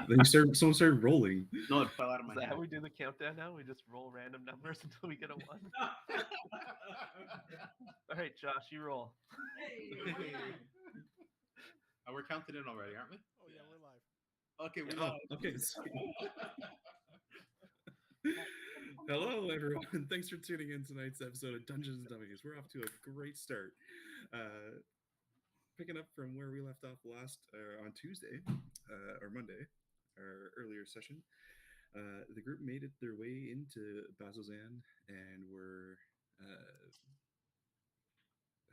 Then someone started rolling. No, it fell out of Is my that how hand. we do the countdown now? We just roll random numbers until we get a 1? All right, Josh, you roll. We're counted in already, aren't we? Oh yeah, we're live. Okay, we Oh, live. okay. Hello, everyone. Thanks for tuning in tonight's episode of Dungeons and Dummies. We're off to a great start. Picking up from where we left off last on Tuesday or Monday, our earlier session. The group made it their way into Bazozan and were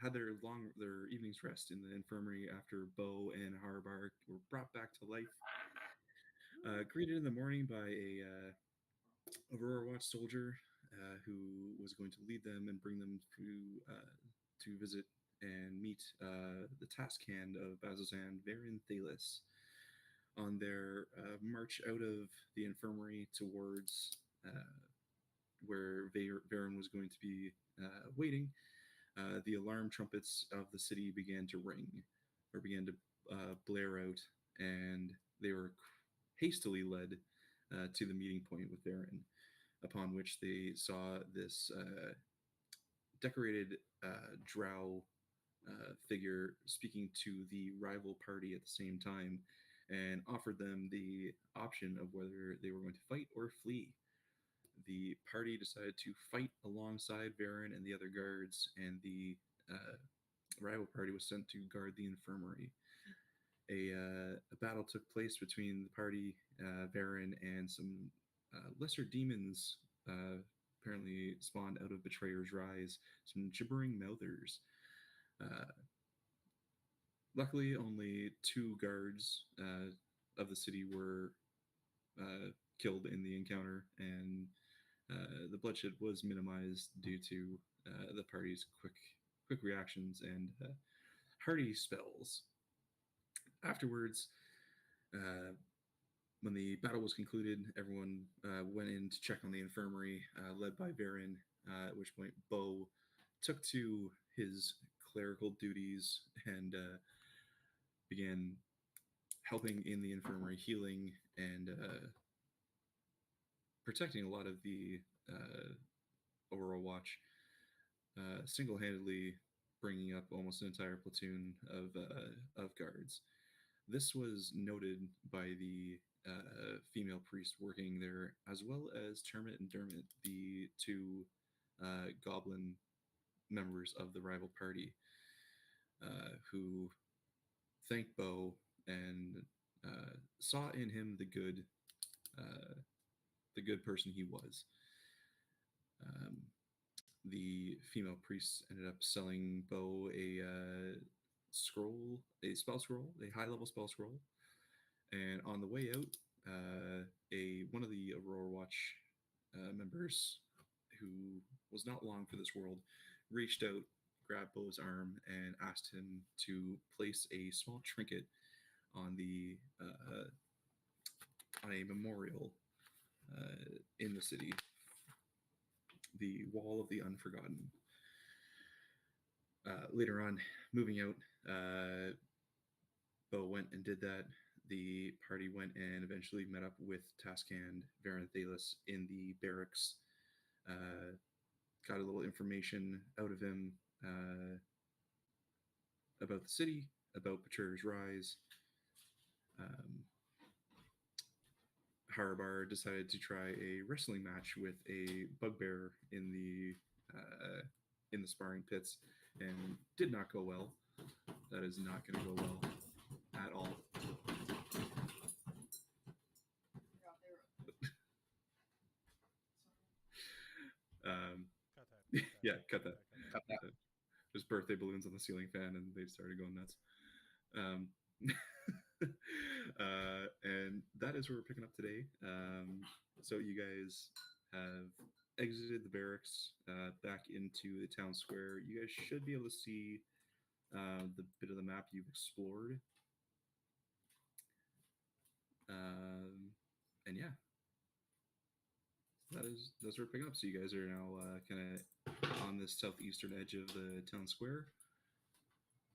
had their evening's rest in the infirmary after Bo and Harbar were brought back to life. Greeted in the morning by a Aurora Watch soldier who was going to lead them and bring them to visit and meet the task hand of Bazozan, Varin Thalis, on their march out of the infirmary towards where Varin was going to be waiting. The alarm trumpets of the city began to ring, or began to blare out, and they were hastily led to the meeting point with Varin, upon which they saw this decorated drow figure speaking to the rival party at the same time, and offered them the option of whether they were going to fight or flee. The party decided to fight alongside Varin and the other guards, and the rival party was sent to guard the infirmary. A battle took place between the party, Varin, and some lesser demons, apparently spawned out of Betrayer's Rise, some gibbering mouthers. Uh, Luckily, only 2 guards of the city were killed in the encounter, and the bloodshed was minimized due to the party's quick reactions and hearty spells. Afterwards, when the battle was concluded, everyone went in to check on the infirmary, led by Varin, at which point Bo took to his clerical duties and began helping in the infirmary, healing and protecting a lot of the Aurora Watch, single-handedly bringing up almost an entire platoon of guards. This was noted by the female priest working there, as well as Termit and Dermot, the 2 goblin members of the rival party, who thanked Bo and saw in him the good person he was. Um, the female priests ended up selling Bo a spell scroll, a high level spell scroll, and on the way out, one of the Aurora Watch members, who was not long for this world, reached out, grabbed Bo's arm, and asked him to place a small trinket on on a memorial in the city, the Wall of the Unforgotten. Later on, moving out, Bo went and did that. The party went and eventually met up with Taskhand Varin Thalis in the barracks. Got a little information out of him about the city, about Betrayer's Rise. Harabar decided to try a wrestling match with a bugbear in the sparring pits, and did not go well. That is not going to go well at all. Cut that. Yeah, cut that. Cut that. There's birthday balloons on the ceiling fan, and they started going nuts. And that is where we're picking up today. So you guys have exited the barracks, back into the town square. You guys should be able to see the bit of the map you've explored. And yeah, that's where we're picking up. So you guys are now kind of on the southeastern edge of the town square,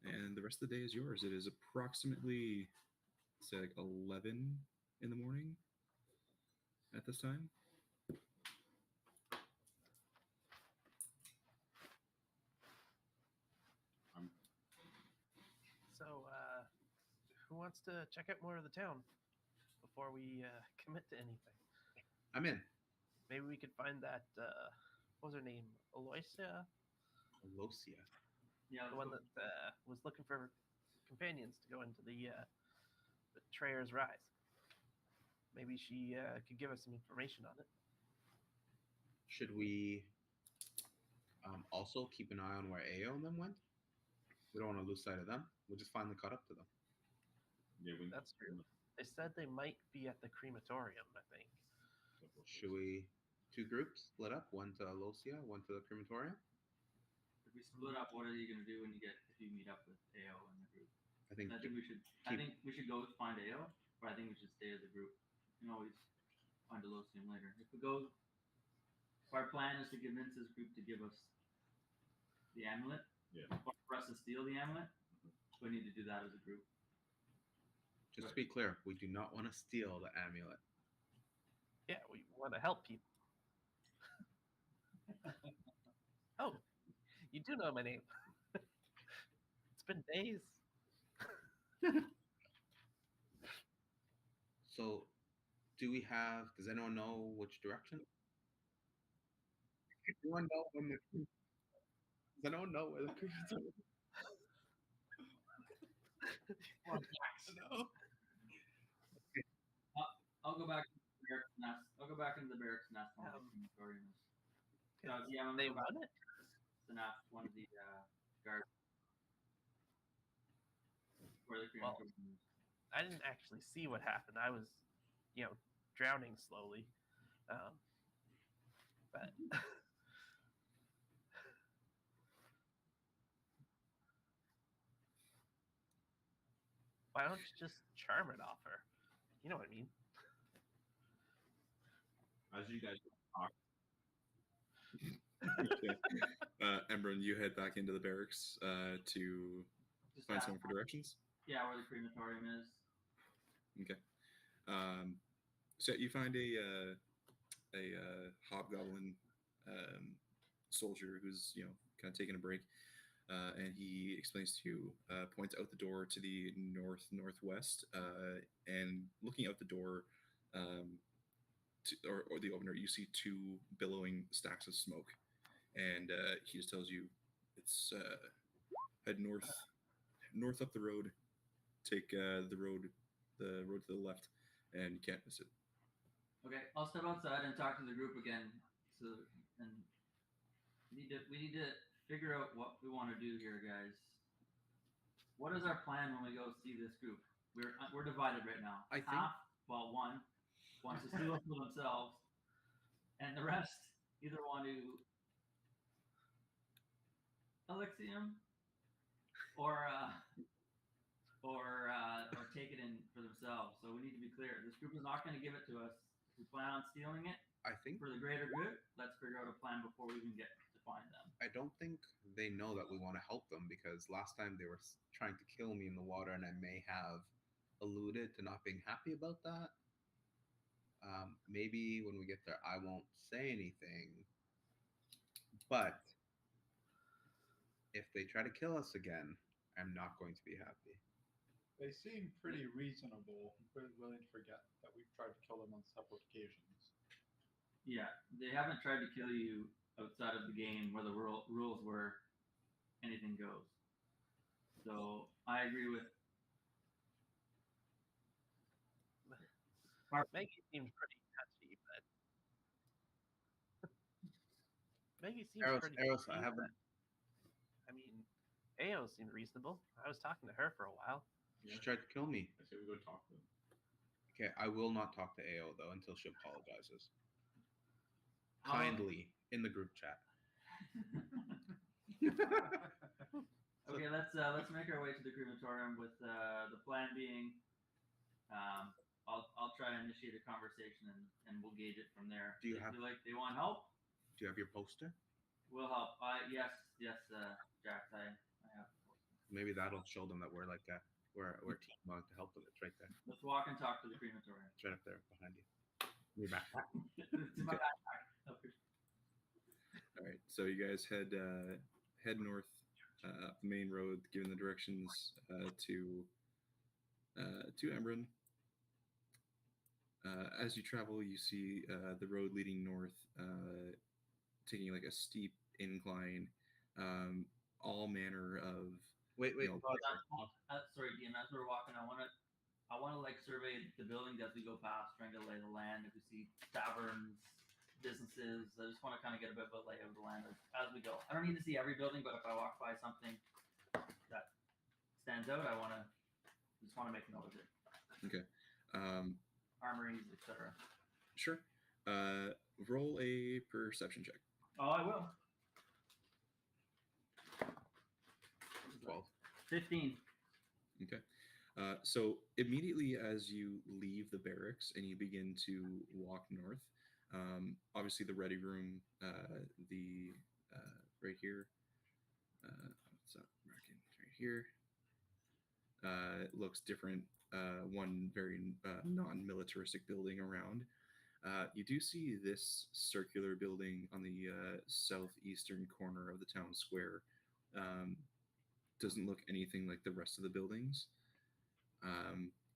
and the rest of the day is yours. It is approximately, say, like 11 in the morning at this time? So, who wants to check out more of the town before we commit to anything? I'm in. Maybe we could find that. What was her name? Aloysia, Alosia. Yeah, the one that was looking for companions to go into the Betrayer's Rise. Maybe she could give us some information on it. Should we also keep an eye on where Ao and them went? We don't want to lose sight of them. We'll just finally caught up to them. Yeah, That's true. They said they might be at the crematorium, I think. Should we 2 groups split up? One to Alosia, one to the crematorium? if we split up, what are you gonna do if you meet up with AO in the group? I think I think we should go find AO, but I think we should stay as a group. You can always find Delosium later. If our plan is to convince this group to give us the amulet, Yeah. or for us to steal the amulet, we need to do that as a group. just to be clear, we do not want to steal the amulet. Yeah, we want to help people. Oh, you do know my name. It's been days. So, does anyone know which direction? Does anyone know where the crematorium is? No. I'll go back to the barracks nest. I'll go back into the barracks nest on the crematorium. Yeah, They run it? Synapse, one of the guards. Where the Well, crematorium is. I didn't actually see what happened. I was, drowning slowly. But why don't you just charm it off her? You know what I mean? As you guys talk, Okay. Embrun, you head back into the barracks to Just find ask- someone for directions. Yeah, where the crematorium is. Okay. So you find a hobgoblin soldier who's kind of taking a break, and he explains to you, points out the door to the northwest, and looking out the door, or the opener, you see 2 billowing stacks of smoke, and he just tells you it's head north up the road, take the road to the left, and you can't miss it. Okay, I'll step outside and talk to the group again. And we need to figure out what we want to do here, guys. What is our plan when we go see this group? We're divided right now. I think- Half, one wants to steal for themselves, and the rest either want to Alexium or take it in for themselves. So we need to be clear. This group is not going to give it to us. If we plan on stealing it I think for the greater good, let's figure out a plan before we even get to find them. I don't think they know that we want to help them, because last time they were trying to kill me in the water, and I may have alluded to not being happy about that. Maybe when we get there, I won't say anything. But if they try to kill us again, I'm not going to be happy. They seem pretty reasonable, willing to forget that we've tried to kill them on several occasions. Yeah, they haven't tried to kill you outside of the game where the rules were anything goes. So I agree with. Maggie seems pretty touchy, but Maggie seems pretty Eros, touchy, I haven't. but, I mean, Ao seemed reasonable. I was talking to her for a while. She tried to kill me. I say we go talk to them. Okay, I will not talk to Ao though until she apologizes. How about- Kindly in the group chat. Okay, let's make our way to the crematorium with the plan being, I'll try and initiate a conversation and we'll gauge it from there. Do you If have- they feel like they want help, Do you have your poster? we'll help. Yes, Jack, I have. Maybe that'll show them that we're like we're a team willing to help them. It's right there. Let's walk and talk to the crematorium. It's right up there behind you. Your backpack. It's in my Okay. backpack. Okay. All right, so you guys head north up the main road, giving the directions to Embrun. As you travel, you see the road leading north, taking like a steep incline, all manner of Wait. you know, Sorry, Dean. As we're walking, I want to like survey the buildings as we go past, trying to lay the land. If we see taverns, businesses, I just want to kind of get a bit of a lay of the land as we go. I don't need to see every building, but if I walk by something that stands out, I just want to make a note of it. Okay. Armories, etc. Sure. Roll a perception check. Oh, I will. 12. 15. Okay. So immediately as you leave the barracks and you begin to walk north, obviously the ready room, the right here, what's up, marking right here, looks different. One very non-militaristic building around. You do see this circular building on the southeastern corner of the town square. Doesn't look anything like the rest of the buildings.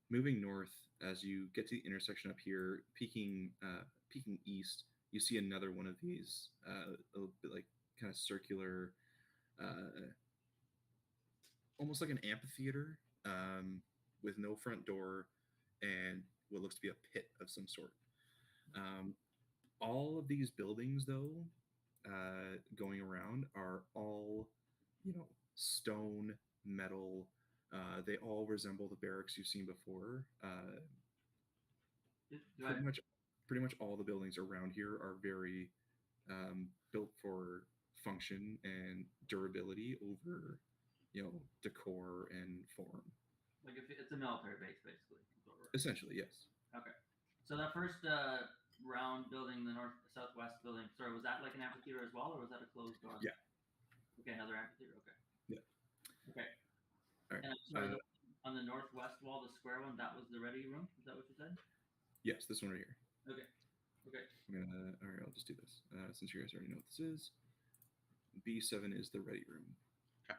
Moving north, as you get to the intersection up here, peeking east, you see another one of these, a little bit like kind of circular, almost like an amphitheater, with no front door and what looks to be a pit of some sort. All of these buildings, though, going around are all, stone, metal. They all resemble the barracks you've seen before. Pretty much all the buildings around here are very built for function and durability over, decor and form. Like if it's a military base, basically. Essentially, yes. Okay. So that first round building, the southwest building, sorry, was that like an amphitheater as well, or was that a closed door? Yeah. Okay, another amphitheater. Okay. Yeah. Okay. All right. And I'm sorry, on the northwest wall, the square one, that was the ready room. Is that what you said? Yes, this one right here. Okay. Okay. All right, I'll just do this since you guys already know what this is. B7 is the ready room. Okay.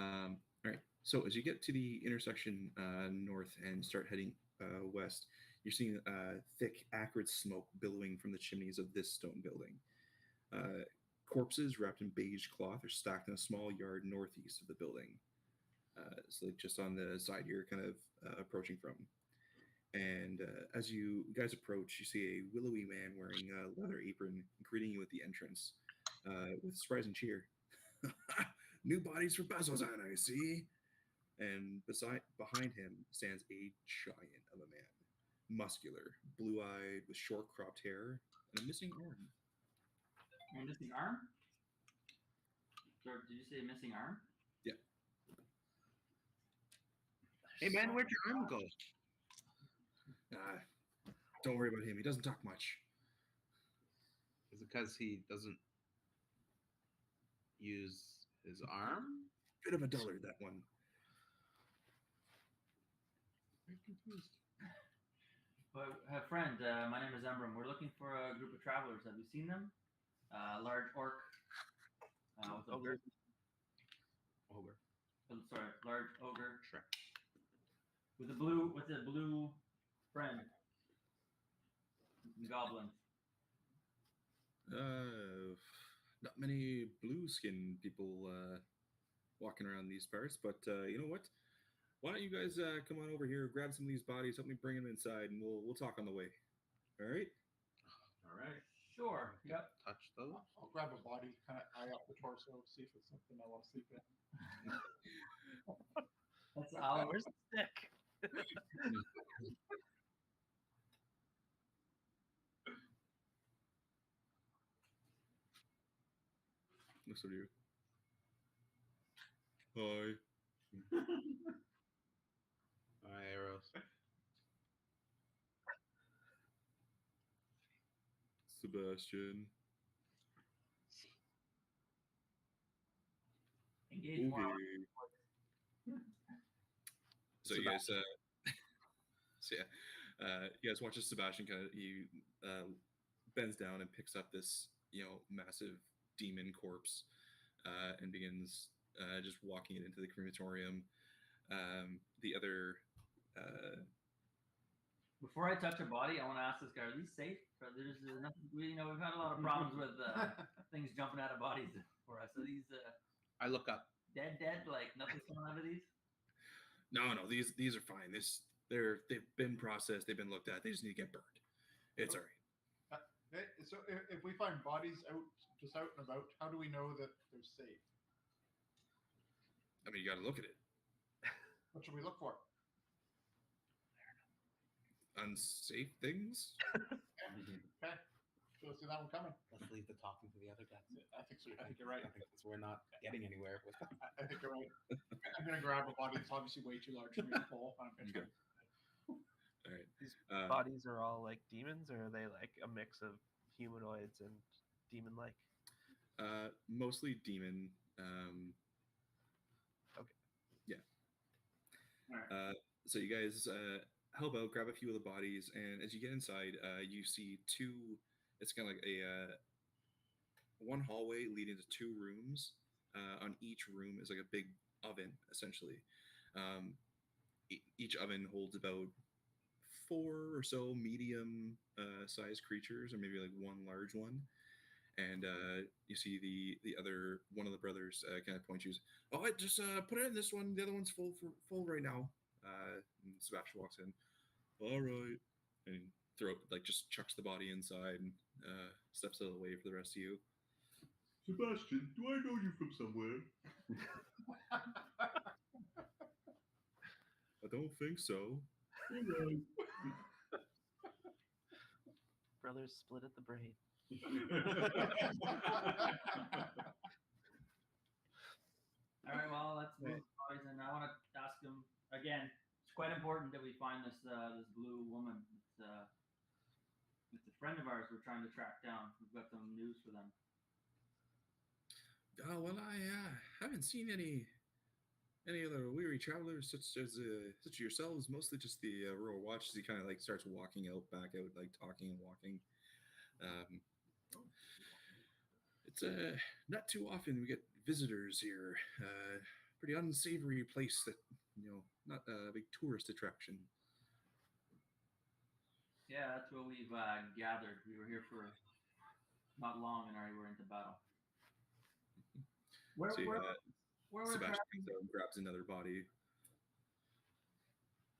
All right. So as you get to the intersection north and start heading west, you're seeing thick, acrid smoke billowing from the chimneys of this stone building. Corpses wrapped in beige cloth are stacked in a small yard northeast of the building. So like just on the side you're kind of approaching from. And as you guys approach, you see a willowy man wearing a leather apron greeting you at the entrance with surprising cheer. New bodies for Bazozan, I see. And behind him stands a giant of a man, muscular, blue-eyed, with short cropped hair and a missing arm. A missing arm? Sorry, did you say missing arm? Yeah. Hey man, where'd your arm go? Don't worry about him. He doesn't talk much. Is it because he doesn't use his arm? Bit of a dullard, that one. Very confused. Well, friend, my name is Embrum. We're looking for a group of travelers. Have you seen them? Large orc. With a Ogre. sorry, large ogre Shrek. with a blue friend. Goblin. Not many blue skinned people walking around these parts, but you know what? Why don't you guys come on over here, grab some of these bodies, help me bring them inside, and we'll talk on the way. All right? All right. Sure. Yep. Touch those. I'll grab a body, kind of eye up the torso, see if it's something I want to sleep in. That's Where's the stick? Looks at you. Hi. All right, arrows. Sebastian. Engage more. Okay. So you guys, so yeah, you guys watch as Sebastian he bends down and picks up this massive demon corpse and begins just walking it into the crematorium. The other. Before I touch a body, I want to ask this guy: are these safe? There's nothing. We've had a lot of problems with things jumping out of bodies for us. Are these I look up. dead? Like nothing's coming out of these? No, these are fine. They've been processed. They've been looked at. They just need to get burned. It's all right. So if we find bodies just out and about, how do we know that they're safe? I mean, you got to look at it. What should we look for? Unsafe things. Okay, so let's see that one coming. Let's leave the talking to the other guys. I think so. I think you're right. I think we're not getting anywhere with that. I think you're right. I'm gonna grab a body that's obviously way too large for me to pull. Okay. All right. These bodies are all like demons, or are they like a mix of humanoids and demon-like? Mostly demon. Okay. Yeah. All right. So you guys help out, grab a few of the bodies, and as you get inside, you see two. It's kind of like a one hallway leading to two rooms. On each room is like a big oven, essentially. Each oven holds about 4 or so medium sized creatures, or maybe like one large one. And you see the other one of the brothers kind of point you. Oh, I just put it in this one. The other one's full right now. And Sebastian walks in. All right, and just chucks the body inside and steps out of the way for the rest of you. Sebastian, do I know you from somewhere? I don't think so. Brothers split at the brain. All right, well, let's move the bodies, and I want to ask him again. It's quite important that we find this blue woman. It's a friend of ours we're trying to track down. We've got some news for them. Well, I haven't seen any other weary travelers such as yourselves. Mostly just the rural watch. As he kind of like starts walking back out, like talking and walking. It's not too often we get visitors here. Pretty unsavory place that not a big tourist attraction. Yeah, that's what we've gathered. We were here for not long, and already we're into battle. Where we're Sebastian tracking, grabs another body.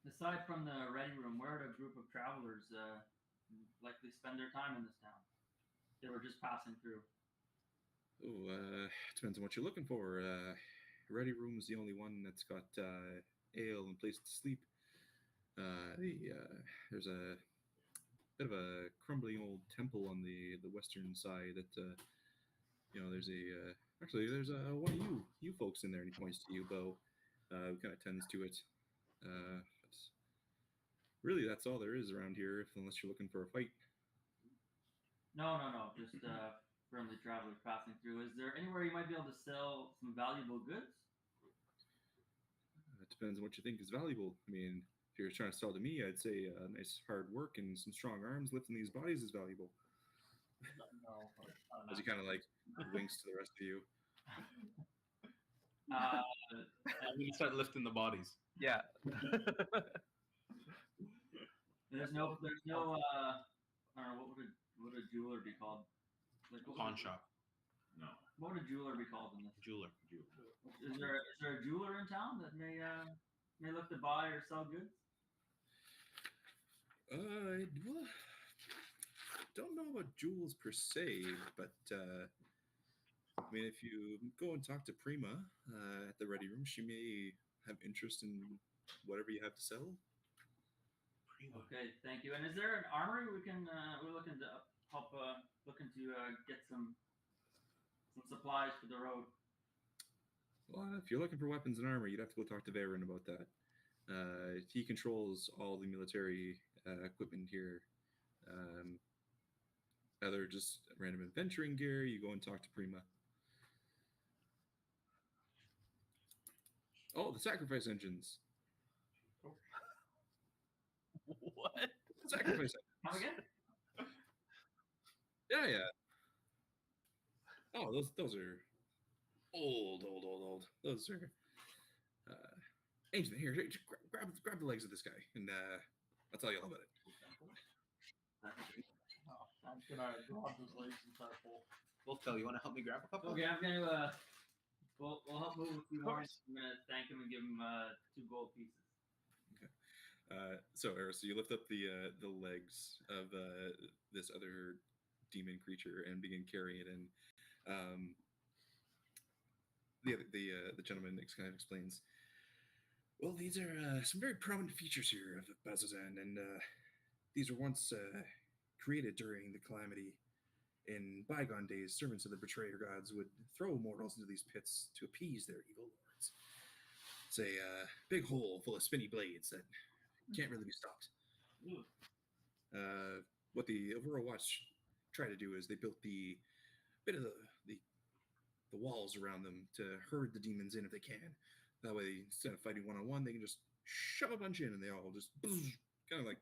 aside from the ready room, where would a group of travelers likely spend their time in this town? They were just passing through. Oh, depends on what you're looking for. Ready room's the only one that's got ale and place to sleep. There's a bit of a crumbling old temple on the western side that there's there's one of you folks in there, and he points to you, Bo, who kind of tends to it. But really, that's all there is around here, unless you're looking for a fight. No. Just friendly travelers passing through. Is there anywhere you might be able to sell some valuable goods? It depends on what you think is valuable. I mean, if you're trying to sell to me, I'd say nice hard work and some strong arms lifting these bodies is valuable. No. As he kind of like winks to the rest of you. I'm gonna start lifting the bodies. Yeah. There's no. I don't know, what would a jeweler be called? Like, Pawn shop. No. What would a jeweler be called in this? Jeweler. Is there a jeweler in town that may look to buy or sell goods? Well, don't know about jewels per se, but I mean, if you go and talk to Prima at the ready room, she may have interest in whatever you have to sell. Prima. Okay, thank you. And is there an armory we're looking to help looking to get some supplies for the road? Well, if you're looking for weapons and armor, you'd have to go talk to Varen about that. He controls all the military equipment here. Other just random adventuring gear, you go and talk to Prima. Oh, the sacrifice engines. What? Sacrifice it. Come again? Yeah. Oh, those are old. Those are ancient. Here, grab the legs of this guy, and I'll tell you all about it. Oh, I'm gonna grab his legs and try to pull. We'll tell you. Want to help me grab a couple? Okay, I'm gonna we'll help move a few Of more. course. I'm gonna thank him and give him 2 gold pieces. So, Eris, you lift up the legs of this other demon creature and begin carrying it in. The gentleman kind of explains. Well, these are some very prominent features here of Bazazan, and these were once created during the calamity. In bygone days, servants of the betrayer gods would throw mortals into these pits to appease their evil lords. It's a big hole full of spinny blades that can't really be stopped. Ooh. What the Overwatch tried to do is they built the bit of the walls around them to herd the demons in if they can. That way, instead of fighting one-on-one, they can just shove a bunch in and they all just kind of like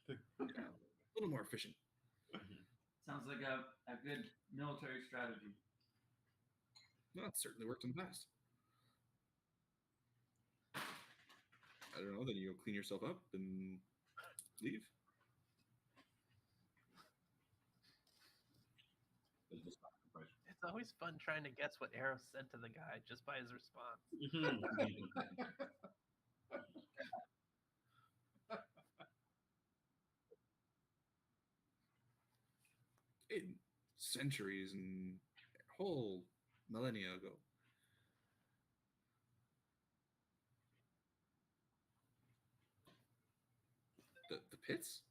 a little more efficient. Sounds like a good military strategy. Well, it certainly worked in the past. I don't know, then you go clean yourself up and leave. It's always fun trying to guess what Eros said to the guy just by his response. In centuries and whole millennia ago. The pits?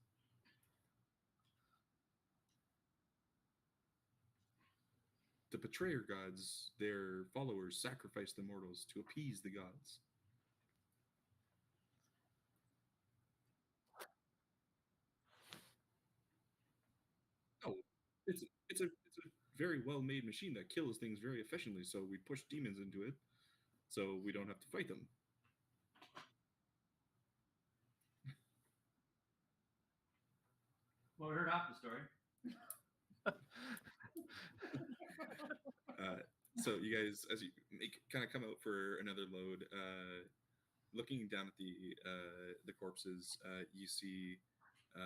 The betrayer gods, their followers sacrificed the mortals to appease the gods. Oh, it's a very well made machine that kills things very efficiently. So we push demons into it, so we don't have to fight them. Well, we heard half the story. So you guys, as you kind of come out for another load, looking down at the corpses, you see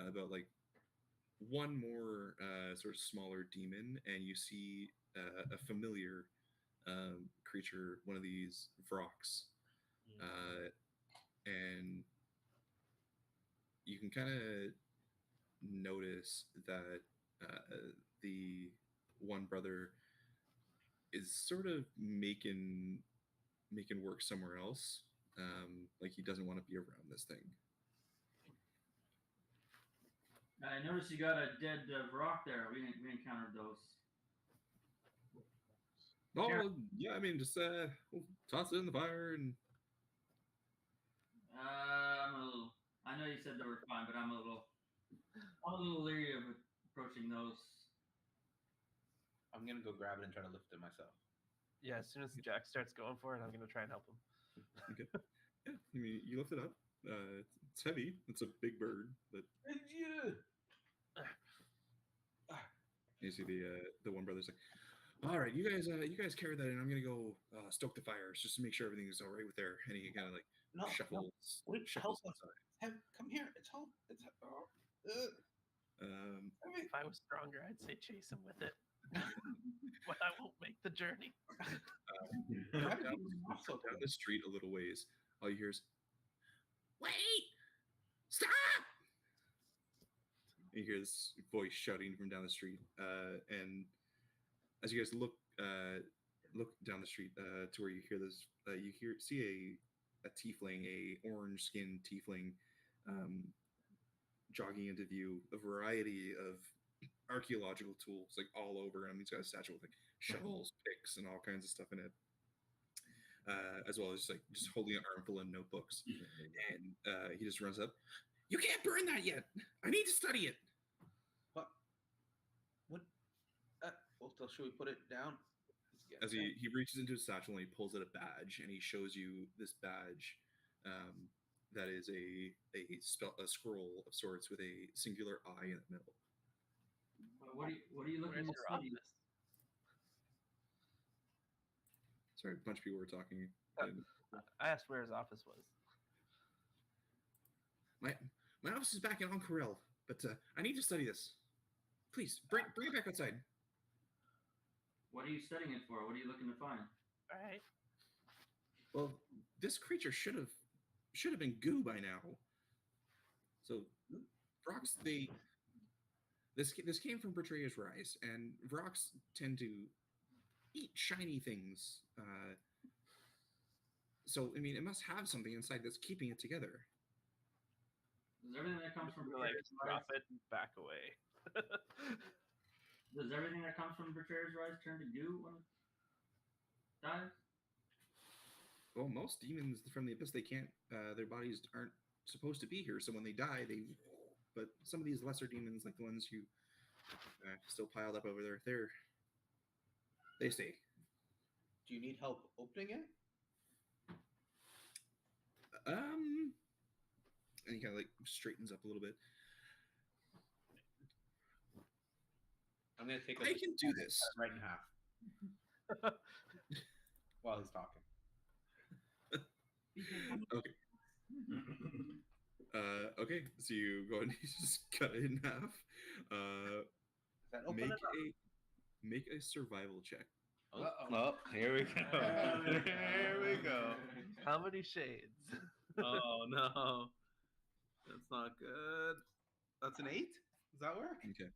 about like one more sort of smaller demon, and you see a familiar creature, one of these Vroks, and you can kind of notice that the one brother is sort of making work somewhere else. Like he doesn't want to be around this thing. I noticed you got a dead rock there. We encountered those. Oh yeah, I mean just we'll toss it in the fire and. I know you said they were fine, but I'm a little leery of approaching those. I'm gonna go grab it and try to lift it myself. Yeah, as soon as Jack starts going for it, I'm going to try and help him. Okay. Yeah, I mean you lift it up. It's heavy. It's a big bird, but you see the one brother's like, all right, you guys carry that in. I'm gonna go stoke the fires just to make sure everything is all right with there. And he kind of like shuffles help us. outside. Come here. It's home. If I was stronger, I'd say chase him with it. But I won't make the journey. Down the street a little ways, all you hear is, wait, stop! And you hear this voice shouting from down the street, and as you guys look down the street to where you hear this, you see a tiefling, a orange skinned tiefling, jogging into view. A variety of archaeological tools like all over him. He's got a satchel with like shovels, picks, and all kinds of stuff in it, as well as just holding an armful of notebooks. And he just runs up. You can't burn that yet. I need to study it. What? Well, should we put it down? As he reaches into his satchel and he pulls out a badge and he shows you this badge. that is a scroll of sorts with a singular eye in the middle. What are you looking Where's to your study? office? Sorry, a bunch of people were talking. I asked where his office was. My office is back in Oncorel, but I need to study this. Please bring it back outside. What are you studying it for? What are you looking to find? All right. Well, this creature should have been goo by now. So, Vrox, this came from Betrayer's Rise, and Vrox tend to eat shiny things. So, I mean, it must have something inside that's keeping it together. Does everything that comes from Like Betrayer's drop Rise, it and back away. does everything that comes from Betrayer's Rise turn to goo when it dies? Well, most demons from the Abyss, they can't. Their bodies aren't supposed to be here. So when they die, But some of these lesser demons, like the ones who still piled up over there, they stay. Do you need help opening it? And he kind of like straightens up a little bit. I'm gonna take. I can do this. Right in half. While he's talking. Okay. Okay. So you go and you just cut it in half. Is that open Make enough? make a survival check. Oh, here we go. Here we go. How many shades? Oh no, that's not good. That's an 8. Does that work? Okay.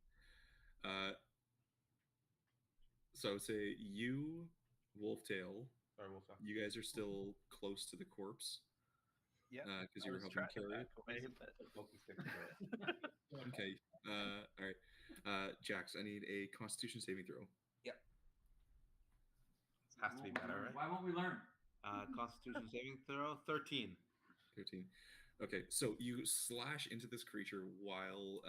So I would say you, Wolftail, Sorry, we'll stop. you guys are still close to the corpse. Yeah. Because you were helping carry it. Away, but Okay. All right. Jax, I need a Constitution saving throw. Has to be better, right? Why won't we learn? Constitution saving throw 13. 13. Okay, so you slash into this creature while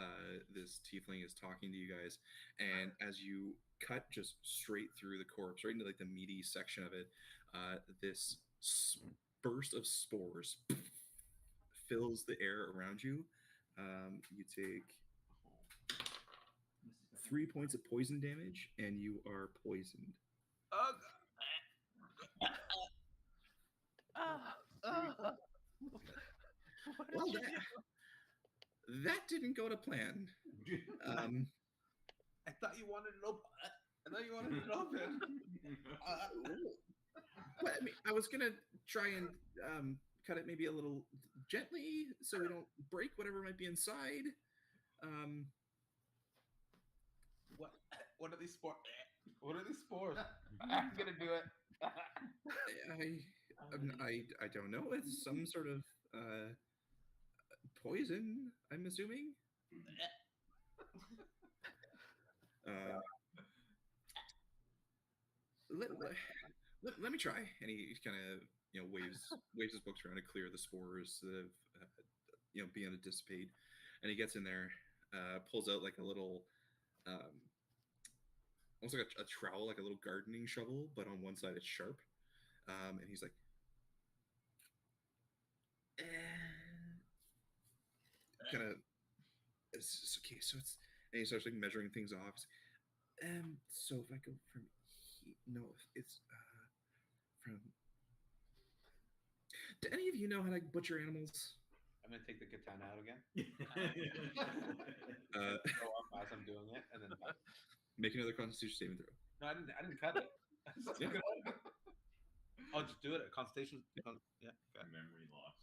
this tiefling is talking to you guys, and as you cut just straight through the corpse, right into like the meaty section of it, this burst of spores fills the air around you. You take 3 points of poison damage, and you are poisoned. Well, that didn't go to plan. I thought you wanted it open. I thought you wanted it open. But I mean, I was gonna try and cut it maybe a little gently so we don't break whatever might be inside. What are these spores? What are these spores? I'm gonna do it. I don't know. It's some sort of poison, I'm assuming. Let me try. And he kind of waves his books around to clear the spores that have begun to dissipate. And he gets in there, pulls out like a little almost like a trowel, like a little gardening shovel, but on one side it's sharp. And he's like, kind of, it's okay. So it's, and he starts like measuring things off. So if I go from here, no, it's from. Do any of you know how to butcher animals? I'm gonna take the katana out again. Uh, Go up as I'm doing it, and then make another Constitution saving throw. no, I didn't cut it. Yeah. I'll just do it. Constitution. Yeah. Okay. Memory loss.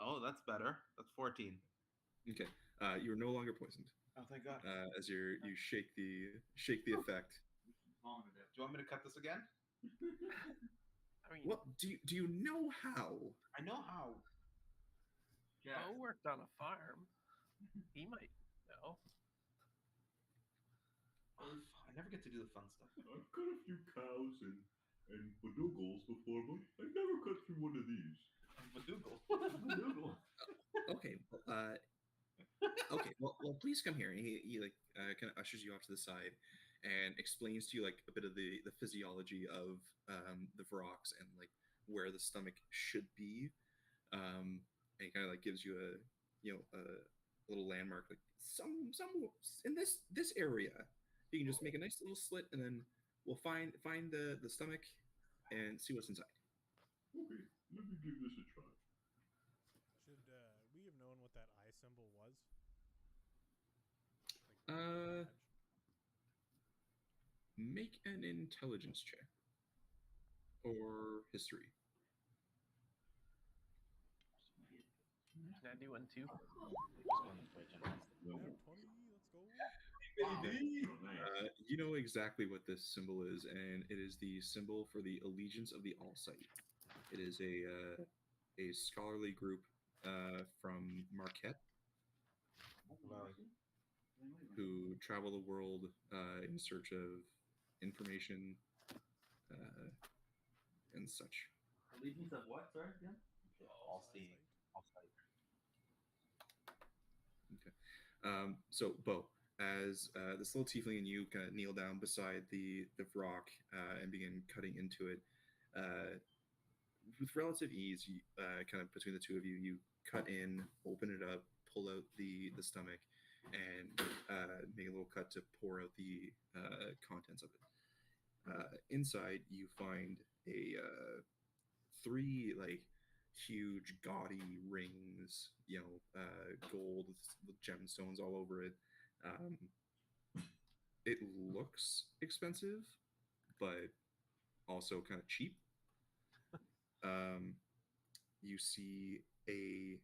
Oh, that's better. That's 14. Okay. You are no longer poisoned. Oh, thank God. As you shake the effect. Vomited. Do you want me to cut this again? I mean, Well, do you know how? I know how. Bo worked on a farm. He might know. I never get to do the fun stuff. I've cut a few cows and badoogles before, but I never cut through one of these. Badoogle. Badoogle. Okay. Okay. Well, please come here. And he like kind of ushers you off to the side and explains to you like a bit of the physiology of the Vrox and like where the stomach should be. And it kind of like gives you a little landmark, like some in this area. You can just make a nice little slit, and then we'll find the stomach and see what's inside. Okay, let me give this a try. Should we have known what that eye symbol was? Like Uh, badge? Make an intelligence check or history. Can I do one too? Just go in the fridge and ask them. Nat 20, let's go. You know exactly what this symbol is, and it is the symbol for the allegiance of the All-Sight. It is a scholarly group from Marquette who travel the world in search of information and such. Allegiance of what? Sorry, again? I'll see. I'll see. So, Bo, as this little tiefling and you kind of kneel down beside the rock and begin cutting into it, with relative ease, kind of between the two of you, you cut in, open it up, pull out the stomach, and make a little cut to pour out the contents of it. Inside, you find a three like huge gaudy rings, gold with gemstones all over it. It looks expensive, but also kind of cheap. You see a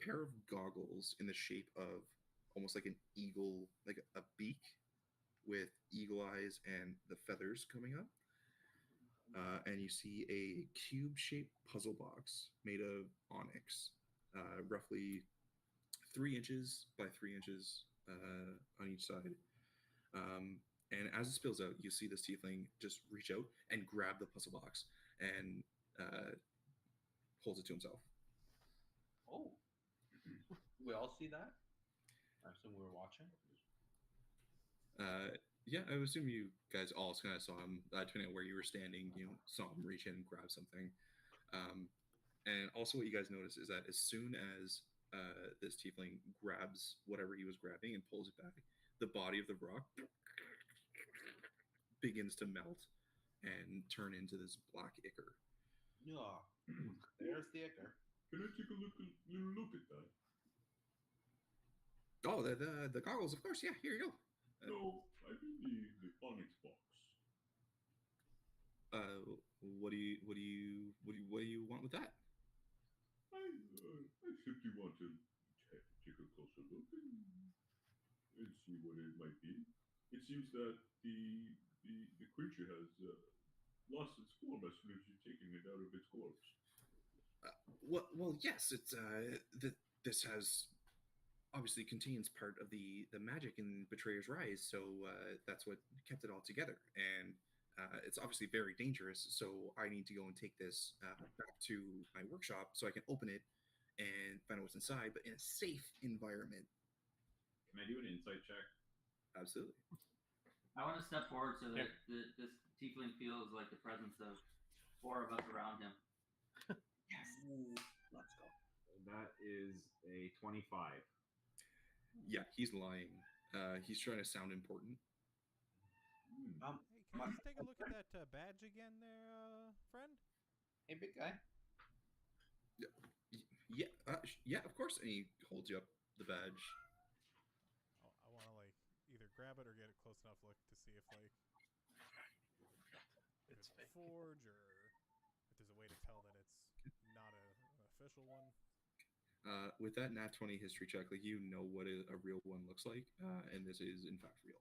pair of goggles in the shape of almost like an eagle, like a beak with eagle eyes and the feathers coming up. And you see a cube-shaped puzzle box made of onyx, roughly 3 inches by 3 inches on each side. And as it spills out, you see this tiefling just reach out and grab the puzzle box and holds it to himself. Oh, we all see that? I assume we were watching. Yeah, I would assume you guys all kind of saw him, depending on where you were standing. You saw him reach in and grab something. And also, what you guys notice is that as soon as this tiefling grabs whatever he was grabbing and pulls it back, the body of the rock begins to melt and turn into this black ichor. Yeah, there's the ichor. Can I take a little look at that? Oh, the goggles, of course. Yeah, here you go. No, I mean the onyx box. What do you want with that? I simply want to take a closer look and see what it might be. It seems that the creature has lost its form as soon as you're taking it out of its corpse. Well, yes. It's this has obviously contains part of the magic in Betrayer's Rise, so that's what kept it all together. And it's obviously very dangerous, so I need to go and take this back to my workshop so I can open it and find out what's inside, but in a safe environment. Can I do an insight check? Absolutely. I want to step forward so that this tiefling feels like the presence of 4 of us around him. Yes. Let's go. That is a 25. Yeah, he's lying. He's trying to sound important. Hey, can you just take a look at that badge again there, friend? Hey, big guy. Yeah, of course. And he holds you up the badge. I want to like either grab it or get it close enough look to see if like if it's a forge or if there's a way to tell that it's not an official one. With that nat 20 history check, like you know what a real one looks like, and this is in fact real.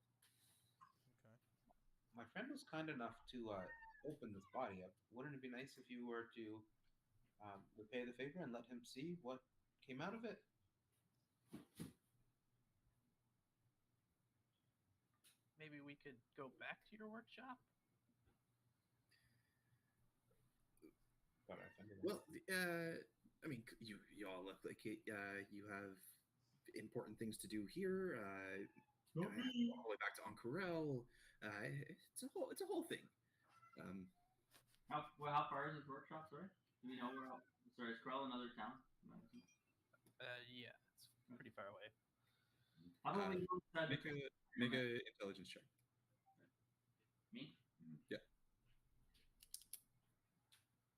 Okay. My friend was kind enough to open this body up. Wouldn't it be nice if you were to repay the favor and let him see what came out of it? Maybe we could go back to your workshop. Well, I mean, you all look like it. You have important things to do here. Not me. All the way back to Ankarel. It's a whole thing. How far is his workshop? Sorry, do we know where Sorry, is Krell another town? Yeah, it's pretty far away. How about we go inside Make a intelligence check. me? Yeah.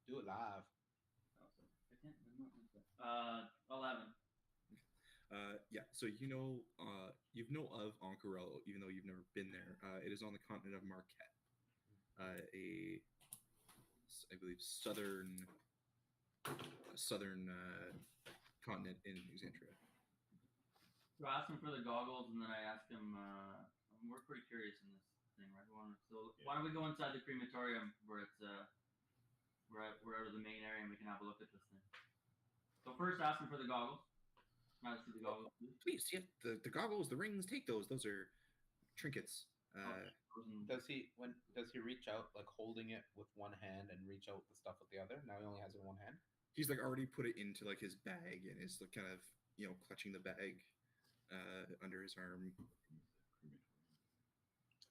Do it live. Oh, so I can't. I'm not like that. 11. Yeah, so you know of Ankarel, even though you've never been there. It is on the continent of Marquette, I believe southern continent in Exandria. So I asked him for the goggles, and then I asked him. We're pretty curious in this thing, right? So why don't we go inside the crematorium where it's we're out of the main area and we can have a look at this thing. So first, ask him for the goggles. Can I see the goggles, please? Please, yeah, the goggles, the rings, take those. Those are trinkets. Does he reach out like holding it with one hand and reach out the stuff with the other? Now he only has it in one hand. He's like already put it into like his bag and is like kind of clutching the bag under his arm.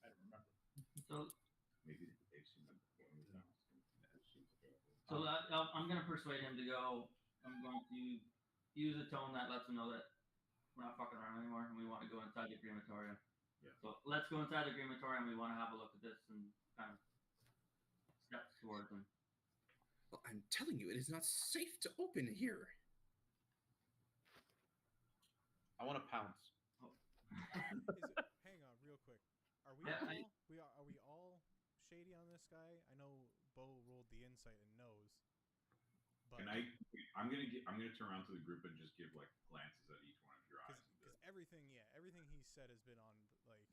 I don't remember. So Maybe they've seen them before. So I'm going to persuade him to go. I'm going to use a tone that lets him know that we're not fucking around anymore and we want to go inside the crematorium. Yeah. So let's go inside the crematorium. We want to have a look at this and kind of step towards him. Well, I'm telling you, it is not safe to open here. I want to pounce. Hang on, real quick. Are we all shady on this guy? I know Bo rolled the insight and knows. But I'm gonna turn around to the group and just give like glances at each one of your eyes. Because everything he said has been on like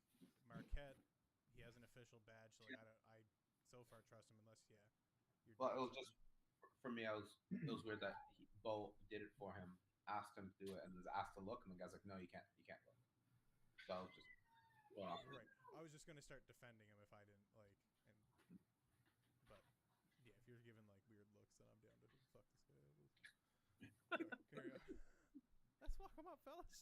Marquette. He has an official badge, so like I so far trust him unless you're. Well, it was just for me. It was weird that Bo did it for him, asked him to do it, and was asked to look, and the guy's like, "No, you can't look." So I was just. Well, right. I was just gonna start defending him if I didn't like, but yeah, if you're giving like weird looks, then I'm down to fuck this guy up. Carry on. Let's walk him up, fellas.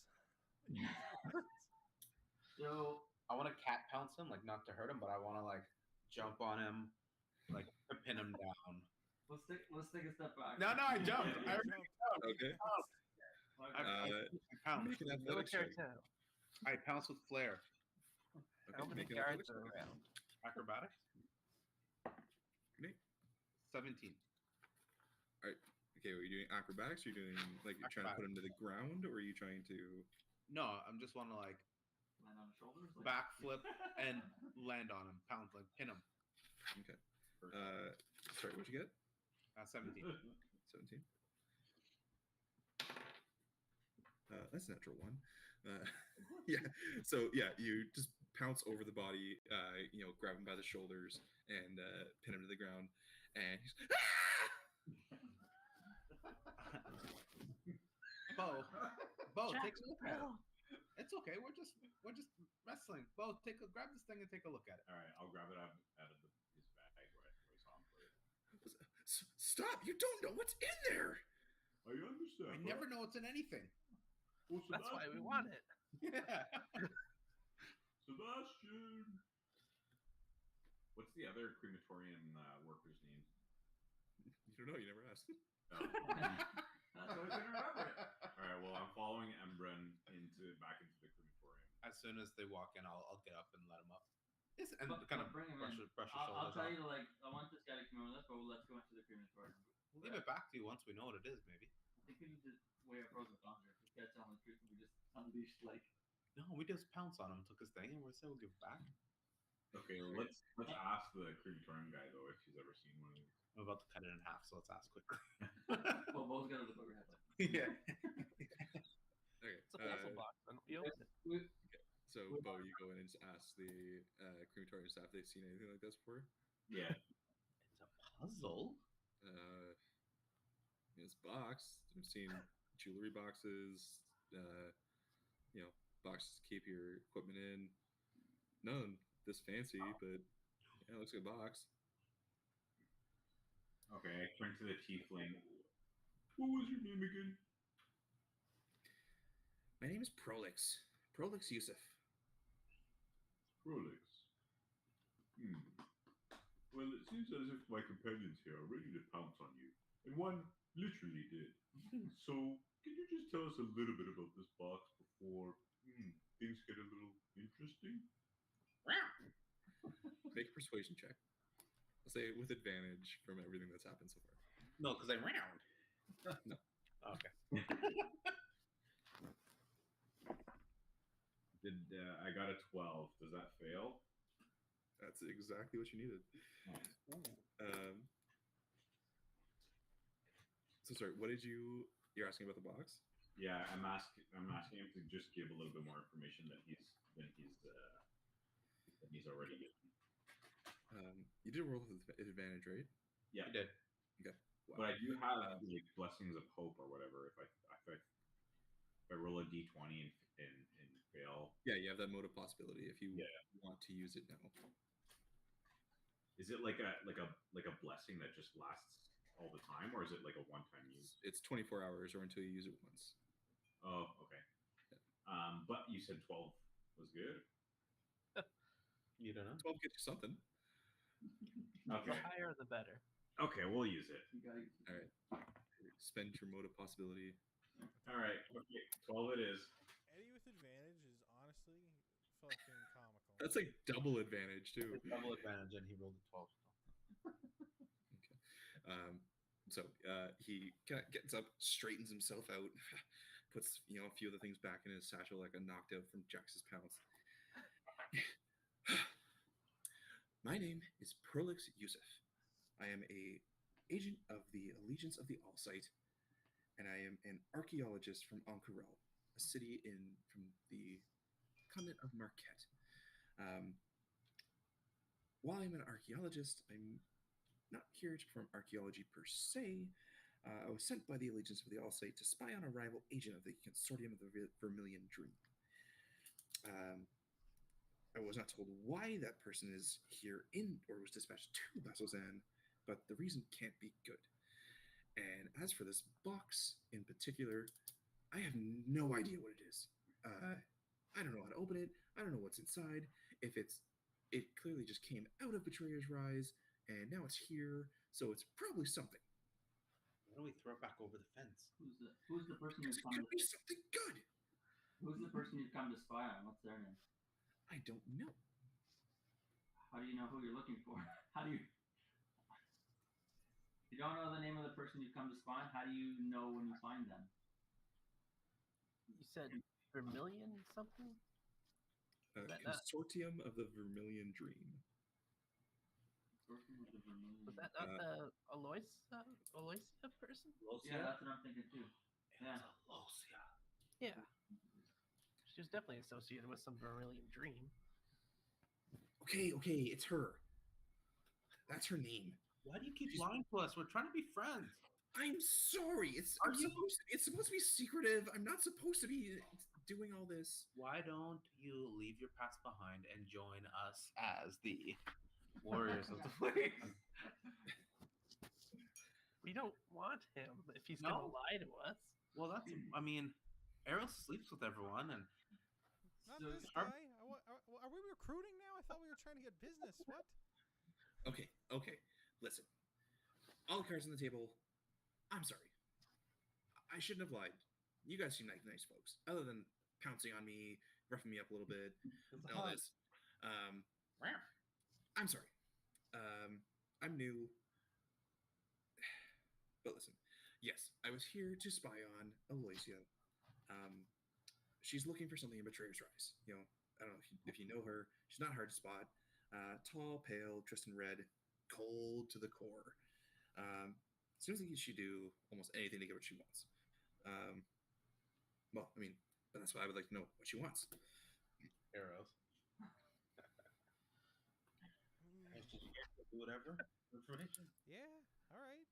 So I want to cat pounce him, like not to hurt him, but I want to like jump on him, like to pin him down. let's take a step back. No, I jumped. I already jumped. Okay. I pounced. Make an athletics check. I pounced with flair. Okay, How many make an guards athletics are check. around? Acrobatics. Okay. 17. Okay, are you doing acrobatics? Or are you doing like you're trying to put him to the ground, or are you trying to? No, I'm just want to like Land on his shoulders. backflip and land on him, pounce, like pin him. Okay. Sorry, what'd you get? 17. 17. That's a natural one. Yeah. So yeah, you just pounce over the body, grab him by the shoulders and pin him to the ground, and he's Bo, Jack, take a look at it. no. It's okay. We're just wrestling. Bo, grab this thing and take a look at it. All right, I'll grab it out of his bag where I saw him put it. Stop! You don't know what's in there. I understand. I never know what's in anything. Well, That's why we want it. Yeah. Sebastian. What's the other crematorium worker's name? You don't know. You never asked. Oh. That's why we couldn't remember it. All right. Well, I'm following Embren back into the crematorium. As soon as they walk in, I'll get up and let them up. Yes, and But kind of bring him brush in. his shoulders I'll tell off. you, like, I want this guy to come in with us, but let's go into the crematorium. We'll give it back to you once we know what it is, maybe. I think we need to weigh our pros and cons here. If this guy's telling the truth, and we just unleashed like. No, we just pounced on him, took his thing, and we'll say we'll give it back. Okay. Well, let's ask the crematorium guy though if he's ever seen one of these. I'm about to cut it in half, so let's ask quickly. Well, Bo's got the booger head. Yeah. Okay. It's a puzzle box. And we open it. So Bo, you go in and just ask the crematorium staff if they've seen anything like this before. Yeah. It's a puzzle. This box. I've seen jewelry boxes. Boxes to keep your equipment in. None this fancy, but yeah, it looks like a box. Okay. I turn to the tiefling. What was your name again? My name is Prolix. Prolix Yusuf. Prolix. Well, it seems as if my companions here are ready to pounce on you. And one literally did. So, can you just tell us a little bit about this box before things get a little interesting? Make a persuasion check. I'll say with advantage from everything that's happened so far. No, because I'm round. No. Okay. I got a 12? Does that fail? That's exactly what you needed. Um, so sorry, what did you're asking about the box? Yeah, I'm asking him to just give a little bit more information than he's already given. You did roll with advantage, right? Yeah, You did. Okay. Wow. but I do have like blessings of hope or whatever. If I roll a d20 and fail, Yeah, you have that mode of possibility if you Yeah. want to use it now. is it like a blessing that just lasts all the time, or is it like a one-time use? It's 24 hours or until you use it once. Oh, okay. But you said 12 was good. You don't know. 12 gets you something. Okay. The higher, the better. Okay, we'll use it. You gotta, All right. Spend your mode of possibility. All right. Okay, 12 it is. Eddie with advantage is honestly fucking comical. That's like double advantage too. It's double advantage, and he rolled a 12. So he kind of gets up, straightens himself out, puts a few of the things back in his satchel like a knocked out from Jax's pounce. My name is Prolix Yusuf. I am a agent of the Allegiance of the All-Sight, and I am an archaeologist from Ankarel, a city from the continent of Marquette. While I'm an archaeologist, I'm not here to perform archaeology per se. I was sent by the Allegiance of the All-Sight to spy on a rival agent of the Consortium of the Vermilion Dream. I was not told why that person is here or was dispatched to Baselzan, but the reason can't be good. And as for this box in particular, I have no idea what it is. I don't know how to open it. I don't know what's inside. It clearly just came out of Betrayer's Rise, and now it's here, so it's probably something. Why don't we throw it back over the fence? who's the person Because you've it come could to be something good. Who's the person you've come to spy on? What's their name? I don't know. How do you know who you're looking for? How do you? You don't know the name of the person you've come to spy on. How do you know when you find them? You said Vermilion something? That- Consortium of the Vermilion Dream. Was that not the Aloysia person? Yeah, that's what I'm thinking too. Yeah. Aloysia. Yeah. She was definitely associated with some Vermilion dream. Okay, it's her. That's her name. Why do you keep lying to us? We're trying to be friends. I'm sorry. It's supposed to be secretive. I'm not supposed to be doing all this. Why don't you leave your past behind and join us as the Warriors of the Flames? We don't want him if he's No. gonna lie to us. Well, Errol sleeps with everyone, and Not So- this guy. Are we recruiting now? I thought we were trying to get business. What? Okay. Listen. All the cards on the table. I'm sorry. I shouldn't have lied. You guys seem like nice folks. Other than pouncing on me, roughing me up a little bit, and all this. I'm sorry. I'm new. But listen. Yes, I was here to spy on Aloysia. She's looking for something in Betrayer's Rise. I don't know if you know her. She's not hard to spot. Tall, pale, dressed in red, cold to the core. Seems like she'd do almost anything to get what she wants. But that's why I would like to know what she wants. Arrows. Do whatever. Information. Yeah. All right.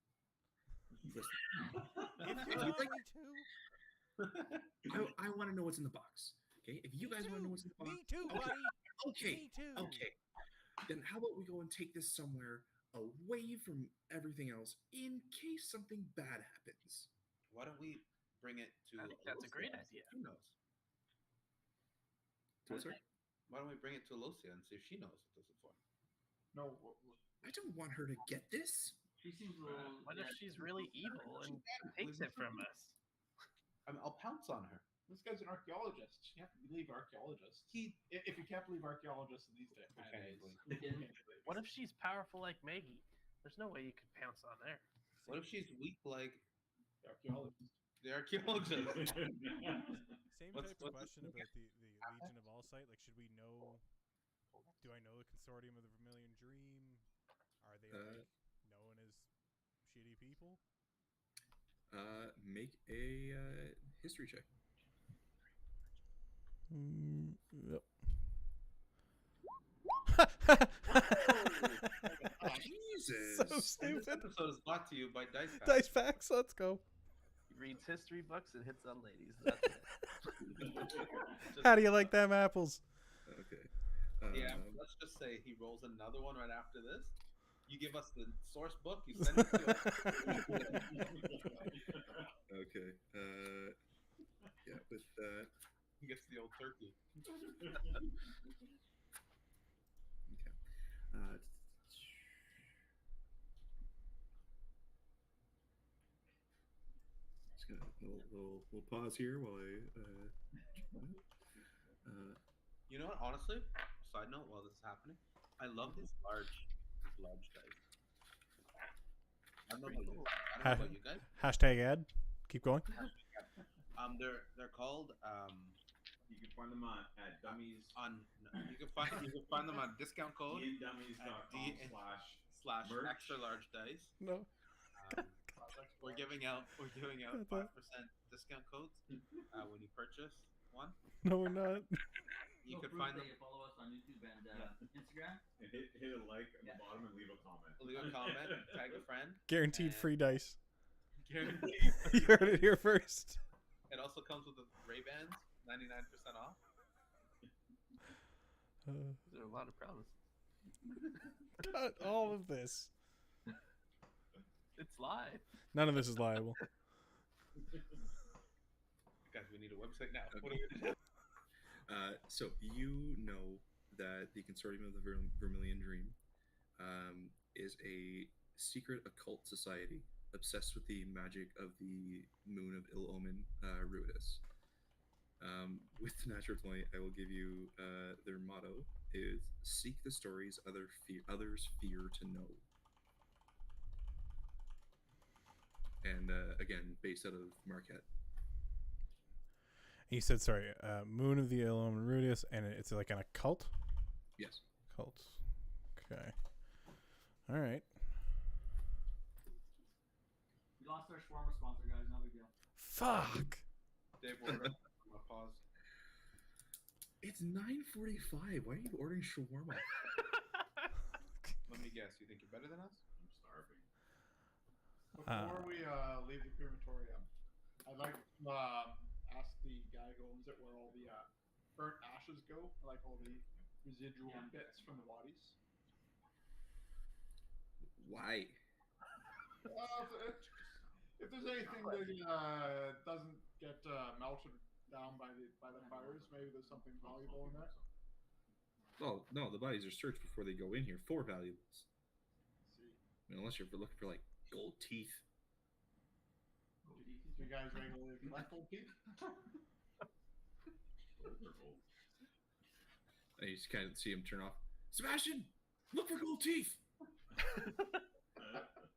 Listen, If you you want like- me to. I want to know what's in the box. Okay, if you guys want to know what's in the box, Me too, okay. buddy. Okay, Me too. okay. Then how about we go and take this somewhere away from everything else in case something bad happens? Why don't we bring it to? I think that's a great Aloysia? idea. Who knows? Sorry? Why don't we bring it to Aloysia and see if she knows what this is for? No, I don't want her to get this. She seems a little. What if she's really evil and takes it from us? I'll pounce on her. This guy's an archaeologist. You have to believe archaeologists. If you can't believe archaeologists in these days, What if she's powerful like Maggie? There's no way you could pounce on her. What if she's weak like the archaeologist? the archaeologist? Same What's- type of what's- question about the Legion of Allsight. Like, should we know? Do I know the Consortium of the Vermilion Dream? Are they like known as shitty people? Make a history check. Yep. Jesus. So This stupid. episode is brought to you by Dice Pack. Dice packs. Let's go. He reads history books and hits on ladies. That's it. How do you like them apples? Okay. Yeah, let's just say he rolls another one right after this. You give us the source book. You send it to us. Okay. Yeah, with that. He gets the old turkey. Okay. Just gonna little pause here while I. You know what? Honestly, side note while this is happening, I love these large dice. I don't know about you guys. Hashtag ad. Keep going. They're called You can find them at Dummees. you can find them on discount code DMdummies.com/. / merch. extra large dice. No. We're giving out 5% discount codes when you purchase one. No, we're not. You Feel can free find to them. follow us on YouTube and Instagram. And hit a like at the bottom and leave a comment. Leave a comment, tag a friend. Guaranteed And- free dice. Guaranteed. You heard it here first. It also comes with the Ray-Bans, 99% off. There are a lot of promises. Cut all of this. It's live. None of this is liable. Guys, we need a website now. What are we gonna do? So you know that the Consortium of the Vermilion Dream is a secret occult society obsessed with the magic of the Moon of Ill Omen, Ruidus. With the natural 20, I will give you their motto is seek the stories others fear to know. And again, based out of Marquette. He said, sorry, Moon of the Illuminati Rudius, and it's like an occult? Yes. Cult. Okay. All right. We lost our shawarma sponsor, guys. No big deal. Fuck. Dave, order. I'm gonna pause. It's 9:45. Why are you ordering shawarma? Let me guess. You think you're better than us? I'm starving. Before we leave the crematorium, I'd like to ask the guy who owns it where all the burnt ashes go, like all the residual bits from the bodies. Why? If there's anything that doesn't get melted down by the fires, maybe there's something valuable in there. Well, no, the bodies are searched before they go in here for valuables. See, I mean, unless you're looking for like gold teeth. you guys regularly collect old teeth? And you just kind of see him turn off. Sebastian, look for gold teeth.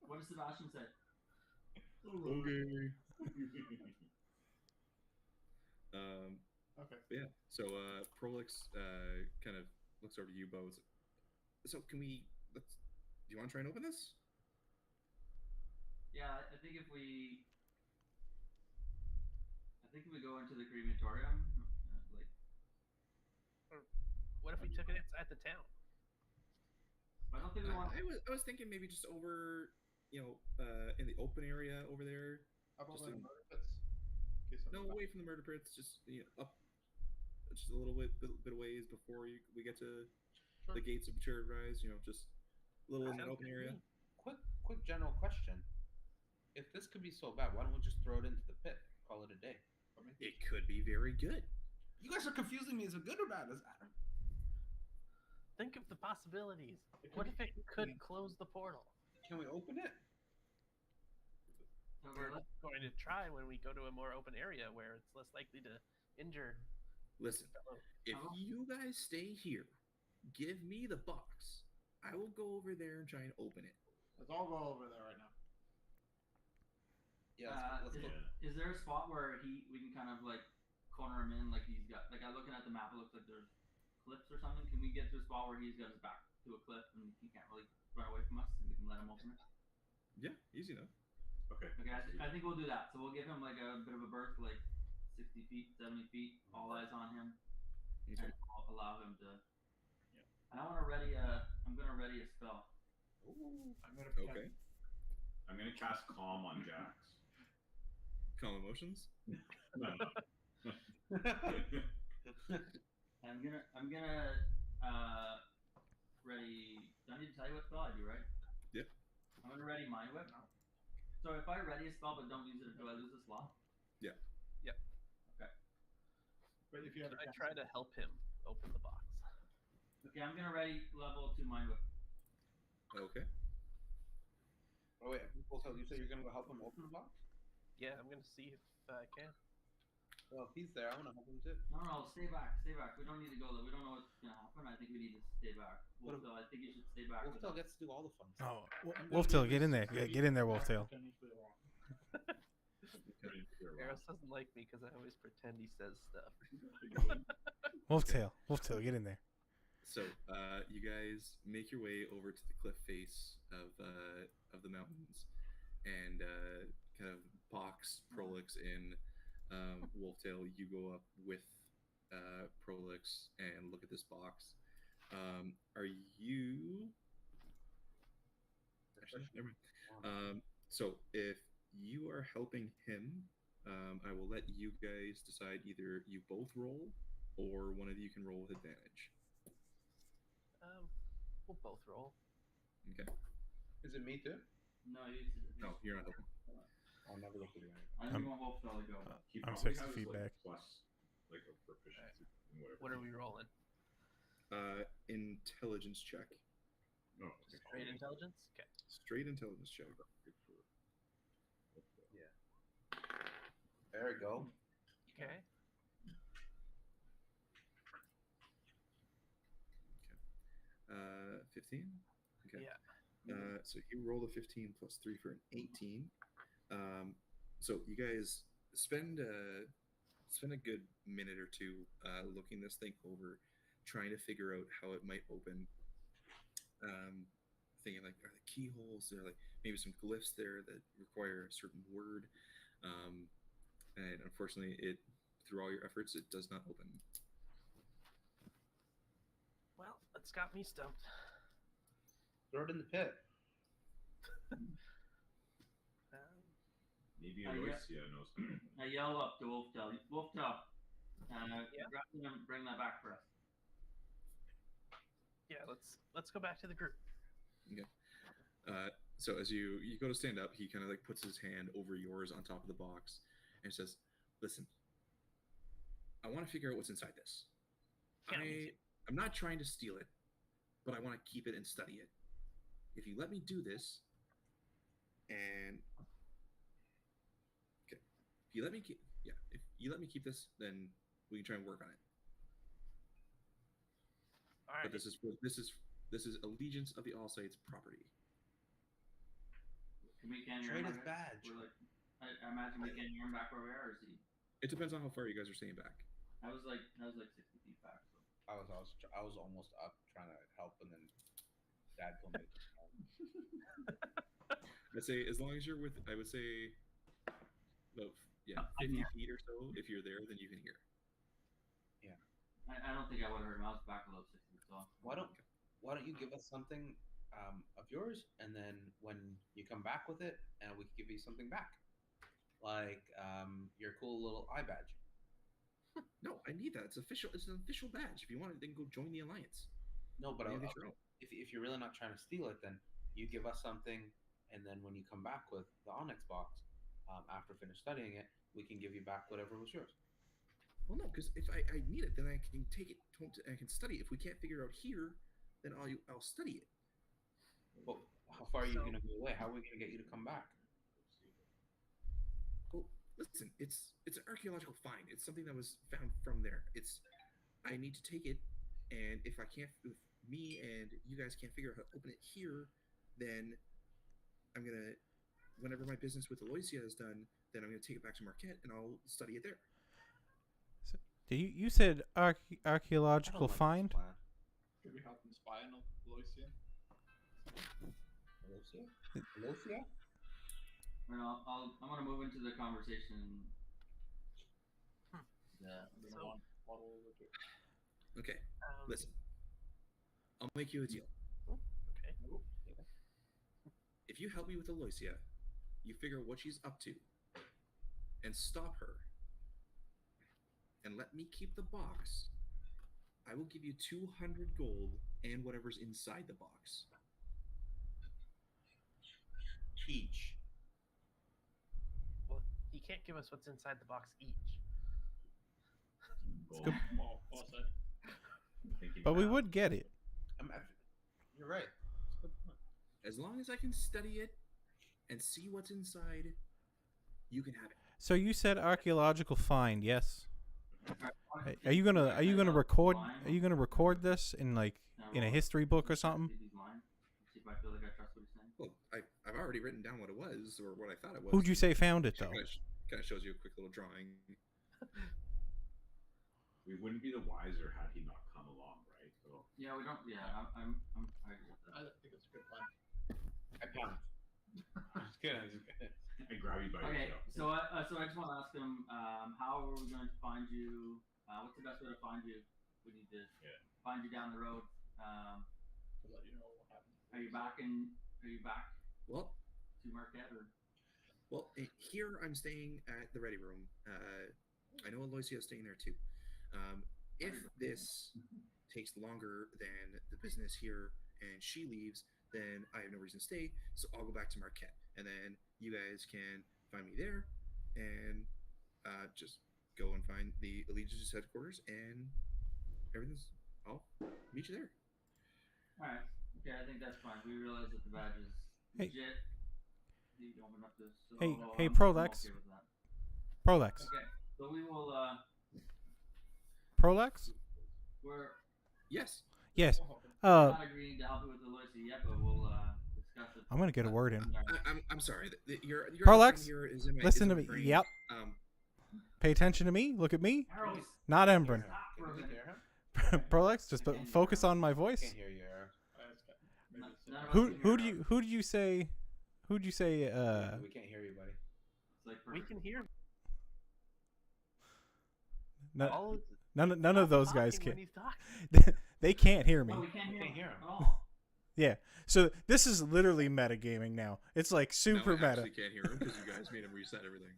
What does Sebastian say? Okay. Okay. Yeah. So Prolix kind of looks over to you, Bo. So can we? Do you want to try and open this? Yeah, I think if we go into the crematorium, like What if we took it inside the town? I don't think we want. I was thinking maybe just over, in the open area over there. How about Just the in- murder pits? In case No, I'm- away from the murder pits. Just up, just a little bit of ways before we get to Sure. the gates of Mature Rise. Just a little in that Sounds open good to area. me. Quick general question. If this could be so bad, why don't we just throw it into the pit? Call it a day. It could be very good. You guys are confusing me. Is it good or bad? Think of the possibilities. What if it could close the portal? Can we open it? We're going to try when we go to a more open area where it's less likely to injure Listen, the fellow. if you guys stay here, give me the box. I will go over there and try and open it. Let's all go over there right now. Yeah, let's go. Is there a spot where we can kind of like corner him in, like he's got, like I'm looking at the map, it looks like there's cliffs or something. Can we get to a spot where he's got his back to a cliff and he can't really run away from us, and we can let him open it? Yeah, easy enough. Okay. Okay, I think we'll do that. So we'll give him like a bit of a berth, like 60 feet, 70 feet, all eyes on him, Okay. and I'll allow him to. And I'm gonna ready a spell. Ooh, I'm gonna Okay. I'm gonna cast Calm on Jax. Calm emotions. No. I'm gonna ready. Do I need to tell you what spell I do, right? Yep. I'm gonna ready Mind Whip. So if I ready a spell but don't use it, do I lose a slot? Yeah. Yep. Okay. But if you have I try to help him open the box. Okay, I'm gonna ready level 2 Mind Whip. Okay. Oh wait, you say you're gonna go help him open the box? Yeah, I'm gonna see if I can. Well, if he's there, I want to help him too. No, stay back. We don't need to go there. We don't know what's gonna happen. I think we need to stay back. Wolftail, I think you should stay back. Wolftail gets to do all the fun Oh, stuff. Wolftail, get in there. Get in there, Wolftail. Eros doesn't like me because I always pretend he says stuff. Wolftail, get in there. So, you guys make your way over to the cliff face of the mountains, and kind of box Prolix in. Wolftail, you go up with Prolix and look at this box. Are you? Actually, never mind. So if you are helping him, I will let you guys decide. Either you both roll, or one of you can roll with advantage. We'll both roll. Okay. Is it me too? No, you're not helping. I'll never look at it. I think want Wolftail to go. He I'm probably 60 has, feet back. Plus, like a proficiency in whatever. What are we rolling? Intelligence check. Oh, okay. Straight intelligence? Okay. Straight intelligence check. Yeah. There we go. Okay. 15. Okay. Yeah. So he rolled a 15 plus 3 for an 18. So you guys spend a good minute or two looking this thing over, trying to figure out how it might open. Thinking like, are there keyholes? There are like maybe some glyphs there that require a certain word. And unfortunately, through all your efforts, it does not open. Well, that's got me stumped. Throw it in the pit. Maybe Aloysia knows something. I yell up to Wolftail. Wolftail, grab him and bring that back for us. Yeah, let's go back to the group. Okay. So as you go to stand up, he kind of like puts his hand over yours on top of the box and says, "Listen, I want to figure out what's inside this. I'm not trying to steal it, but I want to keep it and study it. If you let me do this, and okay, if you let me keep this, then we can try and work on it. All right. But this is allegiance of the All-Sites property. Can we can Trade his badge. I imagine we can hear him back where we are, or is he? It depends on how far you guys are staying back. I was like 60 feet back. So. I was almost up trying to help, and then Dad told me. I'd say as long as you're I would say about 50 feet or so. If you're there, then you can hear. Yeah. I don't think I would have heard him. I was back about 60 feet. So. Why don't you give us something of yours, and then when you come back with it, and we can give you something back, like your cool little eye badge. No, I need that. It's official. It's an official badge. If you want it, then go join the alliance. No, but Maybe it's wrong. if you're really not trying to steal it, then you give us something, and then when you come back with the Onyx box, after finish studying it, we can give you back whatever was yours. Well, no, because if I need it, then I can take it home and I can study it. If we can't figure out here, then I'll study it. Well, how far are you going to go away? How are we going to get you to come back? listen, it's an archaeological find. It's something that was found from there. I need to take it, and if me and you guys can't figure out how to open it here, then I'm gonna whenever my business with Aloysia is done, then I'm gonna take it back to Marquette and I'll study it there. So, you said I archaeological don't like this find? plan. Could we help them spy on Aloysia? Aloysia? Aloysia? And I'm gonna move into the conversation. Yeah. So- Okay, listen. I'll make you a deal. Okay. If you help me with Aloysia, you figure out what she's up to, and stop her, and let me keep the box, I will give you 200 gold and whatever's inside the box. Each. Well, he can't give us what's inside the box each. Gold. good. Well said. Thinking But we now. would get it. You're right. It's a good point. As long as I can study it and see what's inside, you can have it. So you said archaeological find, yes? Alright, Are you gonna record? Lying. Are you gonna record this in like in a history book or something? See if he's lying. See if I feel like I trust what he's saying. Well, I've already written down what it was, or what I thought it was. Who'd you say found it though? Kind of shows you a quick little drawing. We wouldn't be the wiser had he not come along, right? So Yeah, we don't. Yeah, I agree with I that. think it's a good plan. I pound. I'm just kidding. I'm just kidding. I grab you by Okay, your tail. so I just want to ask him, how are we going to find you? What's the best way to find you? We need to find you down the road. To let you know what happened. Are you back Well, to Marquette or? Well, here I'm staying at the Ready Room. I know Aloysia is staying there too. If this takes longer than the business here and she leaves, then I have no reason to stay. So I'll go back to Marquette, and then you guys can find me there, and just go and find the Allegiance headquarters, and everything's. I'll meet you there. All right. Okay, I think that's fine. We realize that the badge is Hey. legit. You don't open up this. So, Hey, I'm Prolex. okay with that. Prolex. Okay, so we will. Prolex? We're Yes. Yes. not agreeing to help you with the Aloysia yet, but we'll discuss it. I'm gonna get a word in. I'm sorry. Your Prolex, here is in my, listen is to in my me. brain. Yep. Pay attention to me. Look at me. Harold, Not Embrin. stop for a Can you minute. hear him? Prolex, just focus on my I voice. can't hear you, Aaron. Maybe it's None of us Who can who hear do Harold. you who do you say? Who do you say? We can't hear you, buddy. It's like We perfect. can hear No, all of none of those guys talking can. when he's talking. They can't hear me. Oh, we can't hear, can't hear him him. at all. Yeah. So this is literally metagaming now. It's like super now I meta. actually can't hear him because you guys made him reset everything.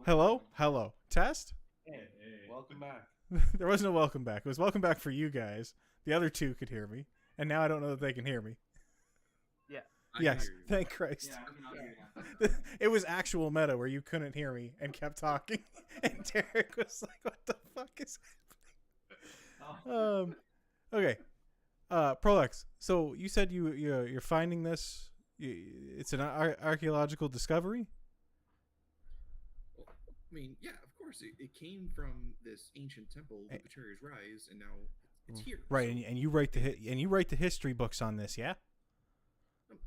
Hello? Hello. Test? Hey, welcome back. There was no welcome back. It was welcome back for you guys. The other two could hear me. And now I don't know that they can hear me. I can Yes. hear you. Thank Christ. Yeah, we can all hear you. It was actual meta where you couldn't hear me and kept talking. And Derek was like, what the fuck is Oh, okay. Prolex, so you said you're finding this. It's an archaeological discovery? Well, I mean, yeah, of course. It came from this ancient temple, the Betrayer's Rise, and now it's here. Right, So and you write the history books on this, yeah?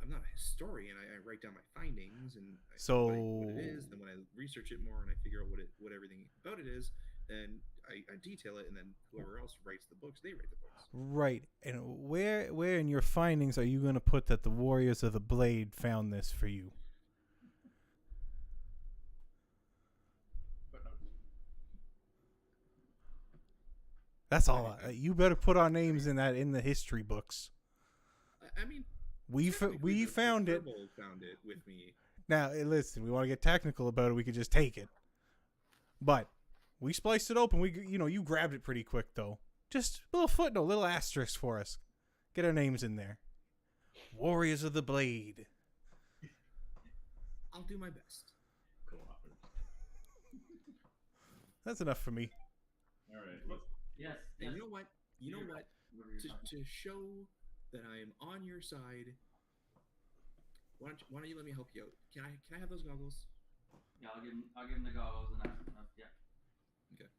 I'm not a historian. I write down my findings and So- what it is. Then when I research it more and I figure out what everything about it is, then I detail it, and then whoever else writes the books, they write the books. Right. And where in your findings are you going to put that the Warriors of the Blade found this for you? That's all. You better put our names in the history books. I mean, We technically, the found it. Kerbal found it with me. Now, listen, we want to get technical about it. We could just take it. But we spliced it open. You grabbed it pretty quick, though. Just a little footnote, little asterisk for us. Get our names in there. Warriors of the Blade. I'll do my best. That's enough for me. All right. Let's, yes. And yes. you know what? You know what? Whatever you're talking To show that I am on your side, why don't you let me help you out? Can I have those goggles? Yeah, I'll give him the goggles and yeah. Okay.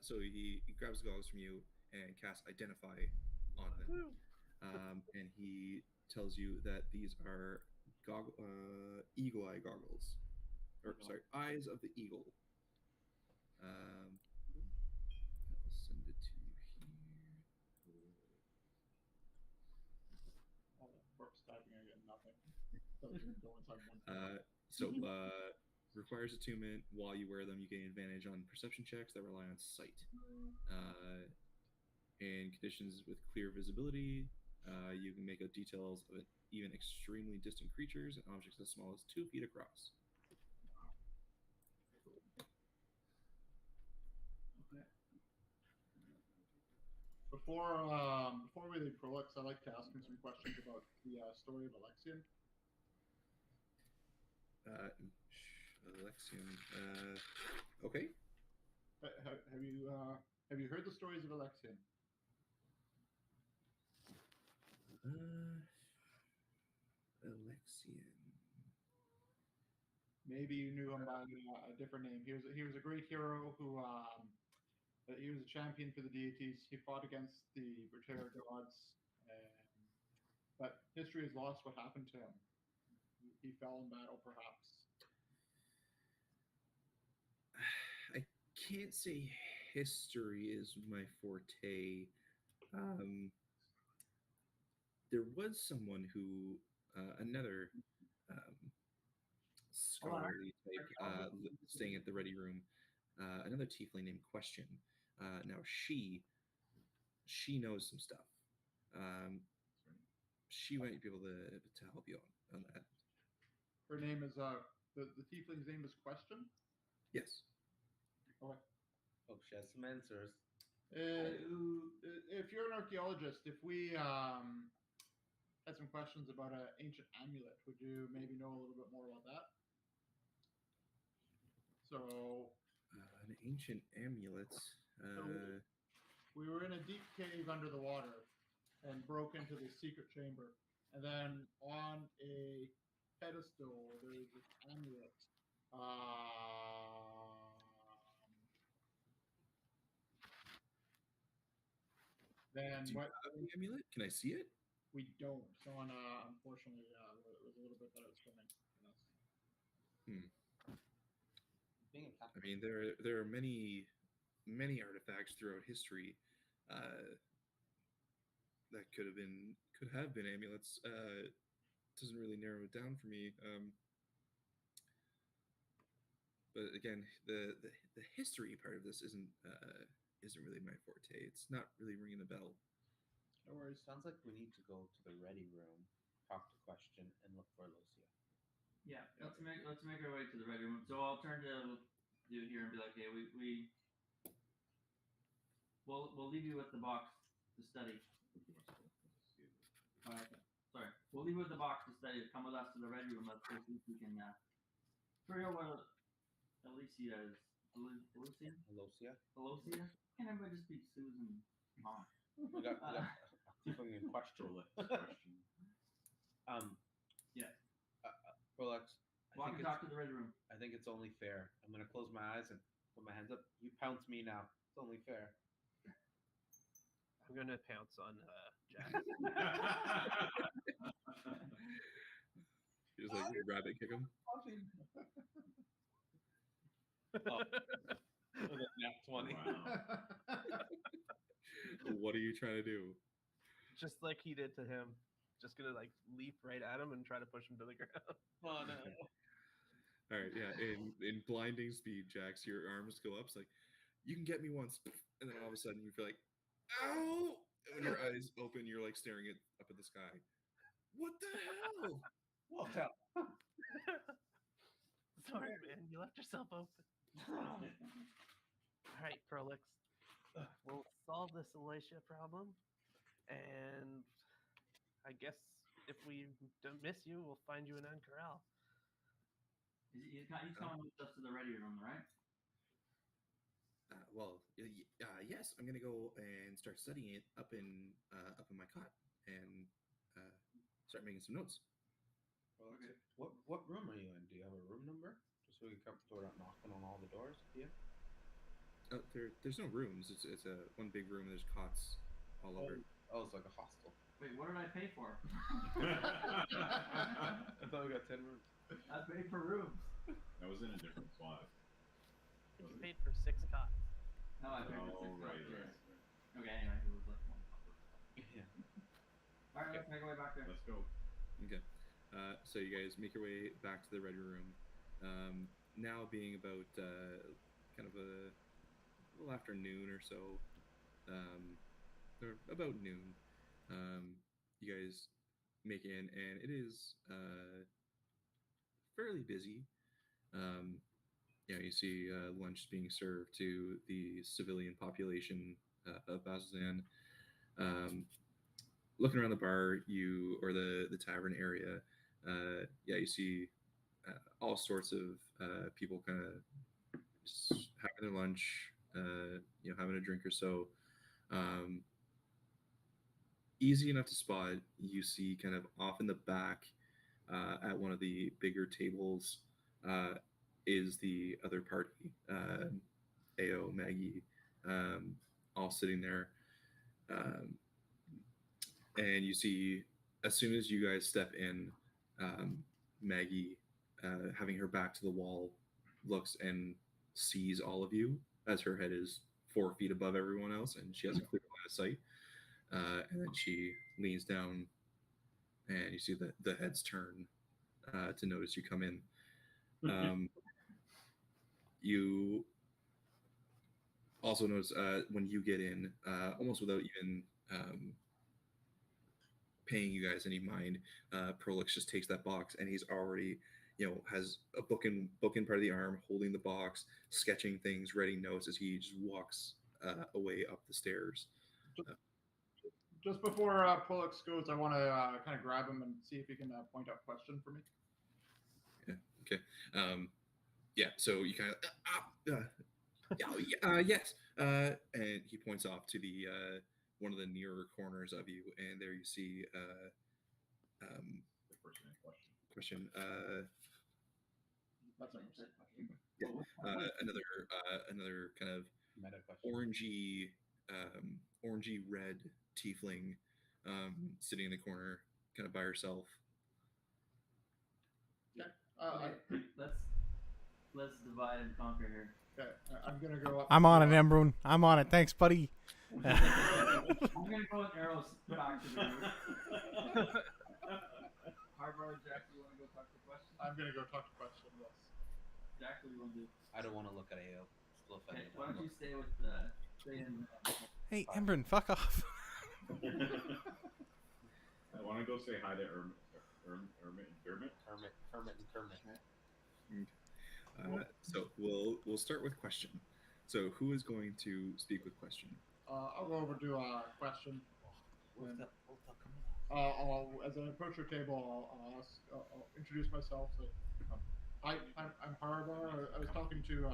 So he grabs the goggles from you and casts Identify on them. And he tells you that these are eagle eye goggles, or sorry, eyes of the eagle. I'll send it to you here. Oh, corpse typing again, nothing. Doesn't go inside one. So requires attunement. While you wear them, you gain advantage on perception checks that rely on sight. In conditions with clear visibility, you can make out details of even extremely distant creatures and objects as small as 2 feet across. Before we leave Prolix, I'd like to ask him some questions about the story of Alexian. Alexian. Okay. Have you heard the stories of Alexian? Alexian. Maybe you knew him by a different name. He was a great hero who he was a champion for the deities. He fought against the Bertera gods, but history has lost what happened to him. He fell in battle, perhaps. I can't say history is my forte. There was someone who, another scholarly type, staying at the Ready Room, another tiefling named Question. Now she knows some stuff. She might be able to help you on that. Her name is the tiefling's name is Question. Yes. Okay. Oh, she has some answers. If you're an archaeologist, if we had some questions about an ancient amulet, would you maybe know a little bit more about that? So, An ancient amulet. We were in a deep cave under the water and broke into the secret chamber. And then on a pedestal, there was this amulet. Then Do you what? have the amulet? Can I see it? We don't. Someone, unfortunately, it was a little bit better at swimming than us. I mean, there are many artifacts throughout history that could have been amulets. Doesn't really narrow it down for me. But again, the history part of this isn't really my forte. It's not really ringing a bell. No worries. Sounds like we need to go to the Ready Room, talk to Question, and look for Lucia. Yeah, let's make our way to the Ready Room. So I'll turn to you here and be like, hey, we'll leave you with the box to study. Sorry, we'll leave you with the box to study. Come with us to the Ready Room. Let's go see if we can figure out what Alicia is. Alicia? Can't everybody just be Susan? Mom. We got tiefling in Question. Yeah. Rolex. Walk and talk to the Ready Room. I think it's only fair. I'm gonna close my eyes and put my hands up. You pounce me now. It's only fair. I'm gonna pounce on Jack. You just like rabbit kick him. Oh. Nat 20. Wow. What are you trying to do? Just like he did to him. Just gonna like leap right at him and try to push him to the ground. Oh no. All right, yeah. In blinding speed, Jax, your arms go up. It's like, you can get me once, and then all of a sudden you feel like, ow! And when your eyes open, you're like staring up at the sky. What the hell? What hell? Sorry, man. You left yourself open. All right, Prolix. We'll solve this Alicia problem, and I guess if we don't miss you, we'll find you in Uncorral. He's coming with us to the Ready Room, right? Yes. I'm gonna go and start studying it up in my cot and start making some notes. Well, what room are you in? Do you have a room number? Just so we can come sort of knocking on all the doors here. There's no rooms. It's a one big room. And there's cots all over. Oh, it's like a hostel. Wait, what did I pay for? I thought we got 10 rooms. I paid for rooms. That was in a different spot. You paid for 6 cots. No, I paid for Oh, 6 right, bucks, right. yes. Okay, anyway, it was like one copper. Yeah. Alright, let's make our way back there. Let's go. Okay. So you guys make your way back to the Red Room. Now being about kind of a little after noon or so, or about noon, you guys make in, and it is fairly busy. You see lunch being served to the civilian population of Bazan. Looking around the bar, or the tavern area, you see all sorts of people kind of just having their lunch, having a drink or so. Easy enough to spot. You see kind of off in the back at one of the bigger tables is the other party, Ao, Maggie, all sitting there. And you see, as soon as you guys step in, Maggie, having her back to the wall, looks and sees all of you as her head is 4 feet above everyone else, and she has a clear line of sight. And then she leans down, and you see the heads turn to notice you come in. You also notice when you get in, almost without even paying you guys any mind, Prolix just takes that box, and he's already, has a book in part of the arm, holding the box, sketching things, writing notes as he just walks away up the stairs. Just before Prolix goes, I want to kind of grab him and see if he can point out a question for me. Yeah. Okay. So you kind of, yes. And he points off to the one of the nearer corners of you, and there you see The person in question. That's what I'm saying. Another kind of Meta question. orangey red tiefling sitting in the corner, kind of by herself. Yeah. Okay, let's divide and conquer here. Okay, I'm gonna go up. I'm on it, Embrun. I'm on it. Thanks, buddy. I'm gonna go with arrows back to the room. Harvard, Jack, you want to go talk to question? I'm gonna go talk to question. Yes. Jack, what do you want to do? I don't want to look at AO. Still Okay, offended. why don't you stay in? Hey, Embrun, fuck off. I want to go say hi to Dermot. So we'll start with question. So who is going to speak with question? I'll go over to question. As I approach your table, I'll introduce myself. So, hi, I'm Harbor. I was talking to.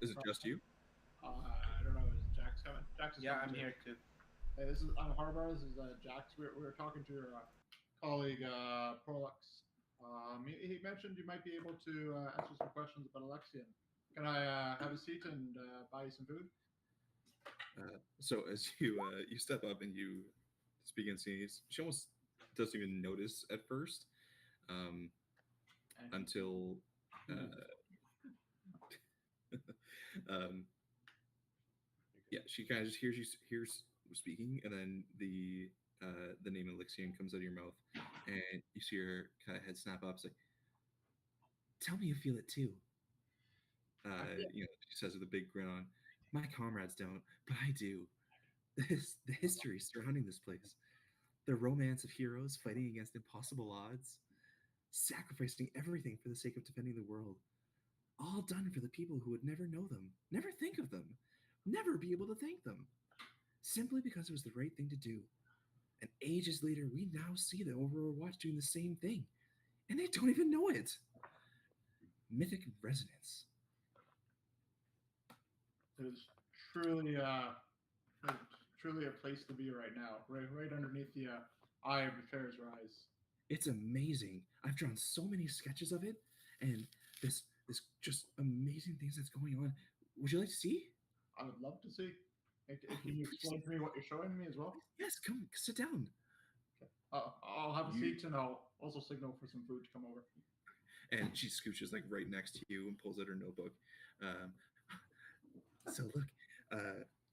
Is it just you? I don't know. Is Jax coming? Jax is Yeah, coming I'm too. here too. Hey, I'm Harbor. This is Jax. We were talking to your colleague Prolix. He mentioned you might be able to answer some questions about Alexian. Can I have a seat and buy you some food? So as you step up and you speak in scenes, she almost doesn't even notice at first, until she kind of just hears you speaking, and then the name Alexian comes out of your mouth, and you see her kind of head snap up. It's like, tell me you feel it too. She says with a big grin on. My comrades don't, but I do. The history surrounding this place, the romance of heroes fighting against impossible odds, sacrificing everything for the sake of defending the world, all done for the people who would never know them, never think of them, never be able to thank them, simply because it was the right thing to do. And ages later, we now see the Overwatch doing the same thing, and they don't even know it. Mythic resonance. It is truly a place to be right now, right underneath the eye of the Fair's Rise. It's amazing. I've drawn so many sketches of it, and this just amazing things that's going on. Would you like to see? I would love to see. Can you explain to me what you're showing me as well? Yes, come sit down. I'll have a seat and I'll also signal for some food to come over. And she scooches like right next to you and pulls out her notebook. Um, so look,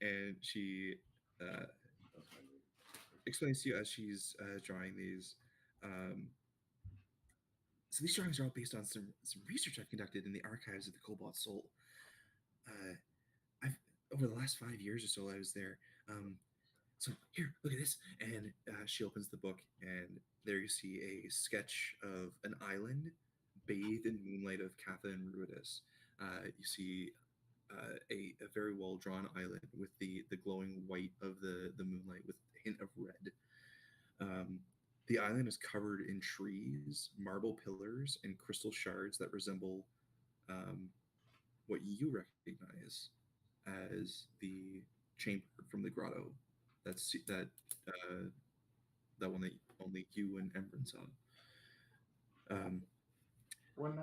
and she explains to you as she's drawing these. So these drawings are all based on some research I've conducted in the archives of the Cobalt Soul. I've over the last 5 years or so I was there. So here, look at this, and she opens the book, and there you see a sketch of an island bathed in moonlight of Catha and Ruidus. You see a very well drawn island with the glowing white of the moonlight with a hint of red. The island is covered in trees, marble pillars, and crystal shards that resemble what you recognize as the chamber from the grotto. That's that one that only you and Embrun saw. When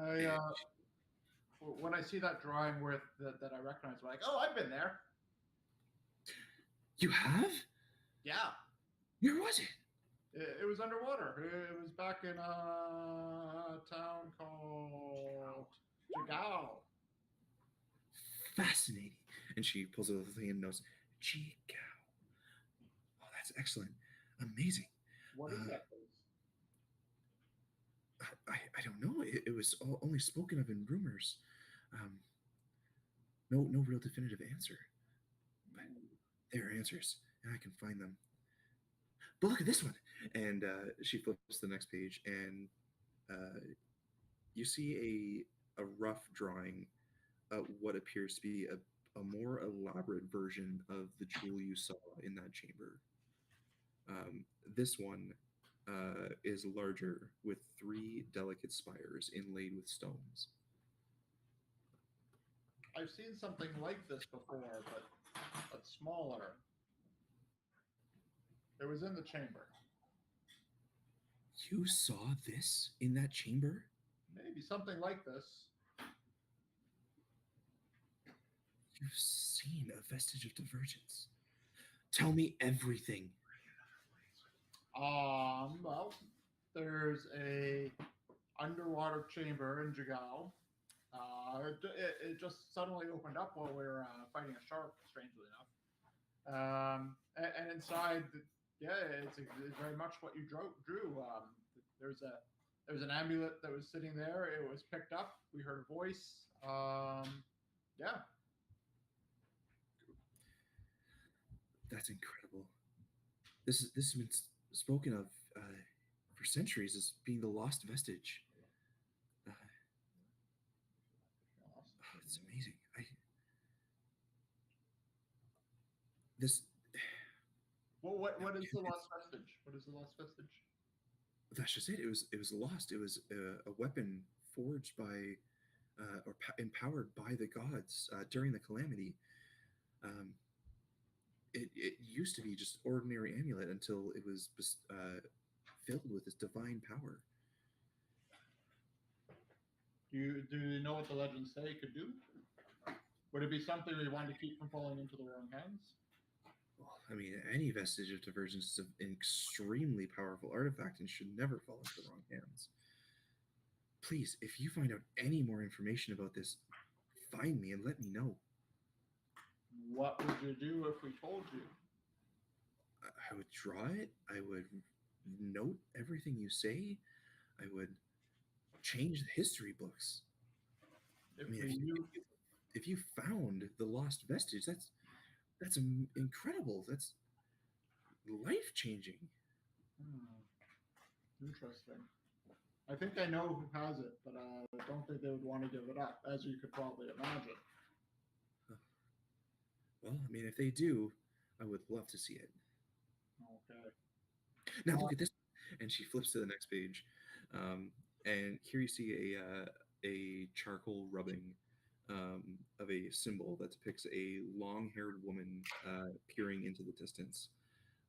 I see that drawing with that I recognize, I'm like, oh, I've been there. You have? Yeah. Where was it? It was underwater. It was back in a town called Jigao. Fascinating. And she pulls out the thing and knows Jigao. Oh, that's excellent. Amazing. What is that place? I don't know. It was only spoken of in rumors. No real definitive answer. But there are answers, and I can find them. But look at this one. And she flips to the next page, and you see a rough drawing of what appears to be a more elaborate version of the jewel you saw in that chamber. This one is larger, with 3 delicate spires inlaid with stones. I've seen something like this before, but smaller. It was in the chamber. You saw this in that chamber? Maybe something like this. You've seen a vestige of divergence. Tell me everything. Well, there's a underwater chamber in Jigao. It just suddenly opened up while we were fighting a shark, strangely enough. And inside, it's very much what you drew. There was an amulet that was sitting there. It was picked up. We heard a voice. Yeah. That's incredible. This has been spoken of for centuries as being the lost vestige. It's amazing. What is the lost vestige? What is the lost vestige? That's just it. It was lost. It was a weapon forged by or empowered by the gods during the calamity. It used to be just ordinary amulet until it was filled with this divine power. Do you know what the legends say it could do? Would it be something we want to keep from falling into the wrong hands? Well, I mean, any vestige of divergence is an extremely powerful artifact and should never fall into the wrong hands. Please, if you find out any more information about this, find me and let me know. What would you do if we told you? I would draw it. I would note everything you say. I would change the history books. If you found the lost vestige, that's incredible. That's life-changing. Interesting. I think I know who has it, but I don't think they would want to give it up, as you could probably imagine. Well, I mean, if they do, I would love to see it. Okay. Now look at this, and she flips to the next page, and here you see a charcoal rubbing of a symbol that depicts a long-haired woman peering into the distance.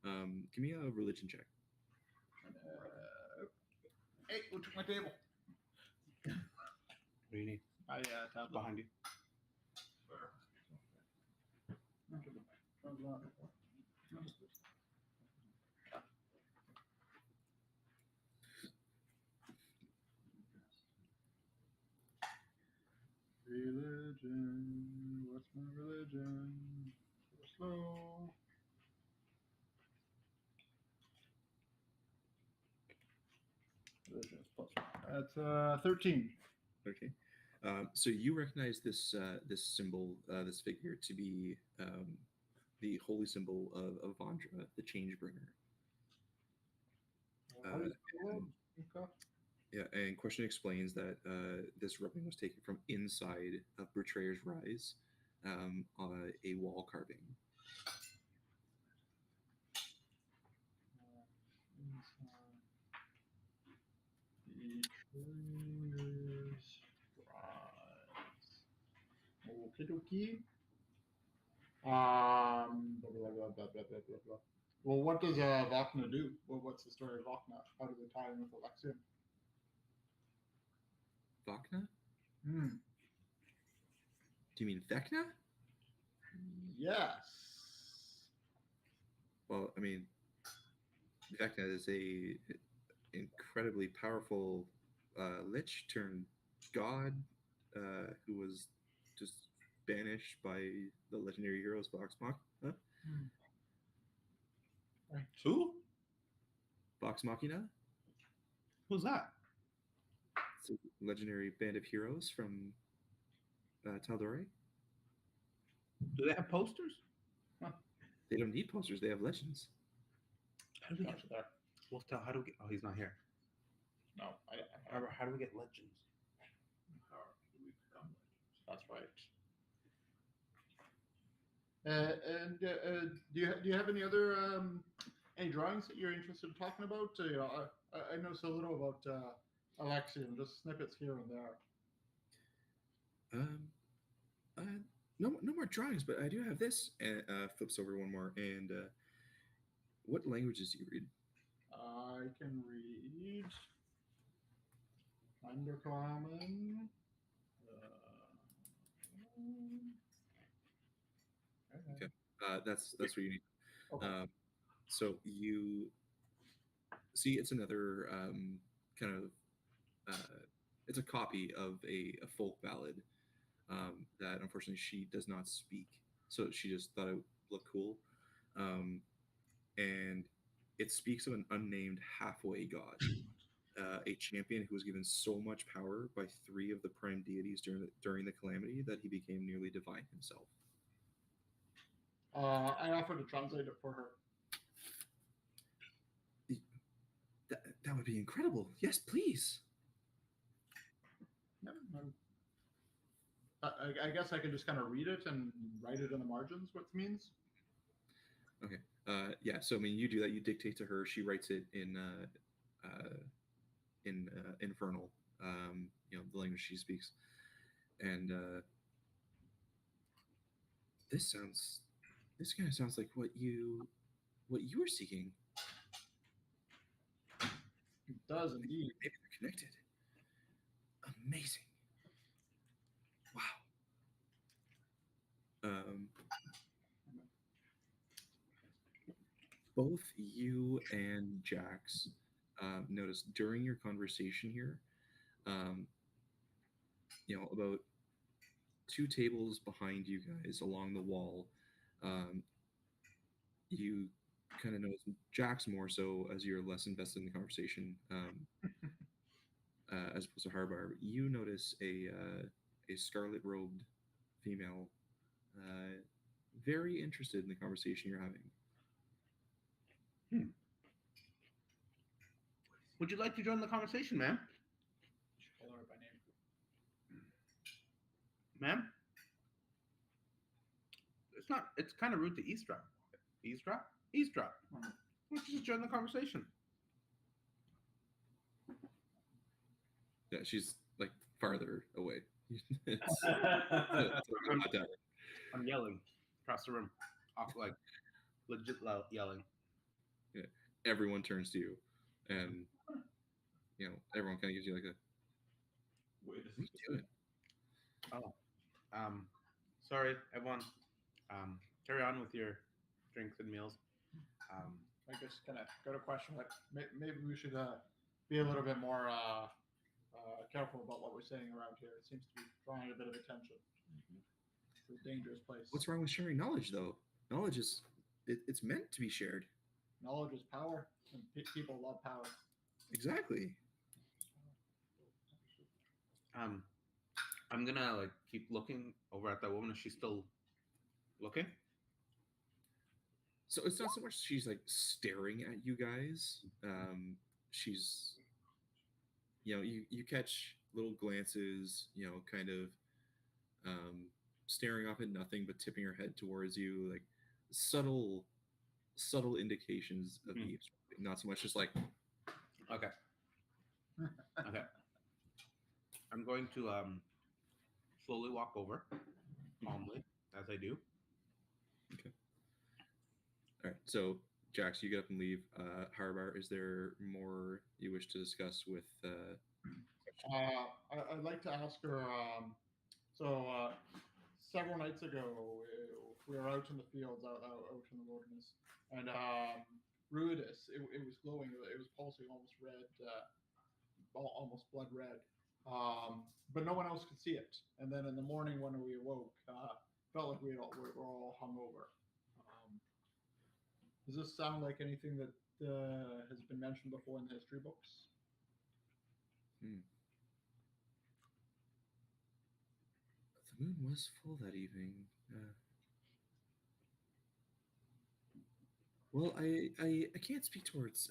Give me a religion check. Hey, who took my table? What do you need? I tablet. Behind you. Religion. What's my religion? So slow. Religion is plus one. That's 13. Okay. So you recognize this symbol, this figure, to be the holy symbol of Vondra, the Changebringer. Okay. Yeah, and question explains that this rubbing was taken from inside of Betrayer's Rise, on a wall carving. Okie dokie. Blah, blah, blah, blah, blah, blah, blah, blah. Well, what does Vokna do? What's the story of Vokna? How do they tie in with Alexian? Vakna? Hmm. Do you mean Vecna? Yes. Well, I mean, Vecna is a incredibly powerful lich turned god who was just banished by the legendary heroes Vox Machina. Who? Vox Machina? Who's that? It's a legendary band of heroes from Tal'Dorei. Do they have posters? They don't need posters; they have legends. How do we get there? Well, how do we get? Oh, he's not here. No, How do we get legends? How do we become legends? that's right. And do you have any other any drawings that you're interested in talking about? I know so little about Alexian, just snippets here and there. No more drawings, but I do have this. And flips over one more. And what languages do you read? I can read Undercommon. Okay, that's what you need. Okay. So you see, it's another kind of it's a copy of a folk ballad that unfortunately she does not speak. So she just thought it looked cool, and it speaks of an unnamed halfway god, a champion who was given so much power by three of the prime deities during the calamity that he became nearly divine himself. I offered to translate it for her. That would be incredible. Yes, please. Yeah, I guess I could just kind of read it and write it in the margins what it means. Okay. Yeah. So I mean, you do that. You dictate to her. She writes it in Infernal. The language she speaks, and this kind of sounds like what you were seeking. It does indeed. Maybe they're connected. Amazing. Wow. Both you and Jax noticed during your conversation here, about 2 tables behind you guys along the wall, you kind of notice Jax more so as you're less invested in the conversation, as opposed to Harbar. You notice a scarlet robed female, very interested in the conversation you're having. Would you like to join the conversation, ma'am? Call her by name. Ma'am? It's kind of rude to eavesdrop. Eavesdrop? Eavesdrop. Why don't you just join the conversation? Yeah, she's like farther away. It's not that. I'm yelling across the room. Off, like, legit loud yelling. Yeah. Everyone turns to you, and everyone kind of gives you like a, Wait a what are you second. doing? Oh, sorry, everyone. Carry on with your drinks and meals. I guess kind of got a question. Like maybe we should be a little bit more careful about what we're saying around here. It seems to be drawing a bit of attention. It's a dangerous place. What's wrong with sharing knowledge, though? Knowledge is it's meant to be shared. Knowledge is power, and people love power. Exactly. I'm gonna like keep looking over at that woman. Is she still looking? So it's not so much she's like staring at you guys. She's, you catch little glances, kind of staring off at nothing but tipping her head towards you, like subtle indications of eavesdropping. Not so much just like, Okay. Okay. I'm going to slowly walk over, calmly, as I do. okay. All right. So Jax, you get up and leave. Harbar, is there more you wish to discuss with? I'd like to ask her. Several nights ago, we were out in the fields, out in the wilderness, and Ruidus, it was glowing. It was pulsing, almost red, almost blood red. But no one else could see it. And then in the morning when we awoke, felt like we were all hungover. Does this sound like anything that has been mentioned before in the history books? The moon was full that evening. Well, I can't speak towards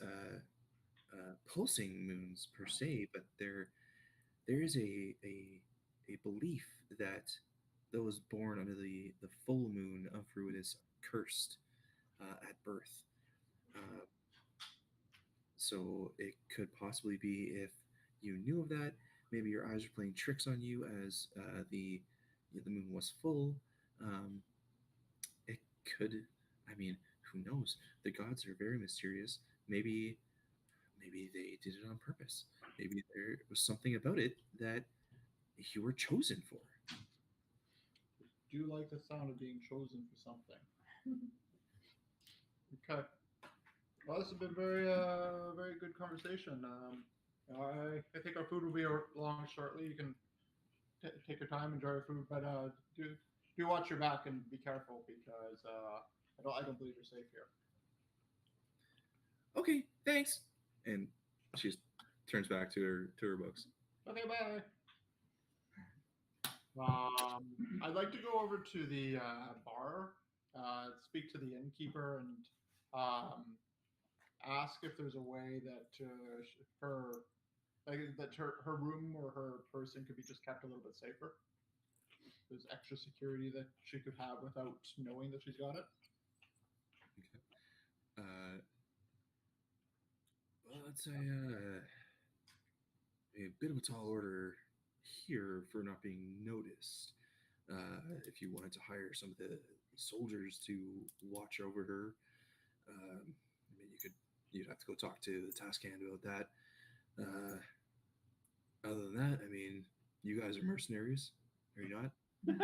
pulsing moons per se, but there is a belief that those born under the full moon of Ruidus are cursed at birth. Uh, so it could possibly be, if you knew of that, maybe your eyes were playing tricks on you as the moon was full. Um, it could, I mean, who knows? The gods are very mysterious. Maybe they did it on purpose. Maybe there was something about it that you were chosen for. Do you like the sound of being chosen for something? Okay. Well, this has been very good conversation. I think our food will be along shortly. You can take your time, enjoy your food, but do watch your back and be careful because I don't believe you're safe here. Okay, thanks. And she just turns back to her books. Okay, bye. I'd like to go over to the bar, speak to the innkeeper, and ask if there's a way that her room or her person could be just kept a little bit safer. There's extra security that she could have without knowing that she's got it. Okay. Well, that's a bit of a tall order here for not being noticed. If you wanted to hire some of the soldiers to watch over her, I mean, you'd have to go talk to the task hand about that. Other than that, I mean, you guys are mercenaries, are you not? Maybe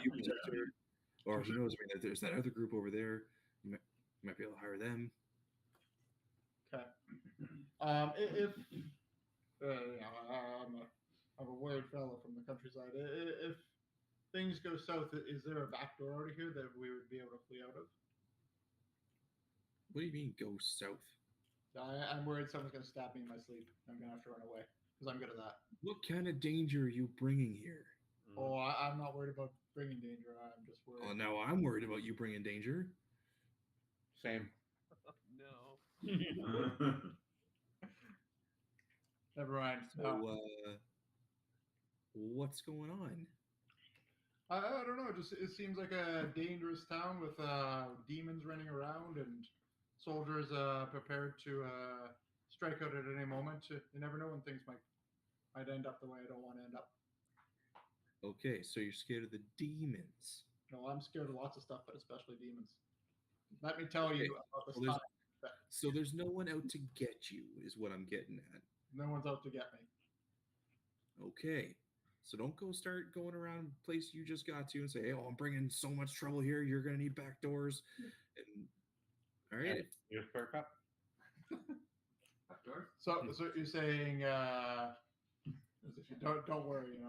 you protect her, or who knows? I mean, there's that other group over there. You might be able to hire them. Okay. If I'm a worried fellow from the countryside. If things go south, is there a back door out of here that we would be able to flee out of? What do you mean go south? I'm worried someone's going to stab me in my sleep. I'm going to have to run away because I'm good at that. What kind of danger are you bringing here? Oh, I'm not worried about bringing danger. I'm just worried. Oh, now I'm worried about you bringing danger. Same. No. Never mind. So, what's going on? I don't know. It seems like a dangerous town with demons running around and soldiers prepared to strike out at any moment. You never know when things might end up the way I don't want to end up. Okay, so you're scared of the demons. No, I'm scared of lots of stuff, but especially demons. Let me tell you about the stuff. So there's no one out to get you, is what I'm getting at. No one's out to get me. Okay. So don't go start going around a place you just got to and say, "Oh, I'm bringing so much trouble here. You're gonna need back doors." And, all right. Your perk up. Back doors? So you're saying, don't worry,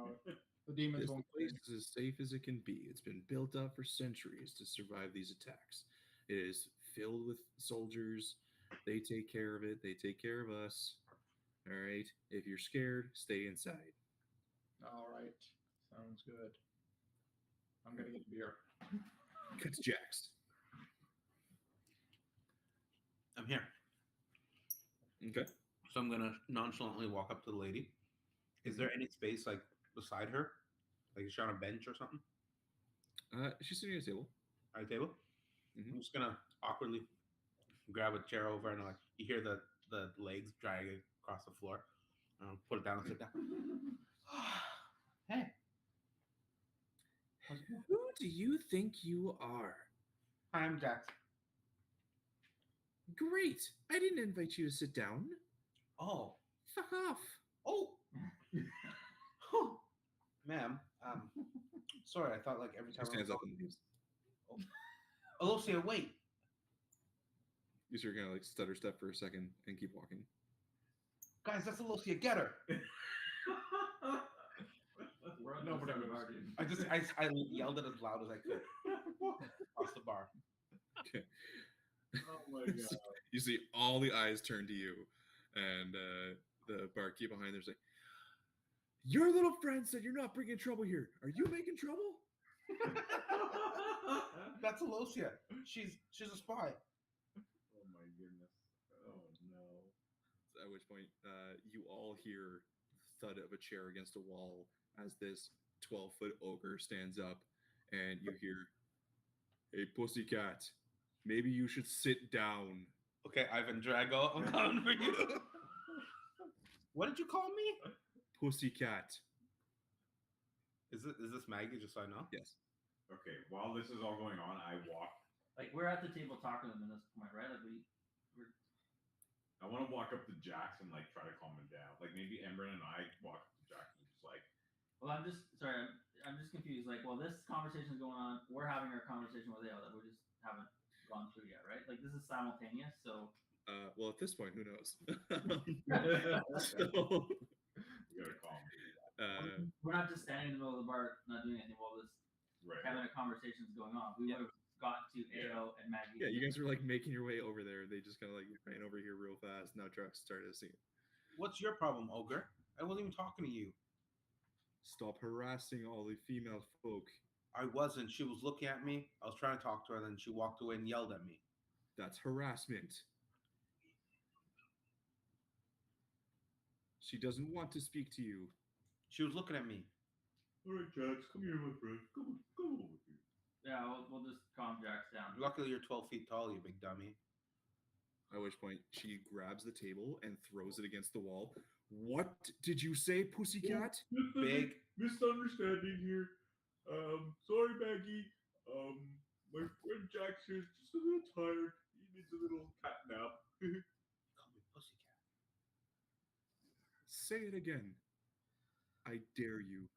the demons This won't. place is as safe as it can be. It's been built up for centuries to survive these attacks. It is filled with soldiers. They take care of it. They take care of us. All right. If you're scared, stay inside. All right, sounds good. I'm gonna get a beer. Cuts Jax. I'm here. Okay. So I'm gonna nonchalantly walk up to the lady. Is there any space like beside her? Like is she on a bench or something? She's sitting at a table. At a table? Mhm. I'm just gonna awkwardly grab a chair over and like you hear the legs dragging across the floor. Put it down and sit down. Hey. Who do you think you are? Hi, I'm Jax. Great. I didn't invite you to sit down. Oh. Fuck off. Oh. Ma'am, sorry, I thought like every time He stands up and leaves. Alosia, wait. You sort of kind of like stutter step for a second and keep walking. Guys, that's Alosia, get her. We're on Nobody the moves. bar, dude. I yelled it as loud as I could across the bar. Okay. Oh my god. So you see all the eyes turn to you, and the barkeep behind there's like, "Your little friend said you're not bringing trouble here. Are you making trouble?" That's Alosia. She's a spy. Oh my goodness. Oh no. At which point, you all hear the thud of a chair against a wall as this 12-foot ogre stands up, and you hear, "Hey, pussycat, maybe you should sit down." Okay, Ivan Drago, I'm coming for you. What did you call me? Pussycat. Is this Maggie? Just so I know. Yes. Okay, while this is all going on, I walk. Like we're at the table talking to them at this point, right? Like we're I want to walk up to Jax and like try to calm him down. Like maybe Embryn and I walk up to Jax and just like, well, I'm just sorry, I'm just confused. Like, well, this conversation's going on. We're having our conversation with Ale that we just haven't gone through yet, right? Like this is simultaneous, so. Well, at this point, who knows? So, we gotta calm him. We're not just standing in the middle of the bar, not doing anything while this Right. having a conversation's going on. We would have gotten to Yeah. AO and Maggie. yeah, you guys are like making your way over there. They just kind of like ran over here real fast. Now trucks started to see. What's your problem, ogre? I wasn't even talking to you. Stop harassing all the female folk. I wasn't. She was looking at me. I was trying to talk to her, then she walked away and yelled at me. That's harassment. She doesn't want to speak to you. She was looking at me. All right, Jax, come here, my friend. Come over here. Yeah, we'll just calm Jax down. Luckily, you're 12 feet tall, you big dummy. At which point, she grabs the table and throws it against the wall. What did you say, pussycat? Big. Misunderstanding here. Sorry, Maggie. My friend Jax here is just a little tired. He needs a little cat nap. Call me pussycat. Say it again. I dare you.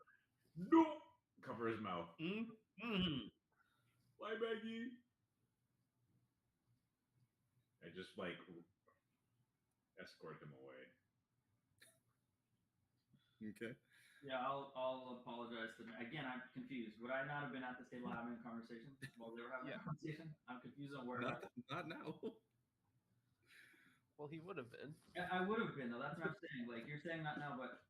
No. Cover his mouth. Mm-hmm. Bye, Maggie. I just like escort him away. Okay. Yeah, I'll apologize to them. Again, I'm confused. Would I not have been at this table having a conversation while they were having a conversation? I'm confused on where. Not now. Well, he would have been. I would have been though. That's what I'm saying. Like you're saying not now, but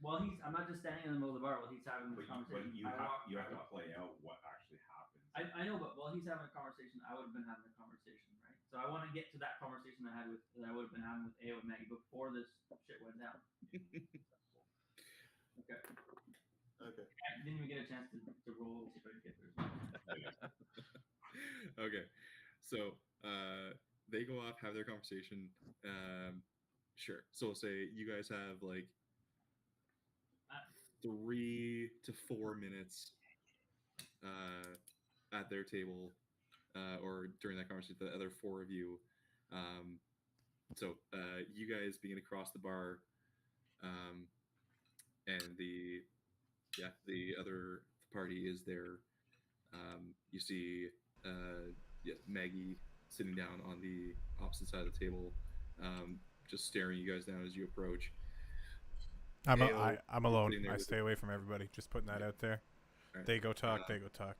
I'm not just standing in the middle of the bar while he's having this But conversation. you have to play out what actually happens. I know, but while he's having a conversation, I would have been having a conversation, right? So I want to get to that conversation I would have been having with AO and Maggie before this shit went down. Okay. I didn't even get a chance to roll to see if I could get there. Okay. So they go off, have their conversation. Sure. So we'll say you guys have like 3 to 4 minutes at their table, or during that conversation, the other 4 of you So you guys begin to cross the bar, and the other party is there. You see Maggie sitting down on the opposite side of the table, just staring you guys down as you approach. I'm AO alone. sitting there I with stay away from everybody. Just putting that out there. Alright. They go talk. They go talk.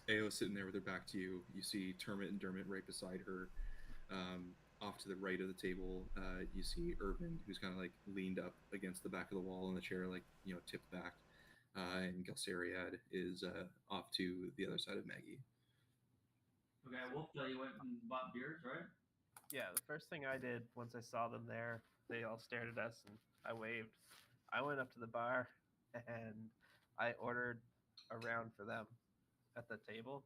AO sitting there with her back to you. You see Termit and Dermot right beside her. Off to the right of the table, you see Irvin, who's kind of like leaned up against the back of the wall in the chair, like tipped back. And Gelsariad is off to the other side of Maggie. Okay, Wolf, you went and bought beers, right? Yeah, the first thing I did once I saw them there, they all stared at us and I waved. I went up to the bar and I ordered a round for them at the table.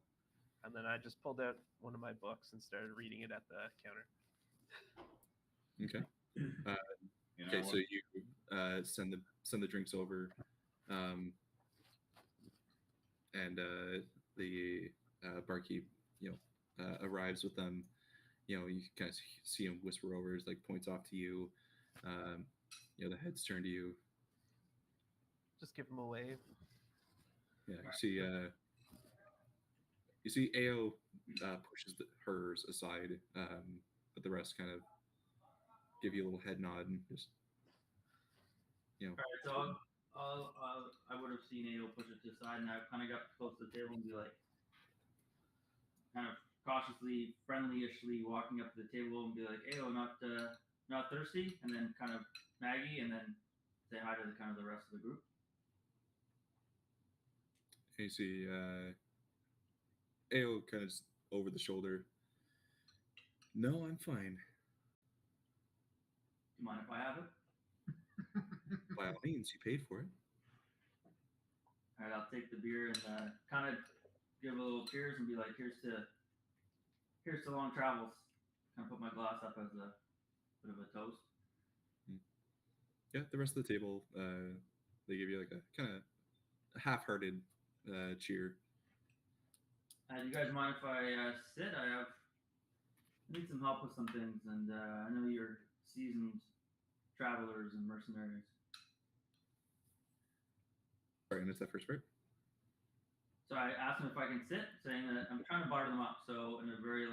And then I just pulled out one of my books and started reading it at the counter. Okay. Okay, so you send the drinks over, and the barkeep, arrives with them. You kind of see him whisper over, like points off to you. The heads turn to you. Just give them a wave. Yeah, you see AO pushes hers aside, but the rest kind of give you a little head nod and just, All right, so I would have seen AO push it to the side, and I kind of got close to the table and be like, kind of cautiously, friendlyishly walking up to the table and be like, AO, not thirsty? And then kind of Maggie, and then say hi to the rest of the group. and you see AO kind of just over the shoulder. No, I'm fine. Do you mind if I have it? By all means, you paid for it. All right, I'll take the beer and kind of give a little cheers and be like, here's to long travels. Kind of put my glass up as a bit of a toast. Yeah, the rest of the table, they give you like a kind of half-hearted cheer. Do you guys mind if I sit? I need some help with some things, and I know you're seasoned travelers and mercenaries. Sorry, I missed that first part. So I asked them if I can sit, saying that I'm trying to butter them up. So in a very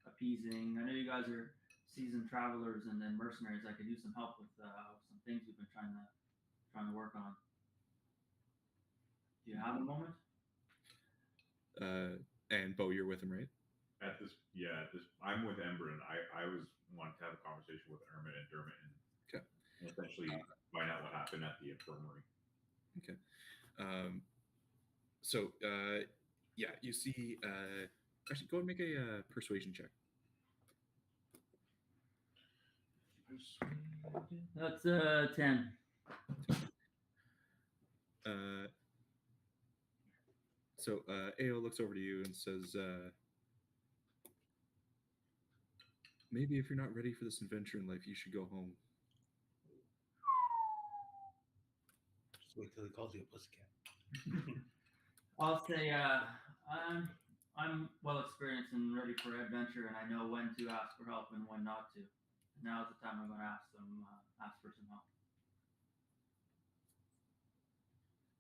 appeasing. I know you guys are seasoned travelers and then mercenaries. I could use some help with some things we've been trying to work on. Do you have a moment? And Bo, you're with him, right? I'm with Ember, and I was wanting to have a conversation with Ermit and Dermot and essentially find out what happened at the infirmary. Okay. You see. Actually, go and make a persuasion check. That's 10. AO looks over to you and says, maybe if you're not ready for this adventure in life, you should go home. Just wait till he calls you a pussycat. I'll say I'm well experienced and ready for adventure, and I know when to ask for help and when not to. Now is the time I'm going to ask for some help.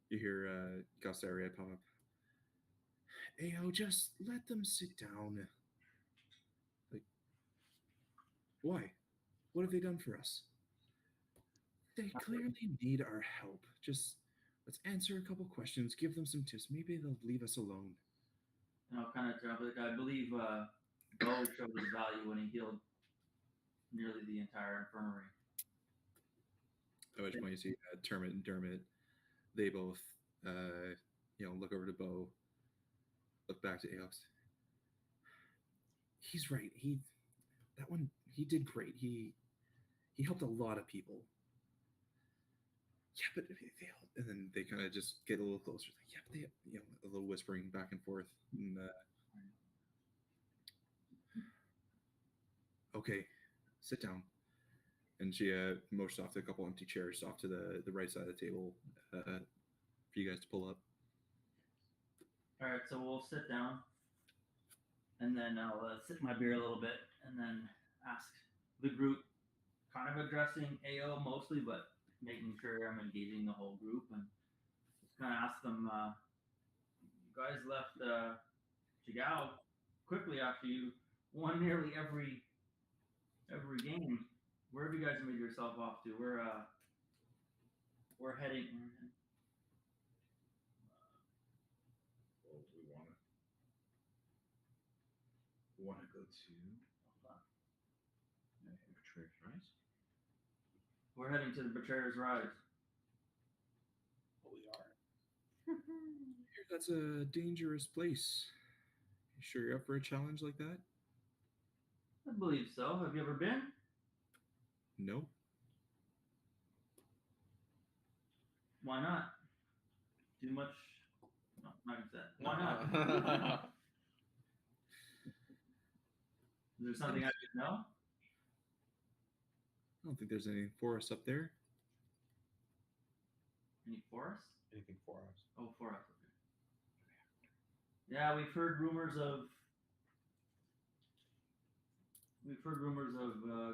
You hear Gelsariad pop up. AO, just let them sit down. Like, why? What have they done for us? They clearly need our help. Just let's answer a couple questions, give them some tips. Maybe they'll leave us alone. And I'll kind of I believe Bo showed his value when he healed nearly the entire infirmary. At which point you see Termit and Dermot. They both, look over to Bo, look back to Aox. He's right. He did great. He helped a lot of people. Yeah, but and then they kind of just get a little closer. Like, yeah, but they, a little whispering back and forth. And, okay, sit down. And she motions off to a couple empty chairs off to the right side of the table for you guys to pull up. All right, so we'll sit down, and then I'll sip my beer a little bit, and then ask the group, kind of addressing AO mostly, but making sure I'm engaging the whole group, and just kind of ask them, you guys left Chigao quickly after you won nearly every game. Where have you guys made yourself off to? We're heading. Well, we want to go to Betrayer's Rise. We're heading to the Betrayer's Rise. We are. Hear that's a dangerous place. You sure you're up for a challenge like that? I believe so. Have you ever been? No. Why not? Too much? No, not gonna say that. Why not? Is there something I should know? I don't think there's any forests up there. Any forests? Anything for us? Oh, forests. Okay. Yeah, we've heard rumors of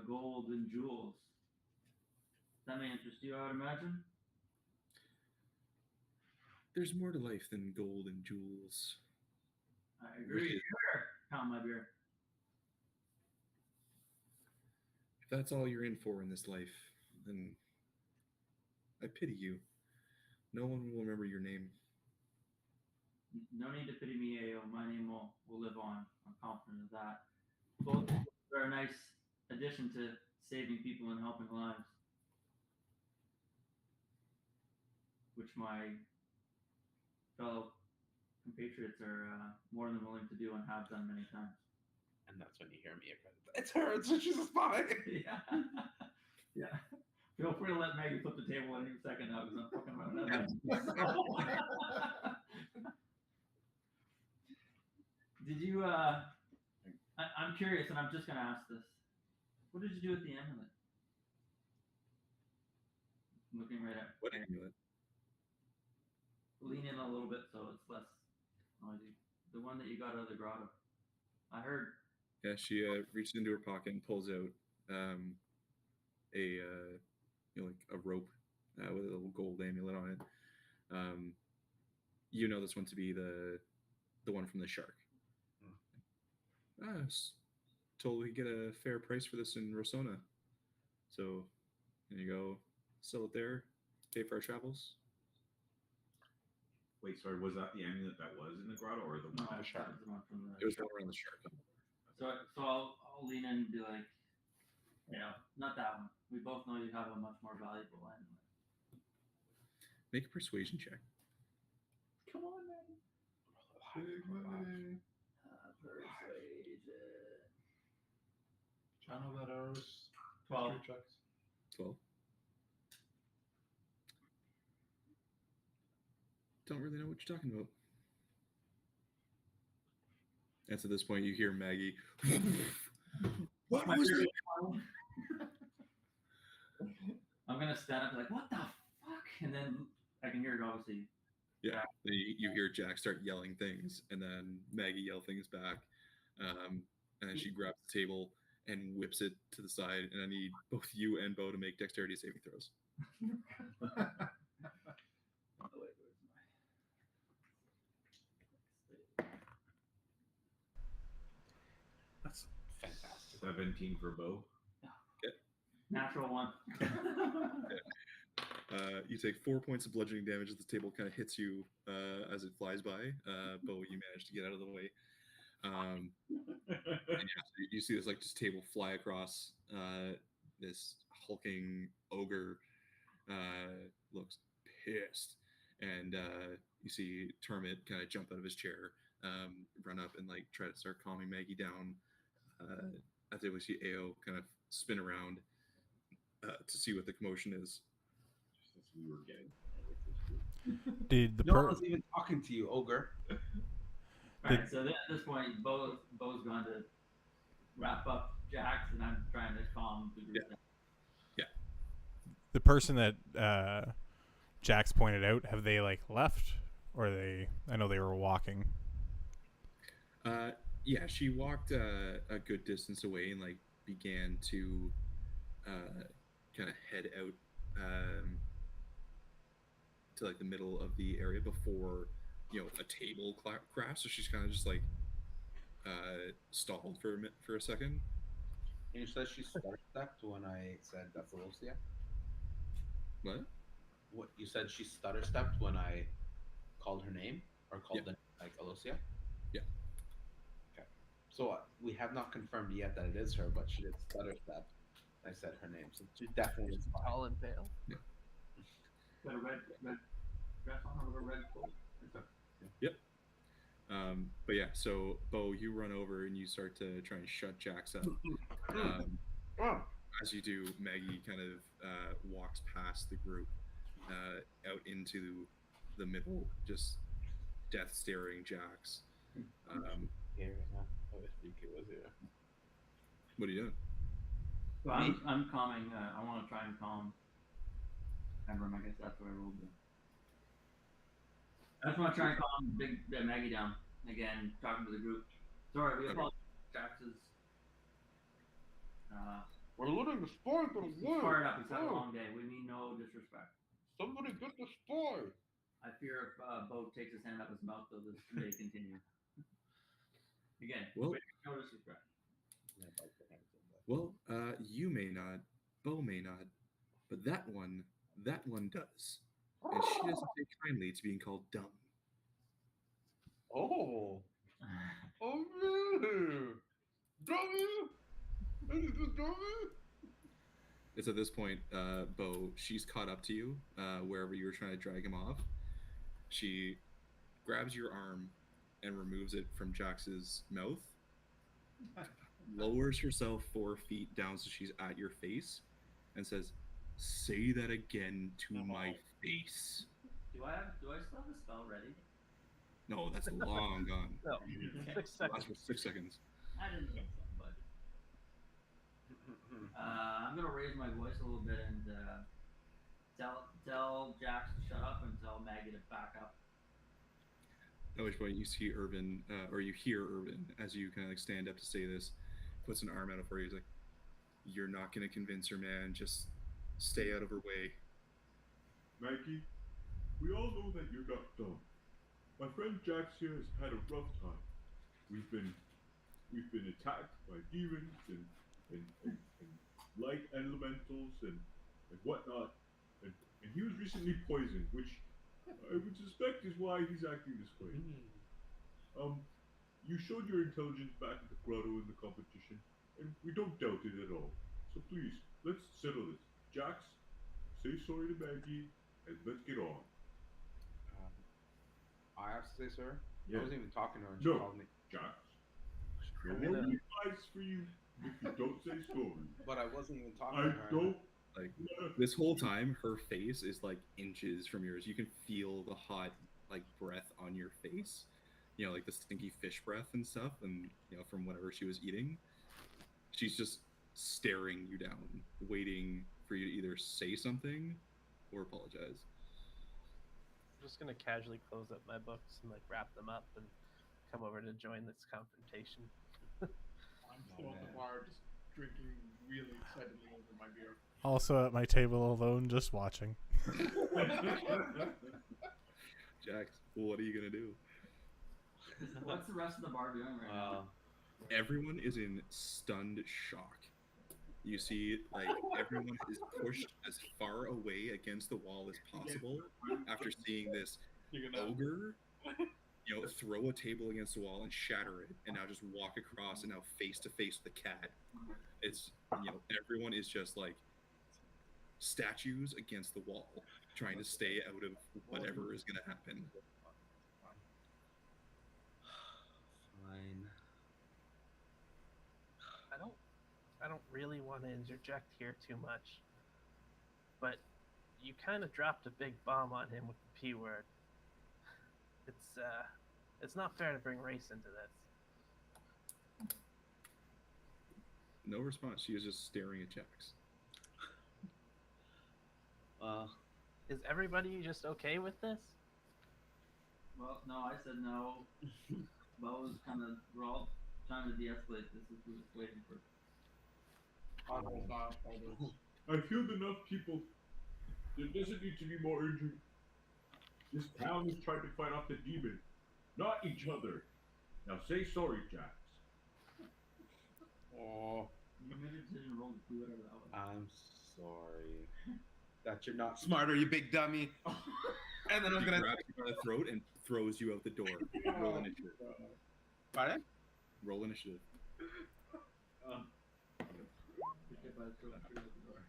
gold and jewels. That may interest you, I would imagine. There's more to life than gold and jewels. I agree. Sure. Pound my beer. If that's all you're in for in this life, then I pity you. No one will remember your name. No need to pity me, AO. My name will live on. I'm confident of that. Both are a nice addition to saving people and helping lives, which my fellow compatriots are more than willing to do and have done many times. And that's when you hear me. It's her. She's a spy. Yeah. Yeah. Feel free to let Maggie flip the table any second now because I'm fucking around that. Did you, I'm curious, and I'm just going to ask this. What did you do at the amulet? I'm looking right at What amulet? Lean in a little bit so it's less noisy. The one that you got out of the grotto. I heard. Yeah, she reaches into her pocket and pulls out like a rope with a little gold amulet on it. You know this one to be the one from the shark. I was told we get a fair price for this in Rosona. So there you go. Sell it there. Pay for our travels. Wait, sorry, was that the amulet that was in the grotto or the one? No, that was the one from the. It was one around the shark. So I'll lean in and be like, not that one. We both know you have a much more valuable amulet. Make a persuasion check. Come on, man. Persuasion. Channel that arrows. 12. Checks. 12. Don't really know what you're talking about. And so at this point, you hear Maggie. What was it? I'm gonna stand up and be like, what the fuck? And then I can hear it obviously. Yeah, you hear Jack start yelling things, and then Maggie yell things back. And then she grabs the table and whips it to the side. And I need both you and Bo to make dexterity saving throws. That's fantastic. 17 for Bo. Okay. Natural one. You take 4 points of bludgeoning damage as the table kind of hits you as it flies by. Bo, you manage to get out of the way. And you see this just table fly across. This hulking ogre looks pissed, and you see Termit kind of jump out of his chair, run up and try to start calming Maggie down. I think we see AO kind of spin around to see what the commotion is. Just as we were getting. Did the no one was even talking to you, ogre. Right, so at this point, Bo's going to wrap up Jax, and I'm trying to calm the group down. Yeah. The person that Jax pointed out, have they left, or they? I know they were walking. Yeah, she walked a good distance away and began to kind of head out to like the middle of the area before a table crashed. So she's kind of just like stalled for a second. You said she stutter stepped when I said that's Alosia. What? What you said she stutter stepped when I called her name or called Yeah. it like Alosia. Yeah. Okay. So we have not confirmed yet that it is her, but she did stutter step. I said her name, so she definitely is fine. Tall and pale. Got a red dress on or a red coat. Yep. But yeah, so Bo, you run over and you start to try and shut Jax up. As you do, Maggie kind of walks past the group out into the middle, just death staring Jax. Here, I wish DK was here. What are you doing? So I'm calming. I want to try and calm Ember. I guess that's what I rolled. I just want to try and calm Maggie down again. Talking to the group. Sorry, we apologize. Jax is. We're looting the spy for the war. Fired up. He's had a long day. We mean no disrespect. Somebody get the spy. I fear if Bo takes his hand out his mouth, though, this may continue. Again, Well, no disrespect. Well, you may not, Bo may not, but that one does. And she doesn't take kindly to being called dumb. Oh. Oh, really? Dummy? Is this dummy? It's at this point, Bo, she's caught up to you, wherever you were trying to drag him off. She grabs your arm and removes it from Jax's mouth, lowers herself 4 feet down so she's at your face, and says, "Say that again to my face." Do I still have the spell ready? No, that's long gone. No, 6 seconds. Lasts for 6 seconds. I didn't think so, but I'm gonna raise my voice a little bit and tell Jax to shut up and tell Maggie to back up. At which point you see Irvin, or you hear Irvin as you kind of like stand up to say this, puts an arm out for you. He's like, "You're not gonna convince her, man. Just stay out of her way." Maggie, we all know that you're not dumb. My friend Jax here has had a rough time. We've been attacked by demons and light elementals and whatnot, and he was recently poisoned, which I would suspect is why he's acting this way. You showed your intelligence back at the grotto in the competition, and we don't doubt it at all. So please, let's settle this. Jax, say sorry to Maggie, and let's get on. I have to say, sir. Yeah. I wasn't even talking to her, and she No, called me. Jax. No more advice for you if you don't say sorry. But I wasn't even talking I to her. don't. Like this whole time, her face is like inches from yours. You can feel the hot like breath on your face. Like the stinky fish breath and stuff, and from whatever she was eating. She's just staring you down, waiting for you to either say something or apologize. I'm just gonna casually close up my books and like wrap them up and come over to join this confrontation. I'm still at the bar, just drinking really excitedly over my beer. Also at my table alone, just watching. Jax, what are you gonna do? What's the rest of the bar doing right now? Everyone is in stunned shock. You see, like, everyone is pushed as far away against the wall as possible after seeing this ogre, throw a table against the wall and shatter it, and now just walk across and now face to face with the cat. It's, everyone is just like statues against the wall, trying to stay out of whatever is going to happen. Fine. I don't really want to interject here too much, but you kind of dropped a big bomb on him with the P word. It's not fair to bring race into this. No response. She is just staring at Jax. Is everybody just okay with this? Well, no, I said no. Bo was we're all trying to de-escalate this. Is who's waiting for. I killed enough people. There doesn't need to be more injured. This town is trying to fight off the demon, not each other. Now say sorry, Jax. Oh, You made a decision to roll to do whatever that was. I'm sorry that you're not smarter, you big dummy. And then I'm He gonna. grabs you by the throat and throws you out the door. Roll initiative. Pardon? Roll initiative. Pick up by the throat and threw it out the door.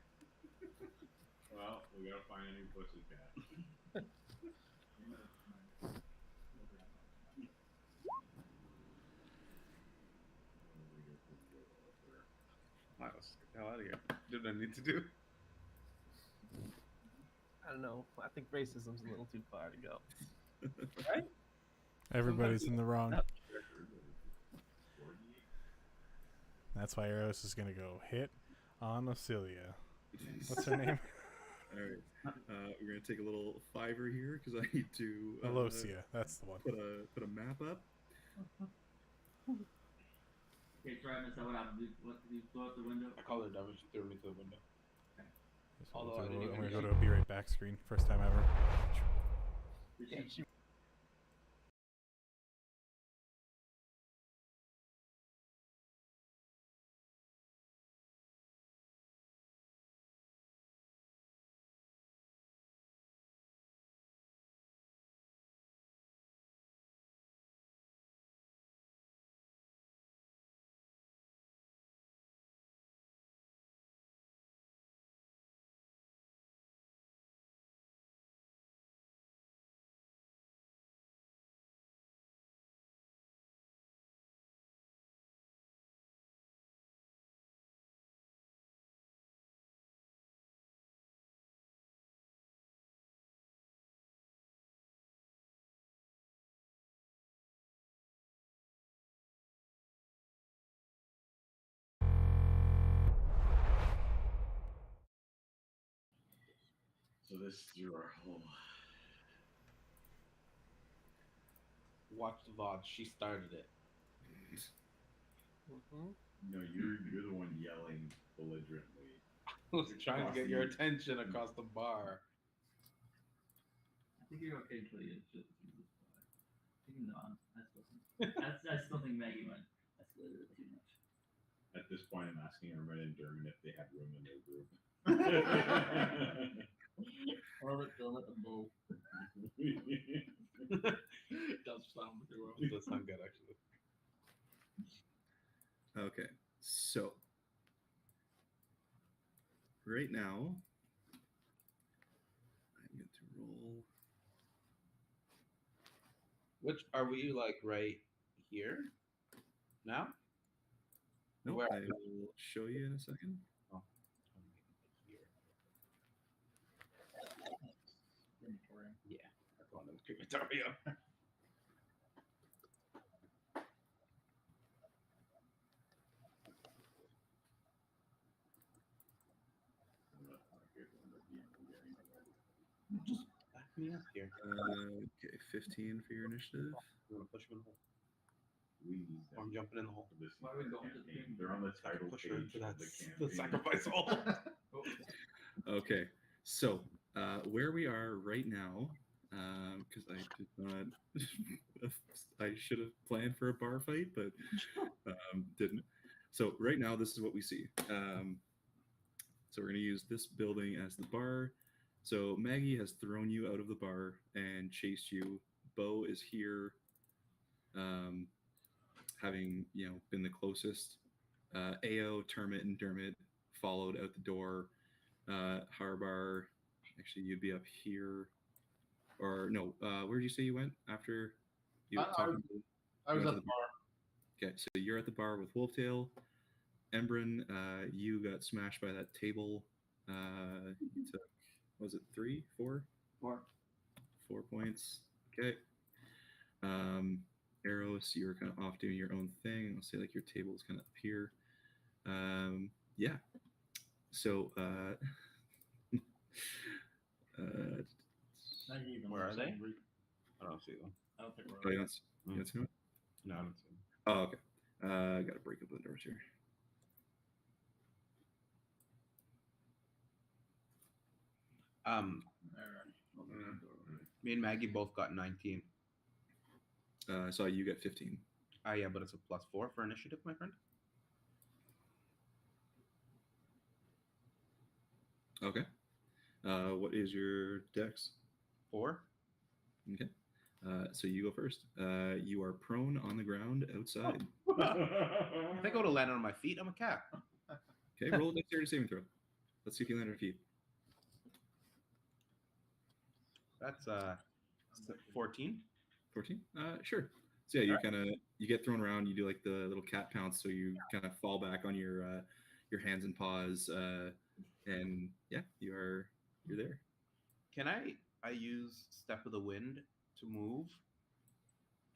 Well, we gotta find a new pussycat. Let's get the hell out of here. Did I need to do? I don't know. I think racism's a little too far to go. Right? Everybody's in the wrong. Yep. That's why Eros is gonna go hit on Ocilia. What's her name? All right. We're gonna take a little fiver here because I need to Alosia. That's the one. put a map up. Okay, try and miss out what happened. What did you blow out the window? I called her dumb and she threw me to the window. Although I didn't I'm even gonna get go to a be right back screen. First time ever. Yeah, she So this is your home. Watch the VOD. She started it. No, you're the one yelling belligerently. I was trying to get your attention across the bar. I think you're okay until you just even though I still think Maggie went escalated too much. At this point, I'm asking Ermin and Dermin if they have room in their group. Or they'll let them both. It does sound pretty well. It does sound good, actually. Okay, so right now I'm going to roll. Which are we like right here now? Nope, Where- I will show you in a second. Oh. Crematorium. Yeah, that's one of the crematorium. Just back me up here. Okay, 15 for your initiative. I'm gonna push him in the hole. We need Or I'm them jumping in the hole. for this Why are we season of going to campaign. the- They're on the title Push page her into of that the the campaign. sacrifice hole. Okay, so where we are right now, because I did not, I should have planned for a bar fight, but didn't. So right now, this is what we see. So we're going to use this building as the bar. So Maggie has thrown you out of the bar and chased you. Bo is here, having been the closest. Ao, Termit, and Dermot followed out the door. Harbar, actually, you'd be up here, or no? Where did you say you went after you talking? I was went at to the bar. Okay, so you're at the bar with Wolftail. Embrin, you got smashed by that table. You took, was it 3, 4? 4 points. Okay. Eros, you're kind of off doing your own thing. I'll say like your table is kind of up here. Yeah. So Where are they? I don't see them. I don't think oh, we're. you don't see it? No, I don't see them. Oh, okay. I gotta break up the doors here. Um, me and Maggie both got 19. I saw you get 15. Yeah, but it's a +4 for initiative, my friend. Okay. What is your dex? 4. Okay. So you go first. You are prone on the ground outside. I think I would have landed on my feet. I'm a cat. Okay, roll a dexterity saving throw. Let's see if you land on your feet. That's 14. 14? Sure. So yeah, you get thrown around. You do like the little cat pounce, so you kind of fall back on your hands and paws, and yeah, you're there. Can I use Step of the Wind to move,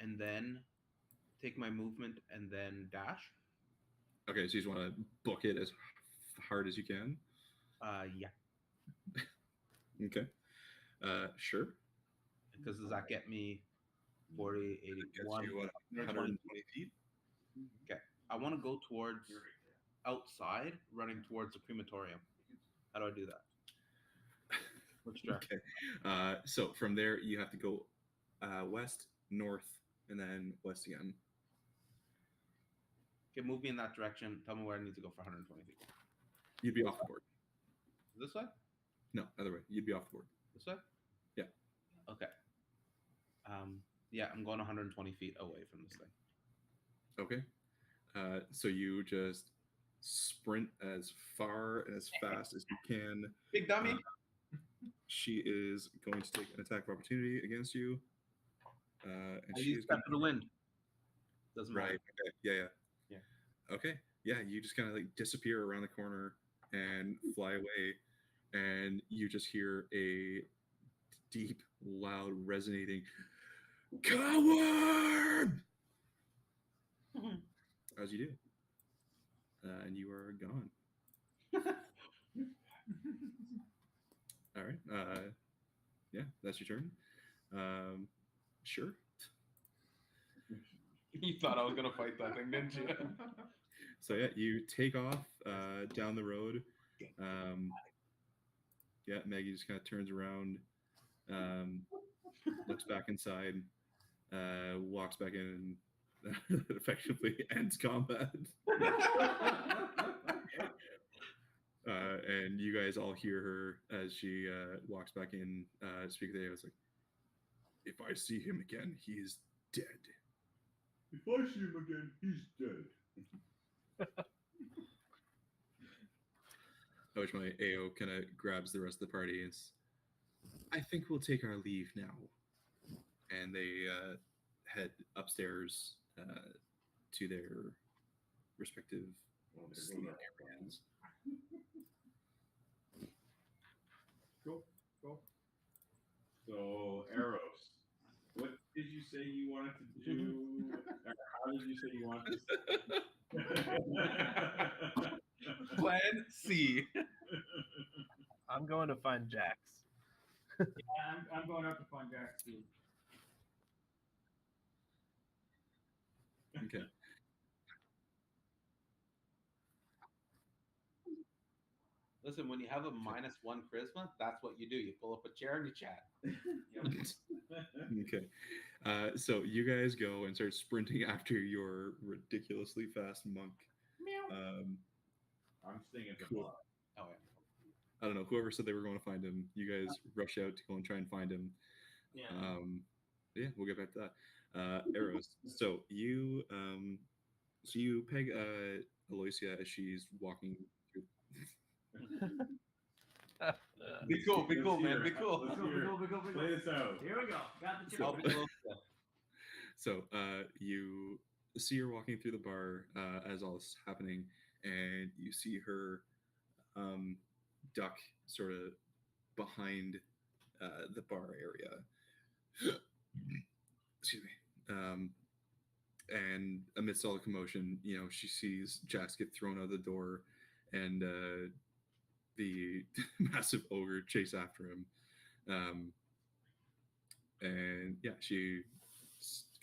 and then take my movement and then dash? Okay, so you just want to book it as hard as you can. Yeah. Okay. Sure. Because does that get me 40, 81, 120 feet? Okay. I want to go towards outside, running towards the crematorium. How do I do that? Which direction? Okay. So from there, you have to go west, north, and then west again. Okay, move me in that direction. Tell me where I need to go for 120 feet. You'd be off the board. This way? No, other way. You'd be off the board. This way? Yeah. Okay. Yeah, I'm going 120 feet away from this thing. Okay. So you just sprint as far and as fast as you can. Big dummy. She is going to take an attack of opportunity against you. And I she use is Step of the Wind. Doesn't matter. Right. Okay. Yeah. Okay. Yeah, you just kind of like disappear around the corner and fly away, and you just hear a deep, loud, resonating "Coward!" as you do, and you are gone. All right. Yeah, that's your turn. Sure. You thought I was gonna fight that thing, didn't you? So yeah, you take off down the road. Yeah, Maggie just kind of turns around, looks back inside, walks back in, and effectively ends combat. And you guys all hear her as she walks back in. Speak of the day, I was like, "If I see him again, he is dead." If I see him again, he's dead. At which my AO kind of grabs the rest of the party and I think we'll take our leave now. And they head upstairs to their respective sleeping areas. Cool. So, Eros, what did you say you wanted to do? Or how did you say you wanted to? Plan C. I'm going to find Jax. Yeah, I'm going up to find Jax too. Okay. Listen, when you have a -1 charisma, that's what you do. You pull up a chair and you chat. Okay. So you guys go and start sprinting after your ridiculously fast monk. I'm staying at the Cool. bar. Oh yeah. I don't know. Whoever said they were going to find him, you guys rush out to go and try and find him. Yeah. Yeah, we'll get back to that. Arrows. So you peg Aloysia as she's walking through. Be cool, man. Be cool. Let's hear it. Play this out. Here we go. Got the I'll chip. be close. So you see her walking through the bar as all this is happening, and you see her duck sort of behind the bar area. Excuse me. And amidst all the commotion, she sees Jax get thrown out of the door, and the massive ogre chase after him. And yeah, she's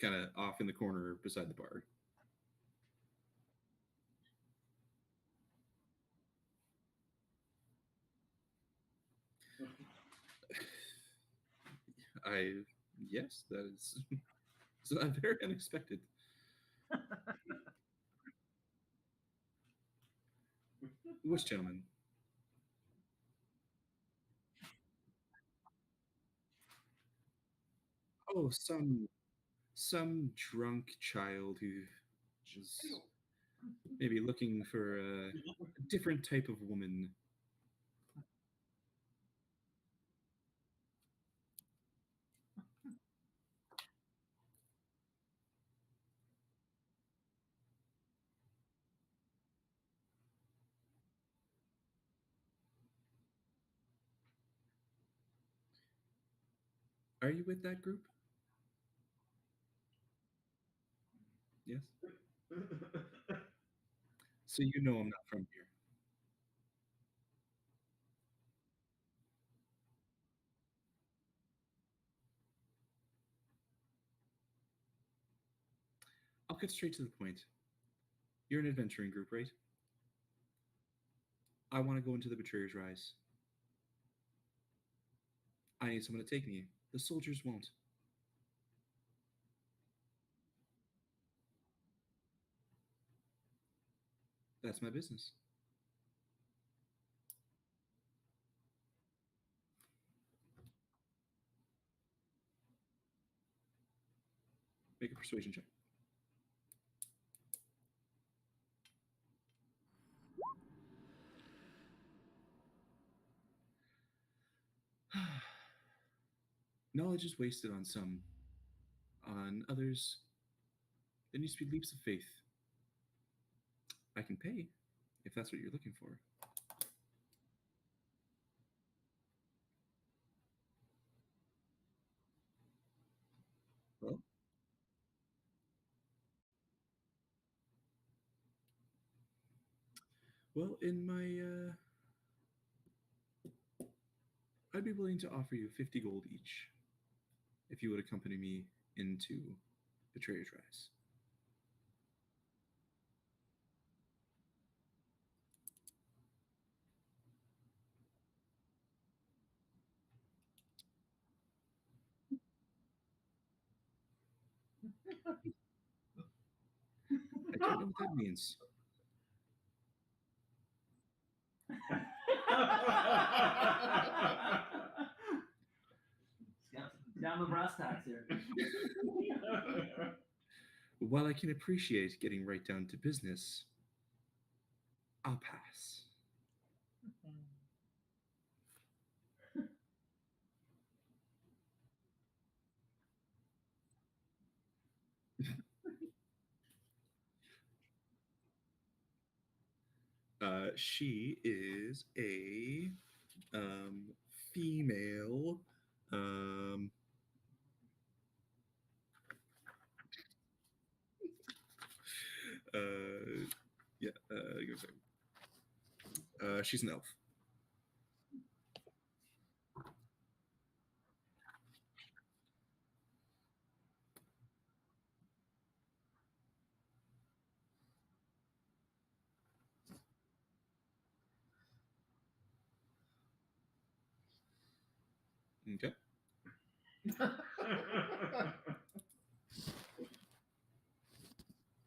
kind of off in the corner beside the bar. Yes, that is so very unexpected. Which gentleman? Oh, some drunk child who was maybe looking for a different type of woman. Are you with that group? Yes. So you know I'm not from here. I'll get straight to the point. You're an adventuring group, right? I want to go into the Betrayer's Rise. I need someone to take me. The soldiers won't. That's my business. Make a persuasion check. Knowledge is wasted on some. On others, there needs to be leaps of faith. I can pay if that's what you're looking for. Well, well, in my, I'd be willing to offer you 50 gold each if you would accompany me into Betrayer's Rise. I don't know what that means. Down the brass tacks here. While I can appreciate getting right down to business, I'll pass. She is a female. Yeah. Give me a second. She's an elf. Okay.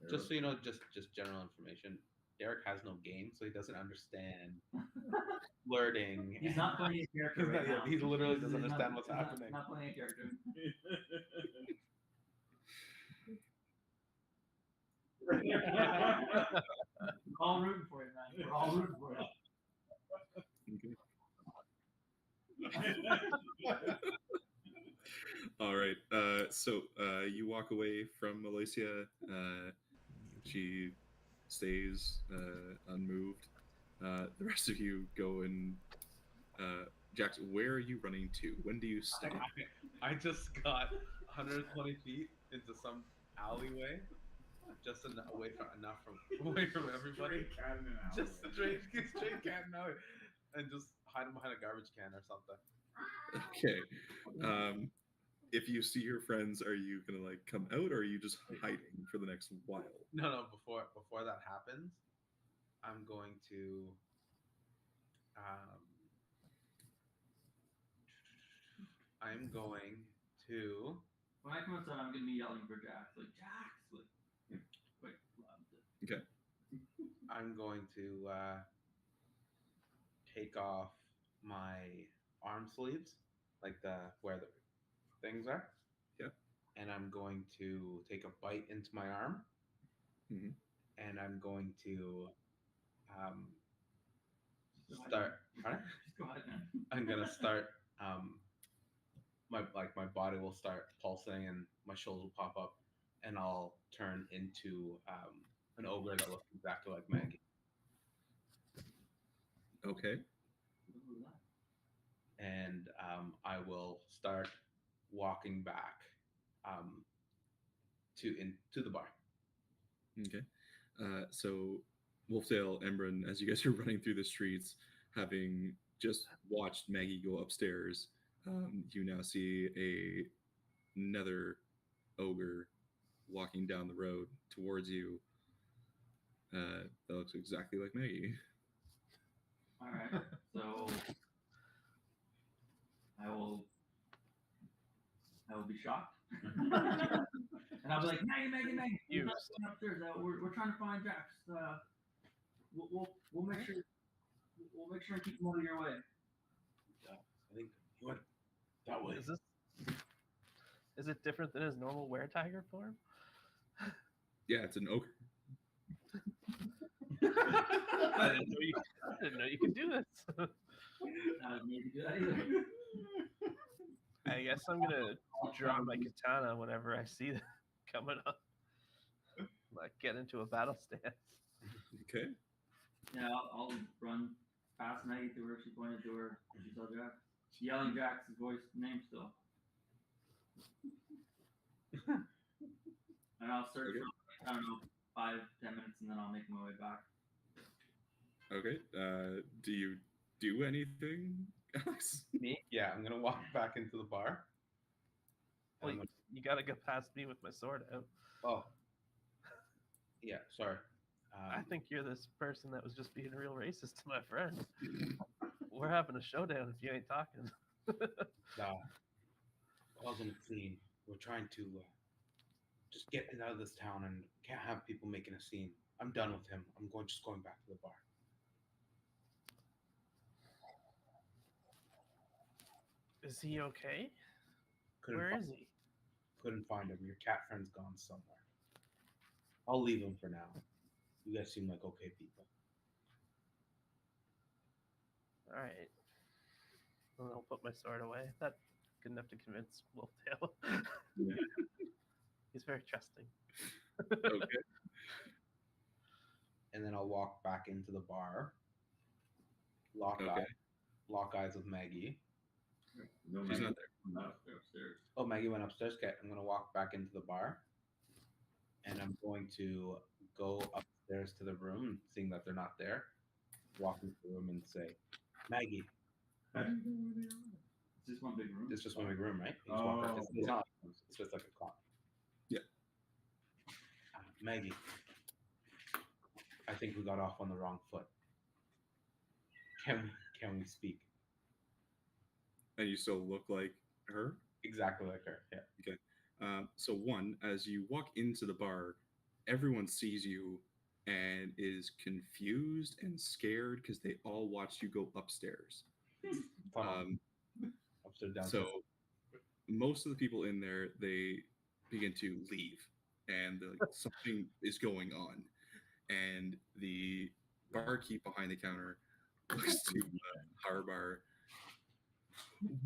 Just so you know, just general information. Derek has no game, so he doesn't understand flirting. He's not playing a character right now. He literally doesn't He's understand what's he's happening. Not playing a character. We're all rooting for you, man. We're all rooting for you. Okay. All right. So you walk away from Alicia. She stays unmoved. The rest of you go and Jackson, where are you running to? When do you stay? I just got 120 feet into some alleyway, just away from everybody. Just straight cat and alley, and just hide behind a garbage can or something. Okay. If you see your friends, are you gonna like come out, or are you just hiding for the next while? No. Before that happens, I'm going to. I'm going to. When I come outside, I'm gonna be yelling for Jax, like Jax, like loud. Okay. I'm going to take off my arm sleeves, like where the things are. Yeah. And I'm going to take a bite into my arm. Mm-hmm. And I'm going to start. Just go ahead, man. I'm gonna start. My body will start pulsing, and my shoulders will pop up, and I'll turn into an ogre that looks exactly like Maggie. Okay. And I will start walking back to the bar. Okay. So Wolfdale, Embren, as you guys are running through the streets, having just watched Maggie go upstairs, you now see another ogre walking down the road towards you. That looks exactly like Maggie. All right. So I will be shocked. And I'll be like, Maggie, You going upstairs. We're trying to find Jax. We'll make sure and keep him out of your way. I think he went that way. Is it different than his normal were-tiger form? Yeah, it's an ogre. I didn't know you could do this. I didn't need to do that either. I guess I'm gonna draw my katana whenever I see them coming up. Like get into a battle stance. Okay. Yeah, I'll run past Maggie to where she pointed to her. She saw Jax. Yelling Jax's name still. And I'll search for, I don't know, 5-10 minutes, and then I'll make my way back. Okay. Do you do anything, Alex? Me? Yeah, I'm gonna walk back into the bar. Well, you gotta go past me with my sword out. Oh. Yeah, sorry. I think you're this person that was just being real racist to my friend. We're having a showdown if you ain't talking. Nah. Causing a scene. We're trying to just get out of this town, and can't have people making a scene. I'm done with him. I'm just going back to the bar. Is he okay? Couldn't Where find is he? Couldn't find him. Your cat friend's gone somewhere. I'll leave him for now. You guys seem like okay people. All right. Well, I'll put my sword away. That's good enough to convince Wolftail. Yeah. He's very trusting. Okay. And then I'll walk back into the bar. Lock eyes with Maggie. No, She's Maggie, not there. not upstairs. Oh, Maggie went upstairs. Okay, I'm gonna walk back into the bar, and I'm going to go upstairs to the room, seeing that they're not there. Walk into the room and say, "Maggie." How do you know where they are? It's just one big room. It's just one big room, right? You just walk up. It's not. It's just like a clock. Yeah. Maggie, I think we got off on the wrong foot. Can we speak? And you still look like her? Exactly like her. Yeah. Okay. So one, as you walk into the bar, everyone sees you and is confused and scared because they all watched you go upstairs. Upstairs, downstairs. So most of the people in there, they begin to leave, and something is going on. And the barkeep behind the counter looks to Harbar.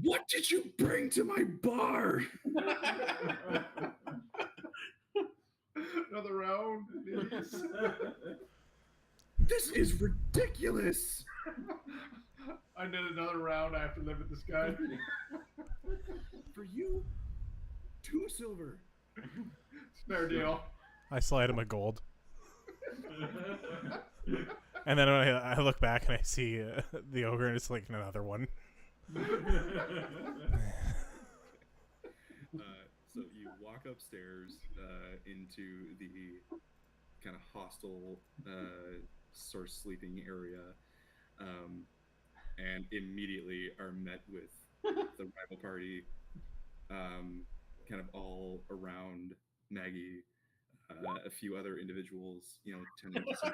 What did you bring to my bar? Another round, please. This is ridiculous. I did another round. I have to live with this guy. For you, 2 silver. Fair deal. I slide him a gold. And then I look back and I see the ogre, and it's like another one. So you walk upstairs into the kind of hostel sort of sleeping area, and immediately are met with the rival party kind of all around Maggie, a few other individuals, tending to some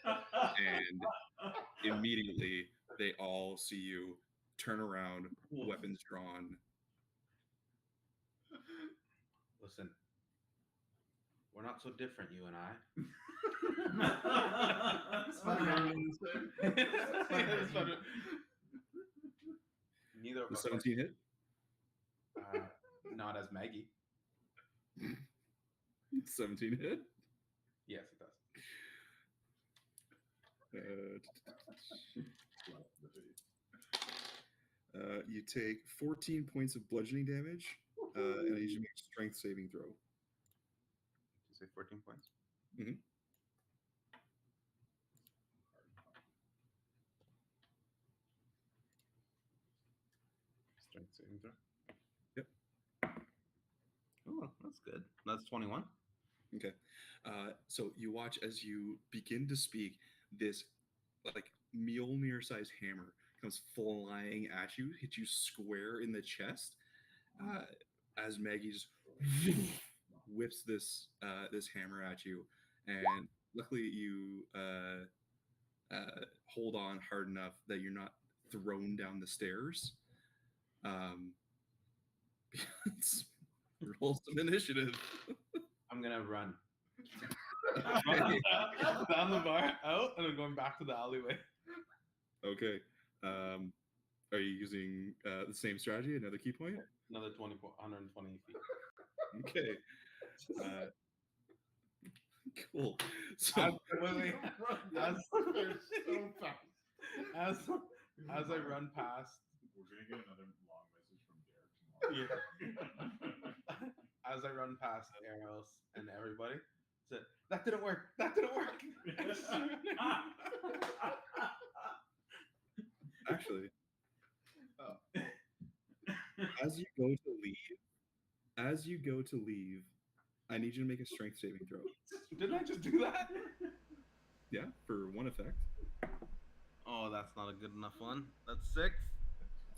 and immediately they all see you turn around, weapons drawn. Listen, we're not so different, you and I. Neither of The us. 17 hit? Not as Maggie. 17 hit? Yes, it does. You take 14 points of bludgeoning damage, and I need you to make a strength saving throw. Did you say 14 points? Mm-hmm. Strength saving throw? Yep. Oh, that's good. That's 21. Okay. So you watch as you begin to speak, this like Mjolnir-sized hammer comes flying at you, hits you square in the chest. As Maggie just whips this hammer at you, and luckily you hold on hard enough that you're not thrown down the stairs. Roll some initiative. I'm gonna run Okay. down the bar, out, and I'm going back to the alleyway. Okay. Are you using the same strategy? Another key point? Another 120 feet. Okay. Cool. So As I run past, We're gonna get another long message from Derek tomorrow. as I run past Eros and everybody, said, "That didn't work. That didn't work." actually, as you go to leave, I need you to make a strength saving throw. Didn't I just do that? Yeah, for one effect. Oh, that's not a good enough one. That's 6.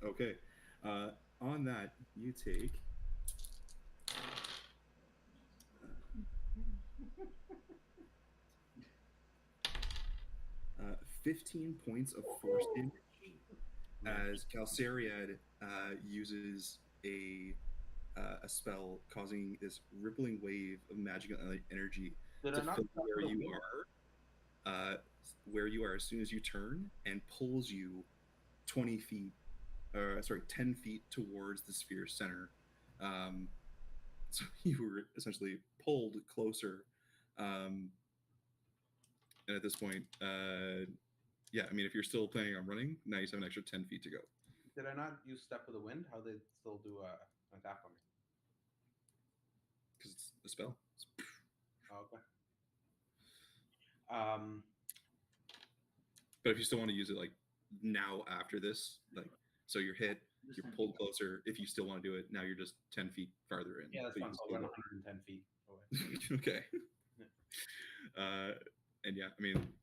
Okay. On that, you take 15 points of force damage as Calcariad uses a spell causing this rippling wave of magical energy Did to I not fill stop where the you wheel? are. Where you are as soon as you turn, and pulls you 10 feet towards the sphere's center. So you were essentially pulled closer. And at this point, yeah, I mean, if you're still planning on running, now you have an extra 10 feet to go. Did I not use Step of the Wind? How they still do an attack on me? Because it's a spell. Oh, okay. But if you still want to use it, like now after this, like so you're hit, you're pulled closer. If you still want to do it, now you're just 10 feet farther in. Yeah, that's but fine. you I'll can run still 110 feet away. go. Okay. And yeah, I mean,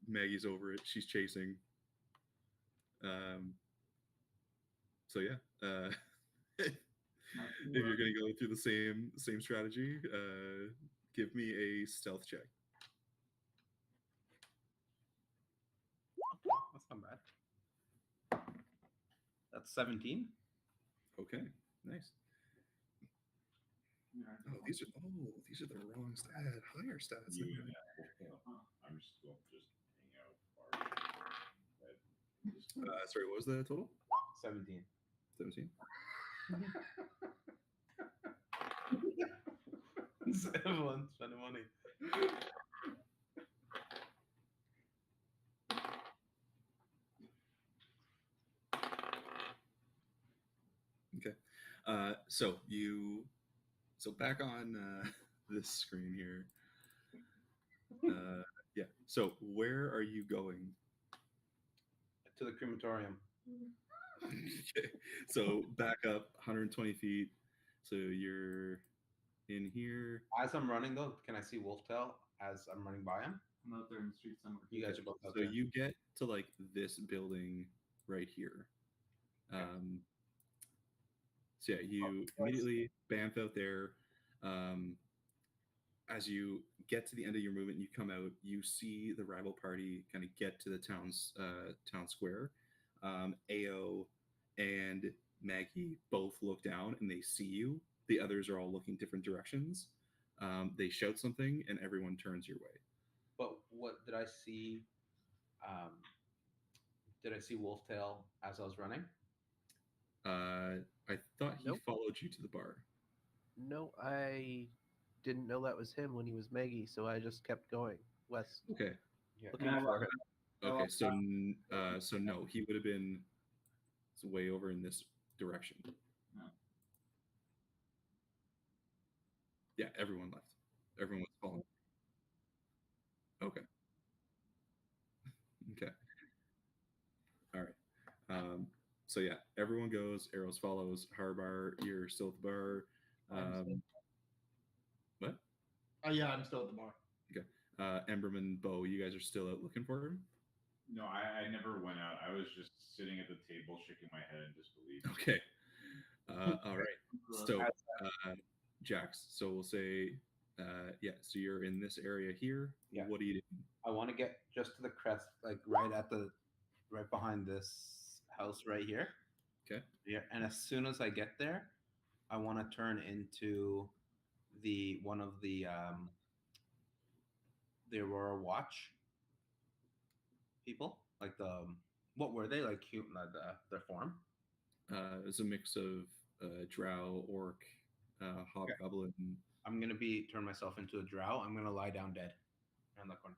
Maggie's over it. She's chasing. So yeah, if you're gonna go through the same strategy, give me a stealth check. That's not bad. That's 17. Okay, nice. Oh, these are the wrong stat, higher stats. You and that. I'm just going to just hang out far. Sorry, what was the total? 17. 17. Everyone's spending money. Okay. So back on this screen here. Yeah. So where are you going? To the crematorium. Okay. So back up 120 feet. So you're in here. As I'm running, though, can I see Wolftail as I'm running by him? I'm out there in the street somewhere. You guys are both out So there. you get to like this building right here. So yeah, you immediately bamf out there. As you get to the end of your movement, you come out. You see the rival party kind of get to the town square. Ao and Maggie both look down and they see you. The others are all looking different directions. They shout something, and everyone turns your way. But what did I see? Um, did I see Wolftail as I was running? I thought he Nope. followed you to the bar. No, I didn't know that was him when he was Maggie, so I just kept going west, Okay. looking And I for him. Okay. So no, he would have been way over in this direction. No. Yeah, everyone left. Everyone was following. Okay. Okay. All right. So yeah, everyone goes. Arrows follows. Harbar, you're still at the bar. What? Yeah, I'm still at the bar. Okay. Emberman, Bo, you guys are still out looking for him. No, I never went out. I was just sitting at the table, shaking my head in disbelief. Okay. All right. So, Jax. So we'll say, yeah. So you're in this area here. Yeah. What do you do? I want to get just to the crest, like right behind this house right here. Okay. Yeah, and as soon as I get there, I want to turn into one of the Aurora Watch people. Like what were they like? Cute, their form. It's a mix of drow, orc, hobgoblin. I'm gonna turn myself into a drow. I'm gonna lie down dead around the corner.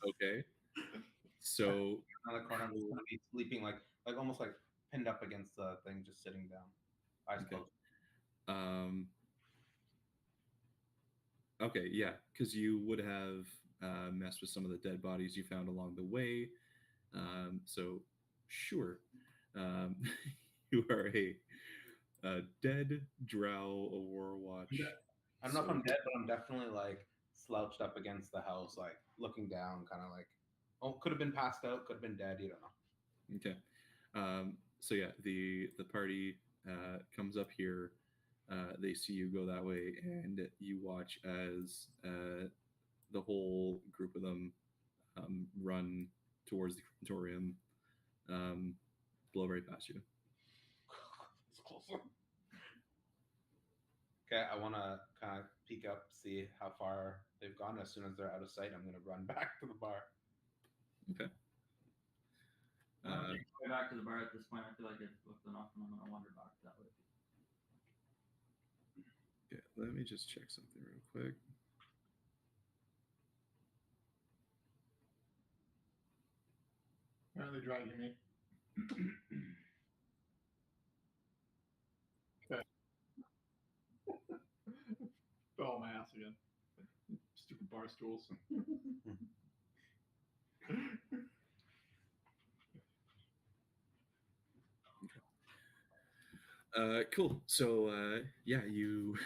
Okay. So On the corner, I'm just gonna be sleeping like almost like pinned up against the thing, just sitting down, eyes closed. Okay, yeah, because you would have messed with some of the dead bodies you found along the way. So sure, you are a dead drow Aurora Watch. I don't know if I'm dead, but I'm definitely like slouched up against the house, like looking down, kind of like, oh, could have been passed out, could have been dead, you don't know. Okay. So yeah, the party comes up here. They see you go that way, and you watch as the whole group of them run towards the crematorium, blow right past you. It's closer. Okay, I want to kind of peek up, see how far they've gone. As soon as they're out of sight, I'm going to run back to the bar. Okay. I'm going to go back to the bar at this point. I feel like I've looked enough, and I'm going to wander back that way. Yeah, let me just check something real quick. Why are they dragging me? Okay. Fell on my ass again. Stupid bar stools. Cool. So yeah, you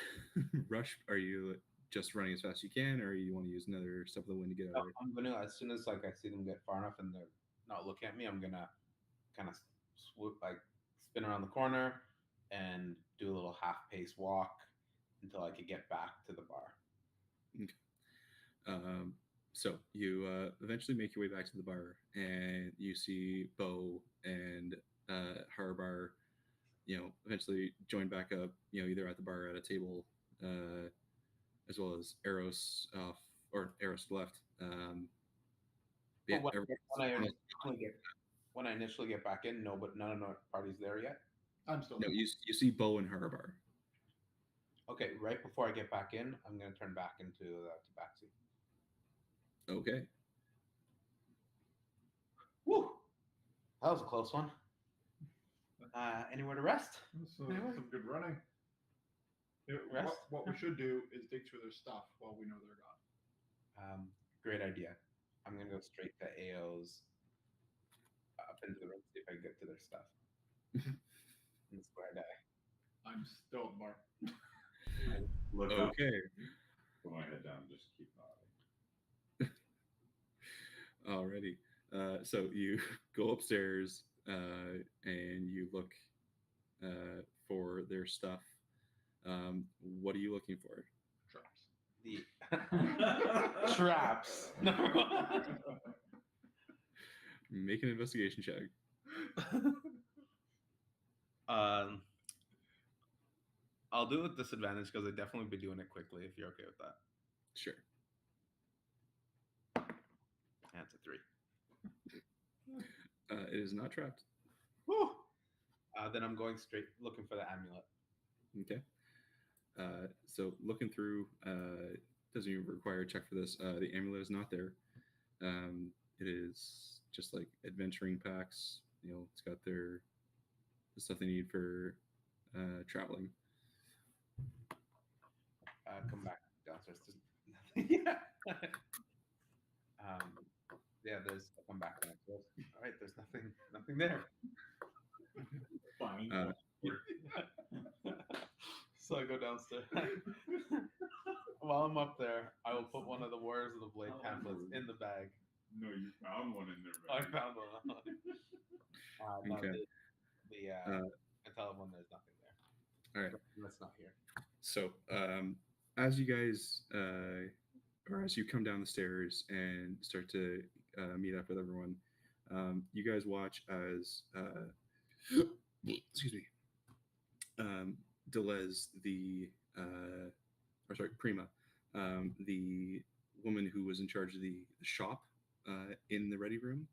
rush. Are you just running as fast as you can, or you want to use another step of the wind to get out? I'm gonna, as soon as like I see them get far enough and they're not looking at me, I'm gonna kind of swoop, like spin around the corner and do a little half pace walk until I could get back to the bar. Okay. So you eventually make your way back to the bar, and you see Bo and Harbar, eventually join back up, either at the bar or at a table, as well as Eros off, or Eros left. Yeah, when I initially get back in, no, but none of the party's there yet. I'm still no. You see Bo and Harbar. Okay, right before I get back in, I'm gonna turn back into the tabaxi. Okay. Woo! That was a close one. Anywhere to rest? Some good running. What we should do is dig through their stuff while we know they're gone. Great idea. I'm gonna go straight to AO's up into the room, see if I can get to their stuff. And swear I die. I'm still at the bar. Look up, Okay. put my head down, just keep nodding. Alrighty. So you go upstairs. and you look for their stuff. What are you looking for? Traps. Traps. Make an investigation check. I'll do it with disadvantage because I'd definitely be doing it quickly if you're okay with that. Sure. That's a 3. It is not trapped. Woo! Then I'm going straight looking for the amulet. Okay. So looking through, doesn't even require a check for this. The amulet is not there. It is just like adventuring packs. It's got the stuff they need for traveling. Come back downstairs. Yeah. Yeah. Come back downstairs. All right. There's nothing there. Fine. So I go downstairs. While I'm up there, I will put one of the Warriors of the Blade pamphlets in the bag. No, you found one in there. I found one. Okay. I tell him when there's nothing there. All right. That's not here. So as you guys, or as you come down the stairs and start to meet up with everyone, you guys watch as, excuse me, Deleuze, Prima, the woman who was in charge of the shop in the ready room,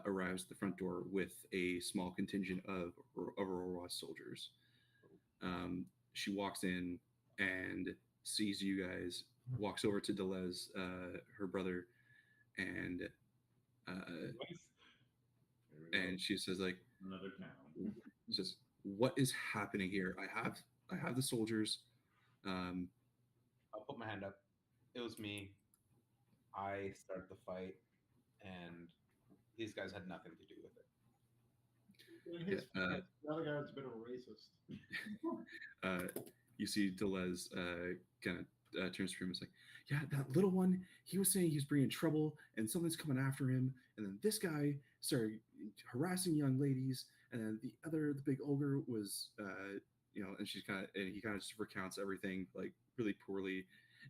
arrives at the front door with a small contingent of Aurora soldiers. She walks in and sees you guys, walks over to Deleuze, her brother, and she says, like, Another town. She says, "What is happening here? I have the soldiers." I'll put my hand up. It was me. I started the fight, and these guys had nothing to do with it. The other guy was a bit of a racist. You see Deleuze kind of turns to him and is like, "Yeah, that little one, he was saying he was bringing trouble and something's coming after him. And then this guy started harassing young ladies. And then the big ogre was, and he kind of just recounts everything like really poorly.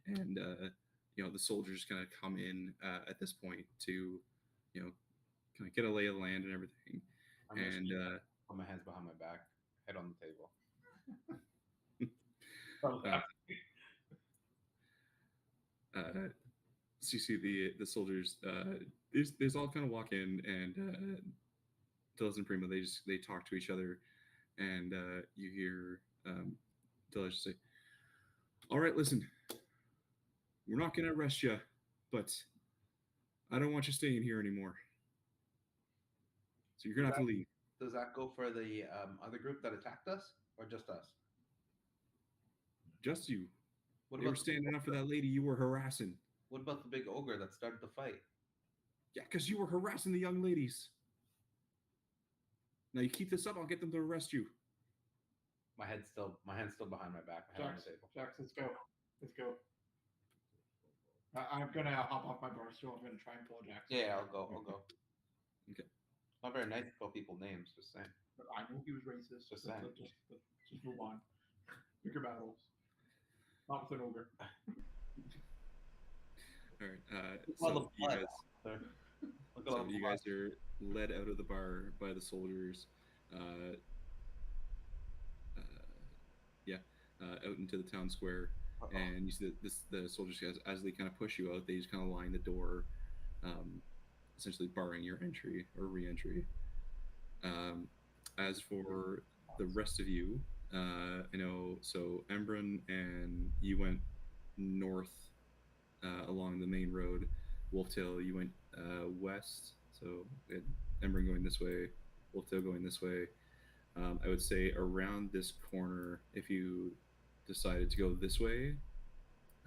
And, the soldiers kind of come in at this point to, kind of get a lay of the land and everything. Put my hands behind my back, head on the table. So you see the soldiers. They all kind of walk in, and Deleuze and Prima they talk to each other, and you hear Deleuze say, "All right, listen, we're not going to arrest you, but I don't want you staying here anymore. So you're going to have to leave." Does that go for the other group that attacked us, or just us? Just you. What They were standing up for that lady you were harassing. What about the big ogre that started the fight? Yeah, because you were harassing the young ladies. Now you keep this up, I'll get them to arrest you. My hand's still behind my back. My head on the table. Jax, let's go. I'm gonna hop off my bar stool. I'm gonna try and pull a Jax. Yeah, I'll go. Okay. Not very nice to call people names. Just saying. But I know he was racist. Just saying. Just move on. Bigger battles. Not with an ogre. All right. So you guys are led out of the bar by the soldiers. Out into the town square. And you see that the soldiers, as they kind of push you out, they just kind of line the door, essentially barring your entry or re-entry. As for the rest of you, I know, so Embrun and you went north along the main road. Wolftail, you went west. So Embrun going this way, Wolftail going this way. I would say around this corner, if you decided to go this way,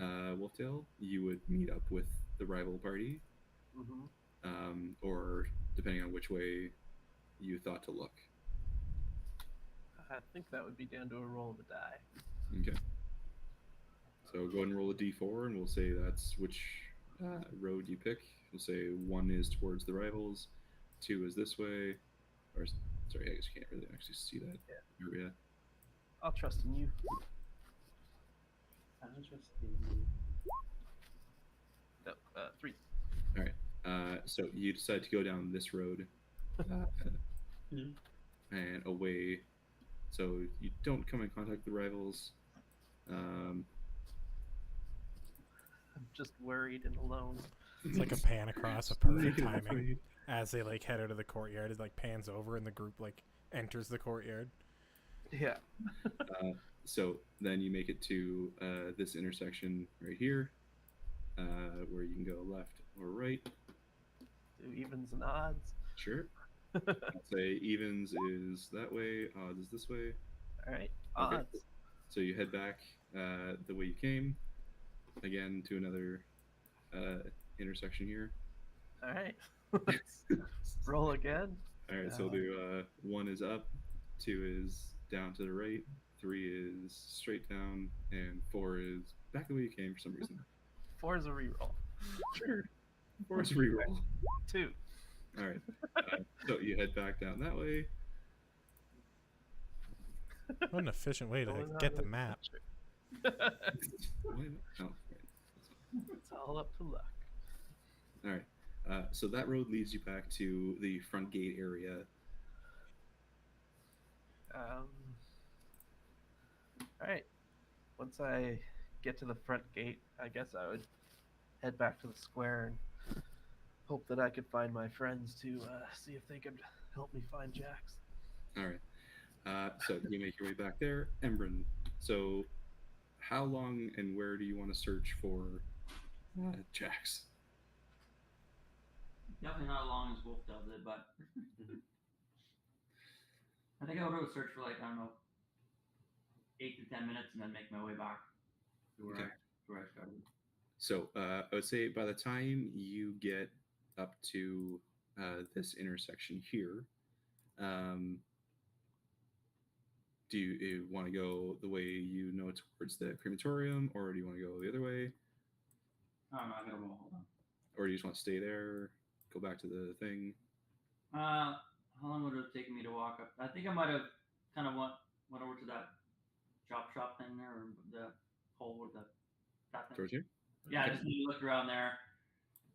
Wolftail, you would meet up with the rival party, or depending on which way you thought to look. I think that would be down to a roll of the die. Okay. So go ahead and roll a d4, and we'll say that's which road you pick. We'll say 1 is towards the rivals, 2 is this way, Or sorry, I guess you can't really actually see that area. I'll trust in you. I'm interested in No, 3. All right. So you decide to go down this road and away. So you don't come in contact with the rivals. I'm just worried and alone. It's like a pan across, a perfect timing. As they like head out of the courtyard, it like pans over and the group like enters the courtyard. Yeah. So then you make it to this intersection right here, where you can go left or right. Do evens and odds. Sure. I'll say evens is that way, odds is this way. All right. Okay. Odds. So you head back the way you came, again to another intersection here. All right. Let's roll again. All right, so we'll do 1 is up, 2 is down to the right, 3 is straight down, and 4 is back the way you came for some reason. 4 is a reroll. Sure. 4 is a reroll. 2. All right. So you head back down that way. What an efficient way to get the map. Oh, right. It's all up to luck. All right. So that road leads you back to the front gate area. All right. Once I get to the front gate, I guess I would head back to the square and hope that I could find my friends to see if they could help me find Jax. All right. So you make your way back there. Embrin, so how long and where do you want to search for Jax? Definitely not as long as Wolf does it, but I think I would search for like, I don't know, 8 to 10 minutes and then make my way back to where I started. So I would say by the time you get up to this intersection here, do you want to go the way you know towards the crematorium, or do you want to go the other way? I don't know, I gotta roll. Hold on. Or do you just want to stay there, go back to the thing? How long would it have taken me to walk up? I think I might have kind of went over to that chop shop thing there, or the hole with that thing. Towards here? Yeah, I just need to look around there,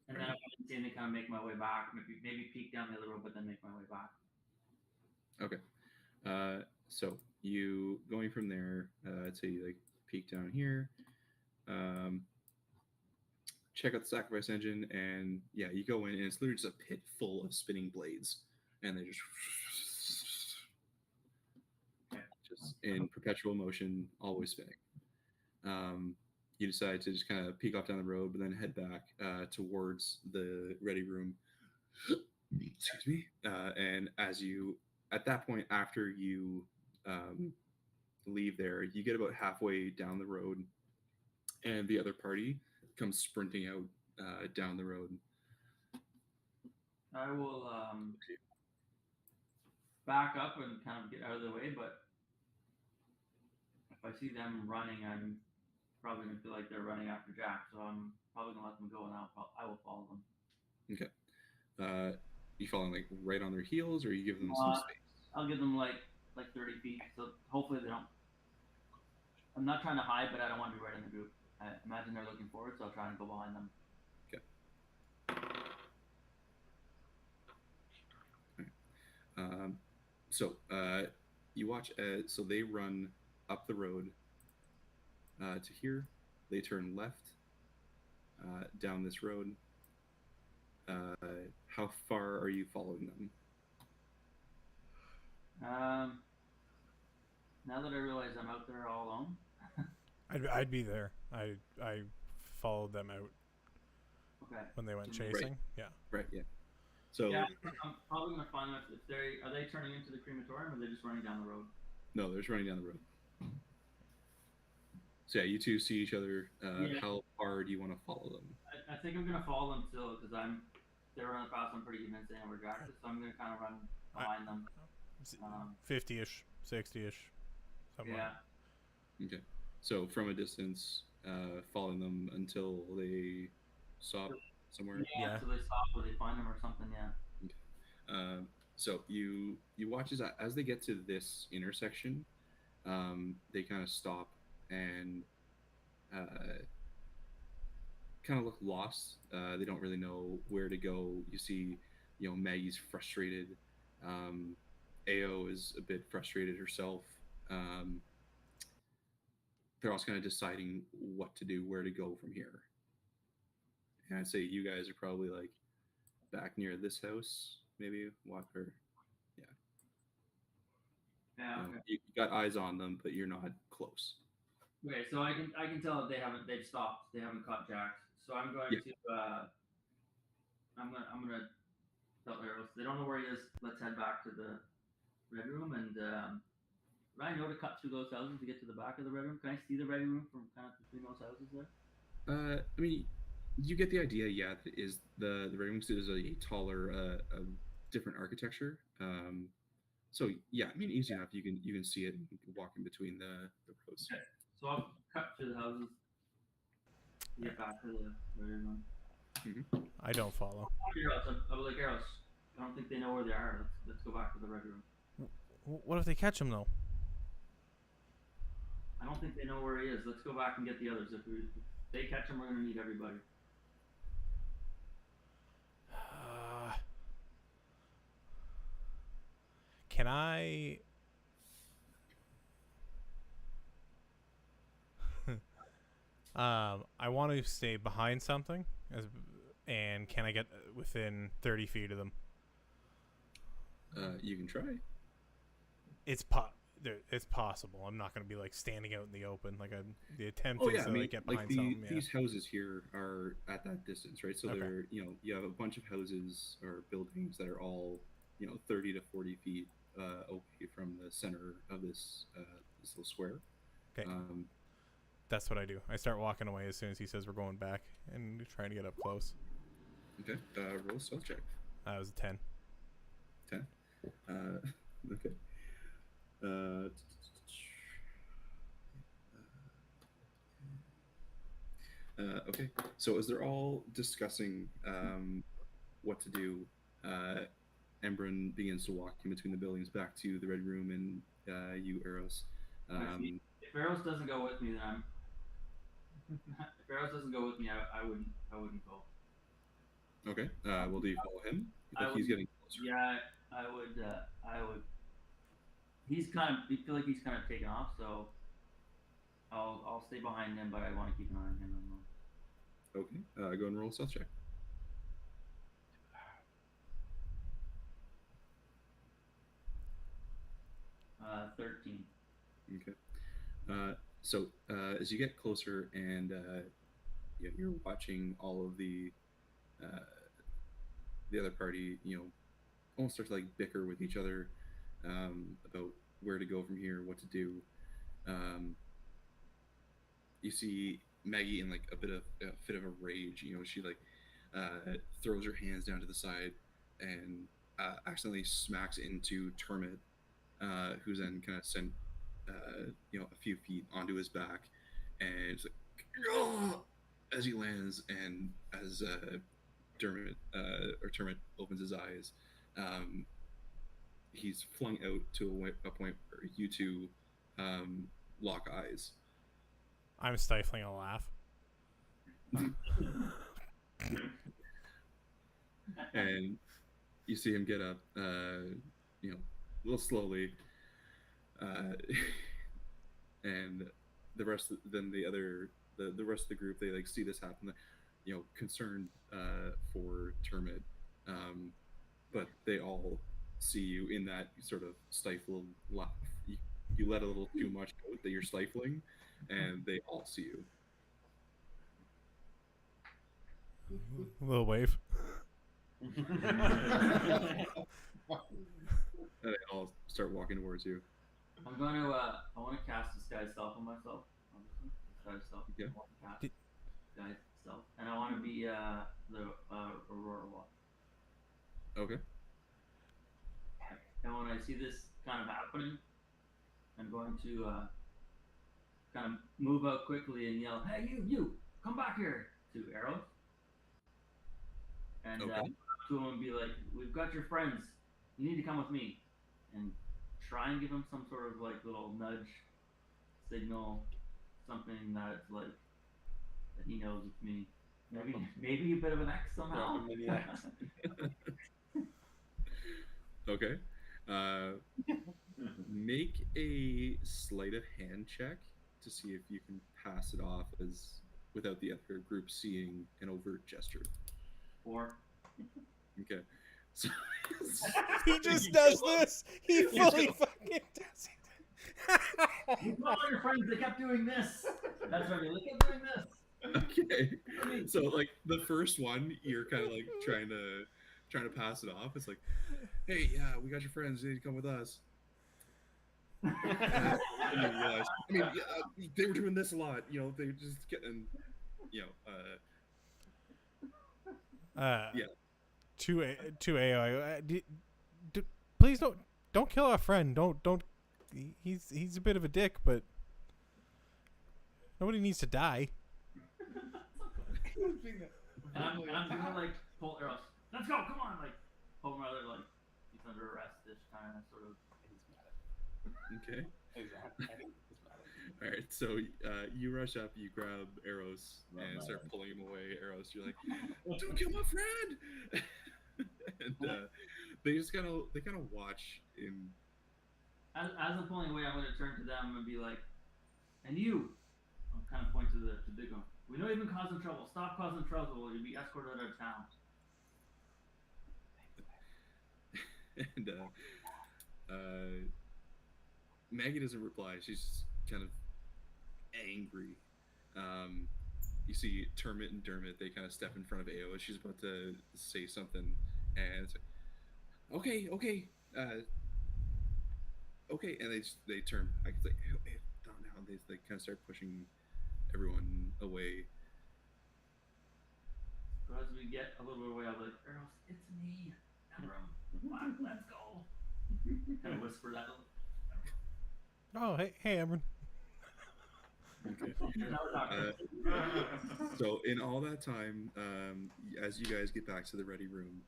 and then if I didn't see anything, kind of make my way back. Maybe peek down the other road, but then make my way back. Okay. So you going from there, I'd say you like peek down here, check out the sacrifice engine, and yeah, you go in and it's literally just a pit full of spinning blades, and they just in perpetual motion, always spinning. You decide to just kind of peek off down the road, but then head back towards the ready room. Excuse me. And at that point, after you leave there, you get about halfway down the road, and the other party comes sprinting out down the road. I will back up and kind of get out of the way, but if I see them running, I'm probably going to feel like they're running after Jack, so I'm probably going to let them go, and I will follow them. Okay. You following like right on their heels, or you give them some space? I'll give them like 30 feet, so hopefully they don't. I'm not trying to hide, but I don't want to be right in the group. I imagine they're looking forward, so I'll try and go behind them. Okay. So you watch so they run up the road to here. They turn left down this road. How far are you following them? Now that I realize I'm out there all alone, I'd be there. I followed them out. Okay. When they went chasing. Right. Yeah. Right. Yeah. So yeah, I'm probably gonna find out if are they turning into the crematorium, or are they just running down the road? No, they're just running down the road. So yeah, you two see each other. How far do you want to follow them? I think I'm gonna follow them still because they're running fast. I'm pretty convinced they know where Jack is, so I'm gonna kind of run behind them. 50-ish, 60-ish, somewhere. Yeah. Okay. So from a distance, following them until they stop somewhere. Yeah. Until they stop or they find them or something. Yeah. Okay. So you watch as they get to this intersection, they kind of stop and kind of look lost. They don't really know where to go. You see, Maggie's frustrated. Ao is a bit frustrated herself. Um, they're also kind of deciding what to do, where to go from here. And I'd say you guys are probably like back near this house, maybe. What or yeah. Yeah. Okay. You got eyes on them, but you're not close. Okay, so I can tell that they've stopped. They haven't caught Jax. So I'm going to I'm gonna tell Eros. They don't know where he is. Let's head back to the red room and I know to cut through those houses to get to the back of the red room. Can I see the red room from kind of between those houses there? I mean, you get the idea. Yeah, that is the red room is a taller, a different architecture. So yeah, I mean, easy enough. You can see it and you can walk in between the rows. Okay. So I'll cut through the houses to get back to the red room. Mm-hmm. I don't follow. I'll be like, Eros, I don't think they know where they are. Let's go back to the red room. What if they catch him though? I don't think they know where he is. Let's go back and get the others. If they catch him, we're gonna need everybody. Can I? I want to stay behind something, and can I get within 30 feet of them? You can try. It's possible. I'm not going to be like standing out in the open. Like the attempt is to get behind something. These houses here are at that distance, right? So they're you have a bunch of houses or buildings that are all 30 to 40 feet away from the center of this little square. Okay. That's what I do. I start walking away as soon as he says we're going back and trying to get up close. Okay. Roll a stealth check. That was a 10. 10. Okay. Okay. So as they're all discussing what to do, Embrun begins to walk in between the buildings back to the red room, and you, Eros. If Eros doesn't go with me, then I'm. If Eros doesn't go with me, I wouldn't go. Okay. Well, do you follow him? You think he's getting closer? Yeah, I would. I feel like he's kind of taken off, so I'll stay behind him, but I want to keep an eye on him as well. Okay. Go and roll a stealth check. 13. Okay. So as you get closer and you're watching all of the other party, almost start to like bicker with each other about where to go from here, what to do. You see Maggie in like a fit of a rage. She like throws her hands down to the side and accidentally smacks into Termit, who's then kind of sent a few feet onto his back, and it's like as he lands, and as Termit opens his eyes, he's flung out to a point where you two lock eyes. I'm stifling a laugh. And you see him get up, a little slowly, and the rest of the group, they like see this happen, concerned for Termit, but they all see you in that sort of stifled laugh. You let a little too much out that you're stifling, and they all see you. A little wave. And they all start walking towards you. I'm going to I want to cast Disguise Self on myself. Obviously, Disguise Self. Yeah. I want to cast Disguise Self, and I want to be the Aurora Watch. Okay. And when I see this kind of happening, I'm going to kind of move out quickly and yell, "Hey, you, come back here!" to Eros. And to him and be like, "We've got your friends. you need to come with me, and try and give him some sort of like little nudge, signal, something that's like that he knows it's me. Maybe a bit of an X somehow. Drop a mini X. Okay. Make a sleight of hand check to see if you can pass it off as without the other group seeing an overt gesture. 4. Okay. So He just does this. He fully fucking does it. You tell all your friends they kept doing this. That's right. They kept doing this. Okay. So like the first one, you're kind of like trying to pass it off. It's like, hey, yeah, we got your friends. You need to come with us. And you realize, I mean, yeah, they were doing this a lot. You know, they were just getting, you know, yeah. To AI. Please don't kill our friend. Don't. He's a bit of a dick, but nobody needs to die. And I'm gonna like pull Eros. Let's go, come on, like pull him rather like he's under arrest-ish kind of sort of. Okay. Exactly. All right. So you rush up, you grab Eros and start pulling him away. Eros, you're like, "Don't kill my friend!" And they just kind of watch in. As I'm pulling away, I'm gonna turn to them and be like, "And you," I'll kind of point to the big one. We know you've been causing trouble. Stop causing trouble, or you'll be escorted out of town. And Maggie doesn't reply. She's kind of angry. You see Termit and Dermot, they kind of step in front of Ao as she's about to say something, and it's like, okay, okay, and they turn back. It's like, hey, down now. They kind of start pushing everyone away. So as we get a little bit away, I'll be like, Eros, it's me, Emram. Let's go. Kind of whisper that. Oh, hey, Emran. Okay. So in all that time, as you guys get back to the ready room,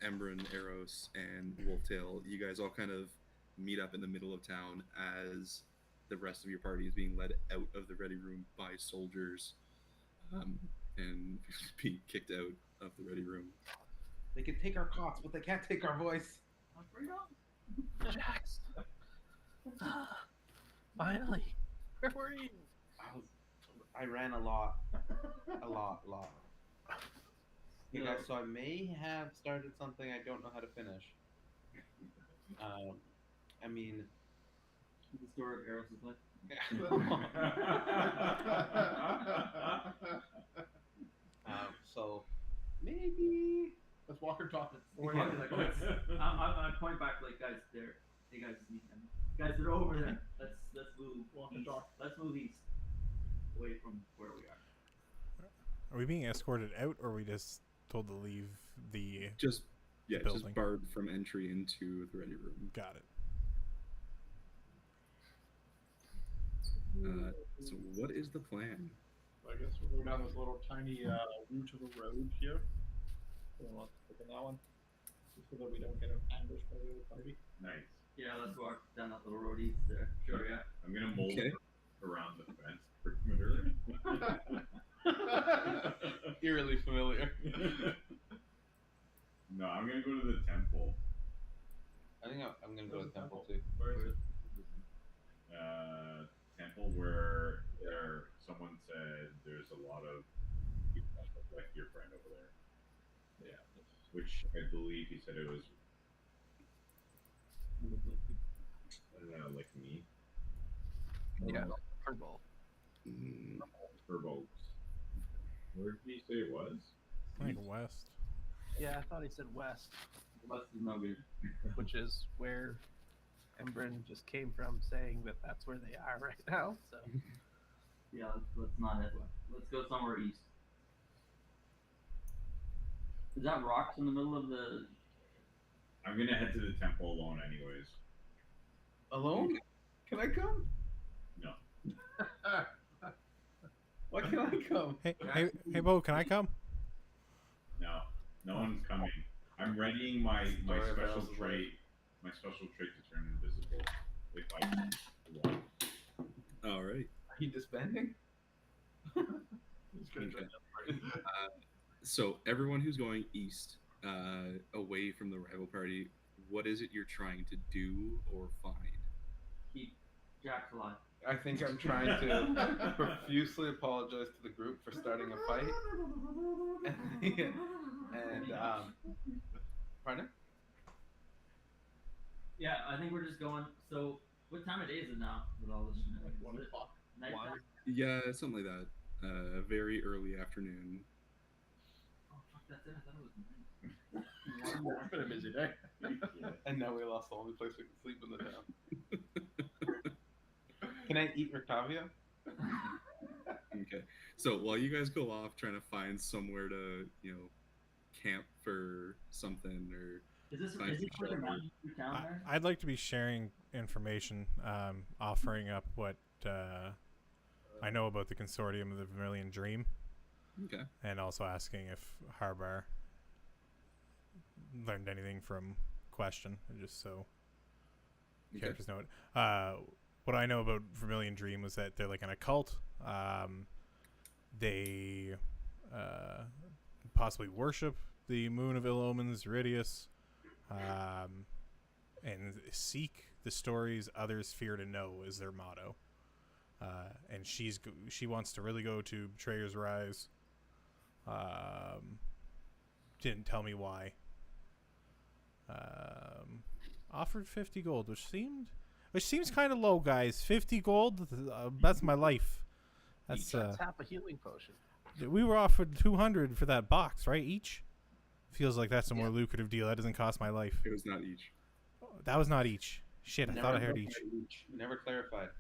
Emran, Eros, and Wolftail, you guys all kind of meet up in the middle of town as the rest of your party is being led out of the ready room by soldiers, and being kicked out of the ready room. They can take our cots, but they can't take our voice. Jax. Finally. Where were you? I ran a lot. You guys, so I may have started something I don't know how to finish. I mean, The story of Eros' life. So maybe Let's walk and talk. I point back like, guys, there. Hey guys, it's me. Guys, they're over there. Let's move. Walk and talk. Let's move east, away from where we are. Are we being escorted out, or are we just told to leave the Just building? just barred from entry into the ready room. Got it. So what is the plan? I guess we'll go down this little tiny route of a road here. So let's click on that one, just so that we don't get ambushed by the other party. Nice. Yeah, let's walk down that little road east there. Sure, yeah. I'm gonna mold Okay. around the fence perimeter. eerily familiar. No, I'm gonna go to the temple. I think I'm gonna go to the temple too. Where is it? Temple where someone said there's a lot of people like your friend over there. Yeah. Which I believe he said it was. I don't know, like me. Yeah. Furball. Verbose. Where did he say it was? I think west. Yeah, I thought he said west, West is no good. which is where Embrin just came from, saying that that's where they are right now. So Yeah, let's not head west. Let's go somewhere east. Is that rocks in the middle of the? I'm gonna head to the temple alone, anyways. Alone? Can I come? No. Why can't I come? Hey, Bo, can I come? No one's coming. I'm readying my Story of special Alice's trait. My special trait to turn invisible if I want. All right. Are you disbanding? He's gonna Okay. try to So everyone who's going east, away from the rival party, what is it you're trying to do or find? Keep Jack alive. I think I'm trying to profusely apologize to the group for starting a fight. and pardon? Yeah, I think we're just going. So, what time of day is it now with all this shenanigans? like 1 Is it o'clock. nighttime? Yeah, something like that. Very early afternoon. Oh, fuck, that's it. I thought it was night. It's been a busy day. And now we lost the only place we can sleep in the town. Can I eat Rictavia? Okay. So while you guys go off trying to find somewhere to, camp for something or Is this find some like a shelter. mountain through town there? I'd like to be sharing information, offering up what I know about the consortium of the Vermilion Dream, Okay. and also asking if Harbar learned anything from Question, just so Okay. characters know it. What I know about Vermilion Dream was that they're like an occult. They possibly worship the moon of ill omens, Iridius, and seek the stories others fear to know is their motto. And she wants to really go to Betrayer's Rise. Didn't tell me why. Offered 50 gold, which seems kind of low, guys. 50 gold, that's my life. That's half a healing potion. we were offered 200 for that box, right? Each. Feels like that's a more lucrative deal. That doesn't cost my life. It was not each. That was not each. Shit, I thought I heard each. Never clarified.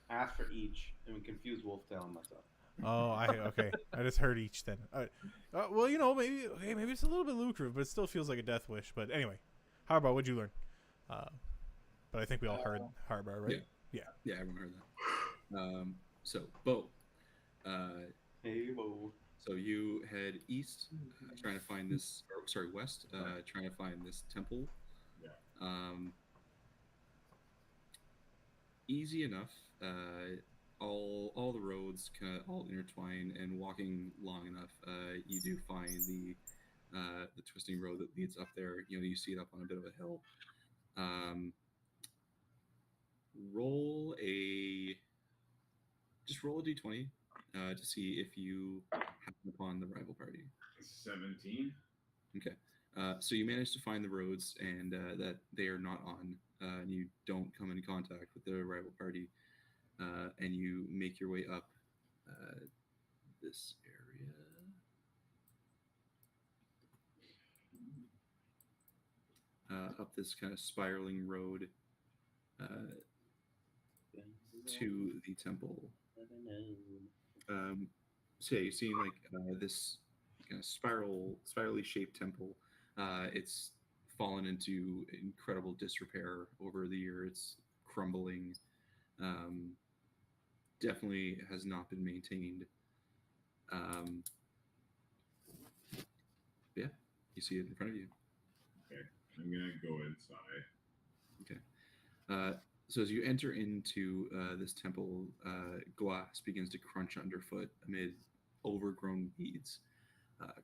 Ask for each, and we confused Wolftail and myself. Oh, okay. I just heard each then. Well, maybe it's a little bit lucrative, but it still feels like a death wish. But anyway, Harbar, what'd you learn? But I think we all heard Harbar, right? Yeah, everyone heard that. So Bo, Hey, whoa. so you head east, trying to find this, or sorry, west, trying to find this temple. Yeah. Easy enough. All the roads kind of all intertwine, and walking long enough, you do find the twisting road that leads up there. You see it up on a bit of a hill. Roll a d20 to see if you happen upon the rival party. 17. Okay. So you manage to find the roads, and that they are not on, and you don't come in contact with the rival party, and you make your way up this area, up this kind of spiraling road to the temple. So yeah, you're seeing like this kind of spirally shaped temple. It's fallen into incredible disrepair over the year. It's crumbling. Definitely has not been maintained. Yeah, you see it in front of you. Okay, I'm gonna go inside. Okay. So as you enter into this temple, glass begins to crunch underfoot amid overgrown weeds.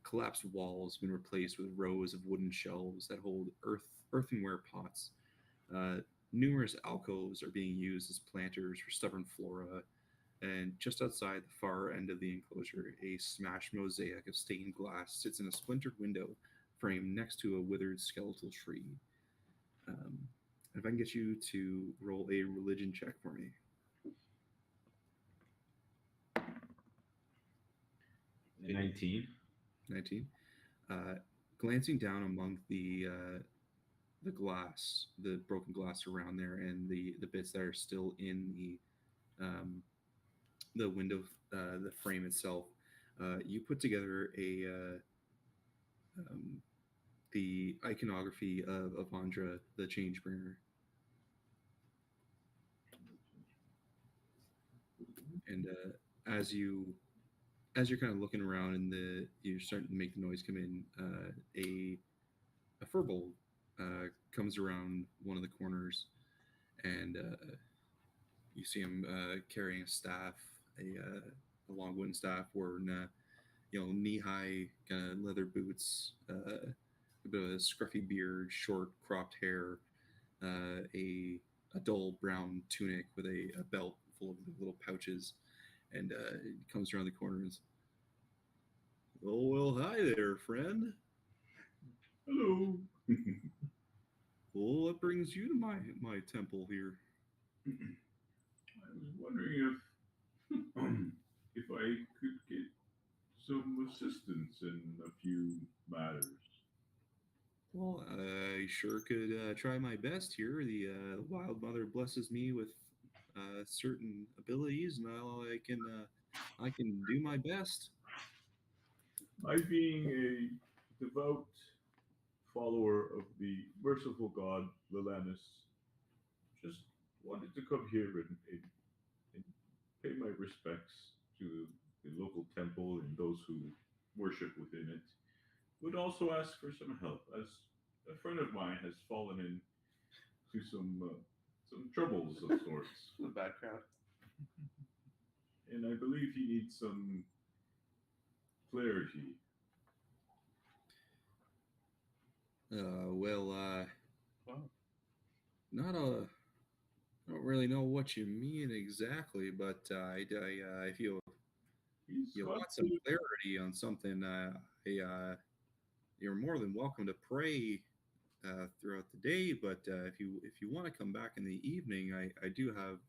Collapsed walls have been replaced with rows of wooden shelves that hold earthenware pots. Numerous alcoves are being used as planters for stubborn flora, and just outside the far end of the enclosure, a smashed mosaic of stained glass sits in a splintered window frame next to a withered skeletal tree. If I can get you to roll a religion check for me. 19. 19. Glancing down among the glass, the broken glass around there, and the bits that are still in the window, the frame itself, you put together the iconography of Avandra, the Changebringer. And as you're kind of looking around, and you're starting to make the noise come in, a furbolg comes around one of the corners, and you see him carrying a staff, a long wooden staff, wearing knee-high kind of leather boots, a bit of a scruffy beard, short cropped hair, a dull brown tunic with a belt full of little pouches, and he comes around the corner and says, "Oh well, hi there, friend. Hello. Well, what brings you to my temple here?" I was wondering if I could get some assistance in a few matters. Well, I sure could try my best here. The Wild Mother blesses me with certain abilities, and I can do my best. I, being a devout follower of the merciful god Lelanus, just wanted to come here and pay my respects to the local temple and those who worship within it. Would also ask for some help, as a friend of mine has fallen into some troubles of sorts, The bad crowd. and I believe he needs some clarity. Well, Wow. not a. I don't really know what you mean exactly, but if He's you got want some to, clarity on something, you're more than welcome to pray throughout the day. But if you want to come back in the evening, I do have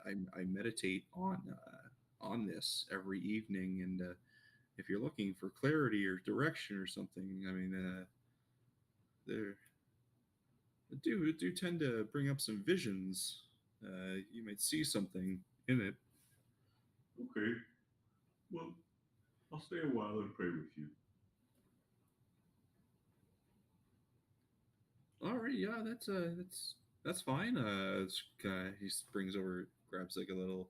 I meditate on this every evening, and if you're looking for clarity or direction or something, I mean, there do tend to bring up some visions. You might see something in it. okay. Well, I'll stay a while and pray with you. All right, yeah, that's fine. He brings over, grabs like a little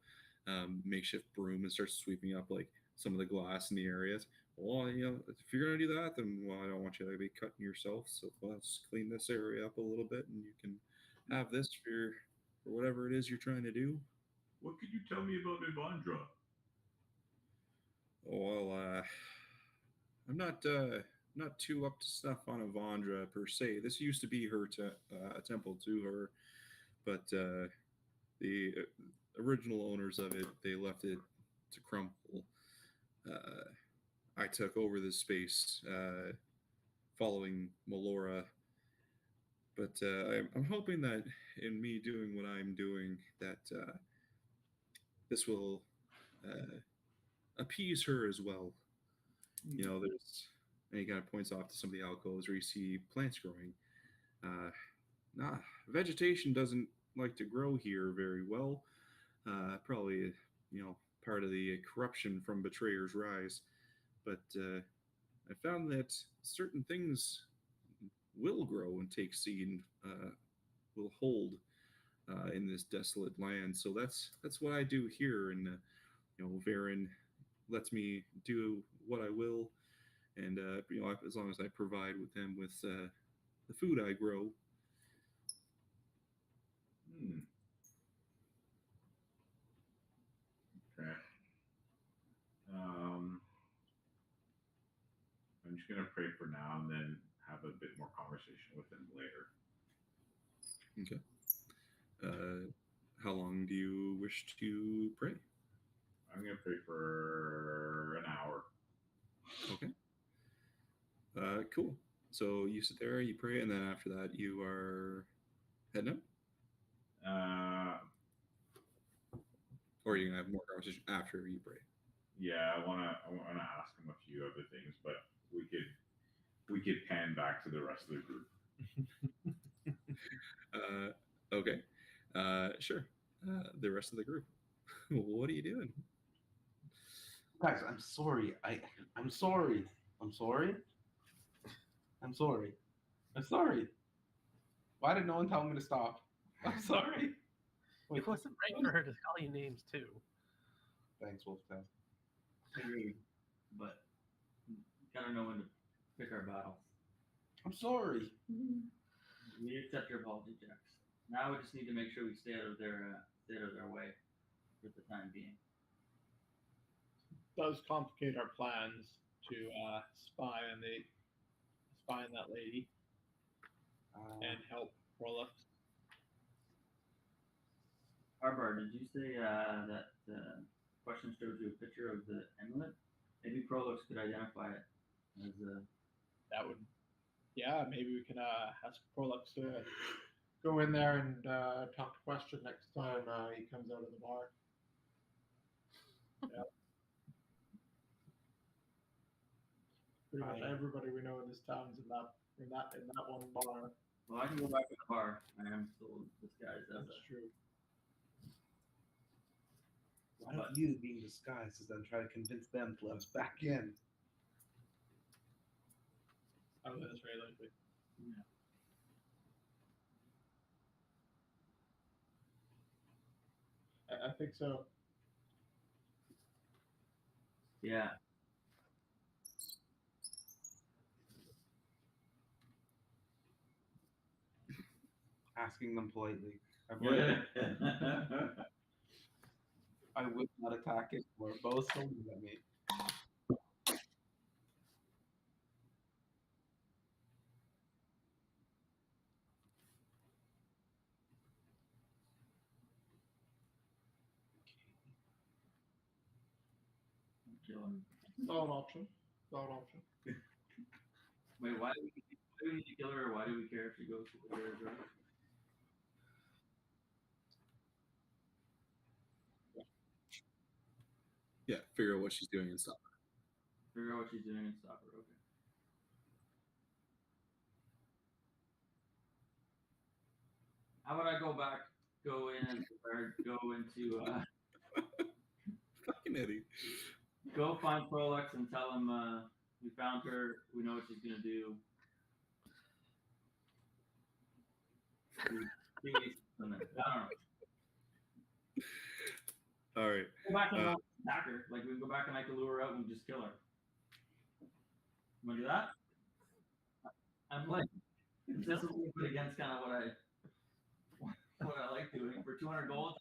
makeshift broom and starts sweeping up like some of the glass in the areas. Well, if you're gonna do that, then well, I don't want you to be cutting yourself. So let's clean this area up a little bit, and you can have this for whatever it is you're trying to do. What could you tell me about Ivandra? Well, I'm not too up to snuff on Avandra per se. This used to be a temple to her, but the original owners of it, they left it to crumble. I took over this space following Melora, but I'm hoping that in me doing what I'm doing, that this will appease her as well. There's, and he kind of points off to some of the alcoves where you see plants growing. Nah, vegetation doesn't like to grow here very well. Probably, part of the corruption from Betrayer's Rise. But I found that certain things will grow and take seed, will hold in this desolate land. So that's what I do here, and Varen lets me do what I will, and as long as I provide with him with the food I grow. Okay. I'm just gonna pray for now and then have a bit more conversation with him later. Okay. How long do you wish to pray? I'm gonna pray for an hour. Okay. Cool. So you sit there, you pray, and then after that, you are heading out? Or are you gonna have more conversation after you pray? Yeah, I wanna ask him a few other things, but we could pan back to the rest of the group. Okay. Sure. The rest of the group. What are you doing? Guys, I'm sorry. I'm sorry. I'm sorry. I'm sorry. I'm sorry. Why did no one tell me to stop? I'm sorry. It wasn't right for her to call you names too. Thanks, Wolftown. Agreed. But gotta know when to pick our battles. I'm sorry. We accept your apology, Jax. Now we just need to make sure we stay out of their way for the time being. Does complicate our plans to spy on that lady and help Prolix. Harbar, did you say that question showed you a picture of the amulet? Maybe Prolix could identify it as a. That would, yeah, maybe we can ask Prolix to go in there and talk to Question next time he comes out of the bar. Yeah. Pretty much everybody we know in this town's in that one bar. Well, I can go back to the bar. I am still disguised as That's true. Why don't you, being disguised, then try to convince them to let us back in? I think that's very likely. Yeah. I think so. Yeah. Asking them politely. Yeah. I would not attack it. We're both swinging at me. Solid option. Wait, why do we need to kill her, or why do we care if she goes to the grave? Yeah, figure out what she's doing and stop her. Figure out what she's doing and stop her. Okay. How about I go into Fucking Eddie. go find Prolix and tell him we found her. We know what she's gonna do. I don't know. All right. Go back and attack her. Like we can go back and I can lure her out and just kill her. You wanna do that? I'm like, this is against kind of what I like doing for 200 gold.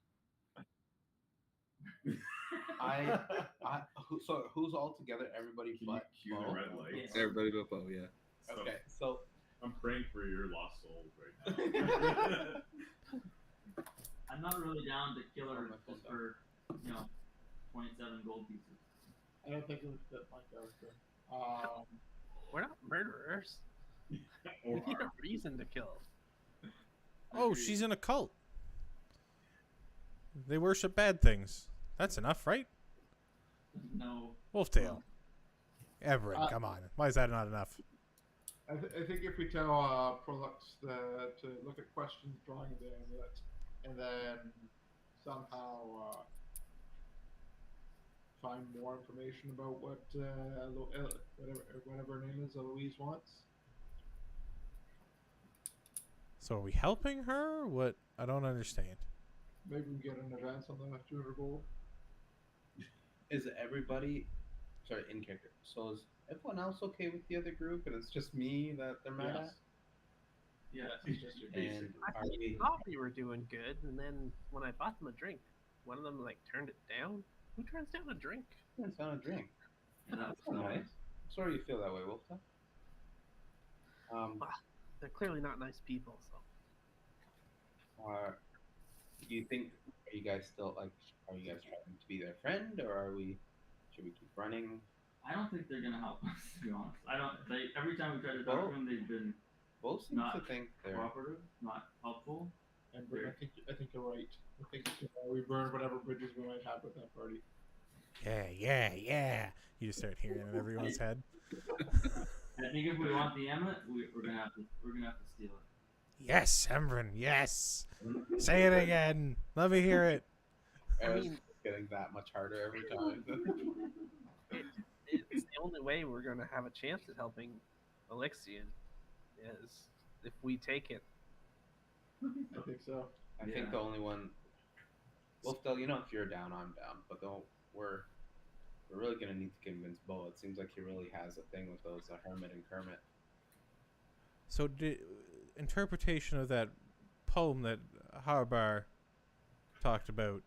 So who's all together? Everybody but Cue the Bo? red lights. Everybody but Bo, yeah. So Okay, so I'm praying for your lost souls right now. I'm not really down to kill her just for 27 gold pieces. I don't think it would fit my character. We're not murderers. We need a reason to kill. Oh, she's in a cult. They worship bad things. That's enough, right? No. Wolftail. Everett, come on. Why is that not enough? I think if we tell Prolux to look at questions drawing the amulet, and then somehow find more information about what whatever her name is, Eloise wants. So are we helping her? What? I don't understand. Maybe we get an advance on the 200 gold. is everybody, sorry, in character? So is everyone else okay with the other group, and it's just me that they're mad at? Yes. It's just your basic. And I are we? thought we were doing good, and then when I bought them a drink, one of them like turned it down. Who turns down a drink? It's not a drink. Yeah, That's not nice. I'm sorry you feel that way, Wolftail. They're clearly not nice people. So Do you think? Are you guys still like? Are you guys trying to be their friend, or are we? Should we keep running? I don't think they're gonna help us. To be honest, I don't. Every time we try to talk to them, they've been Both seem to think they're. cooperative, not helpful. And I think you're right. I think we burned whatever bridges we might have with that party. Yeah. You just start hearing it in everyone's head. I think if we want the amulet, we're gonna have to steal it. Yes, Embryn, yes. Say it again. Let me hear it. I mean, it's getting that much harder every time. it's the only way we're going to have a chance at helping Alexian is if we take it. I think so. I think the only one. Well, still, if you're down, I'm down. But we're really gonna need to convince Bo. It seems like he really has a thing with those Hermit and Kermit. So, interpretation of that poem that Harbar talked about.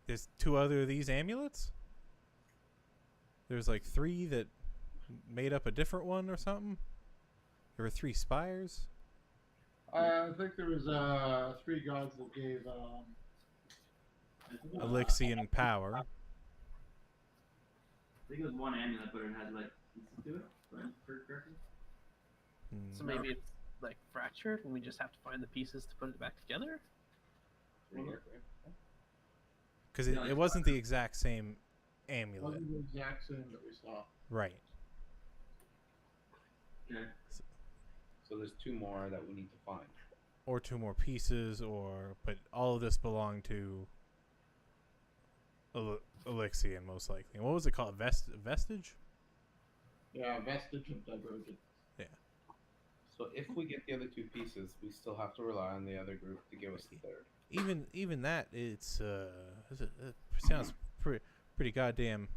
There's two other of these amulets. There's like three that made up a different one or something. There were three spires. I think there was 3 gods that gave Elixian power. I think it was one amulet, but it had like pieces to it, right? Correctly? So maybe it's like fractured, and we just have to find the pieces to put it back together. Because it wasn't the exact same amulet. wasn't the exact same that we saw. Right. Okay. So there's 2 more that we need to find. Or 2 more pieces, but all of this belonged to Elixian, most likely. And what was it called? Vestige? Yeah, vestige of divergence. Yeah. So if we get the other 2 pieces, we still have to rely on the other group to give us the third. Even that, it sounds pretty goddamn.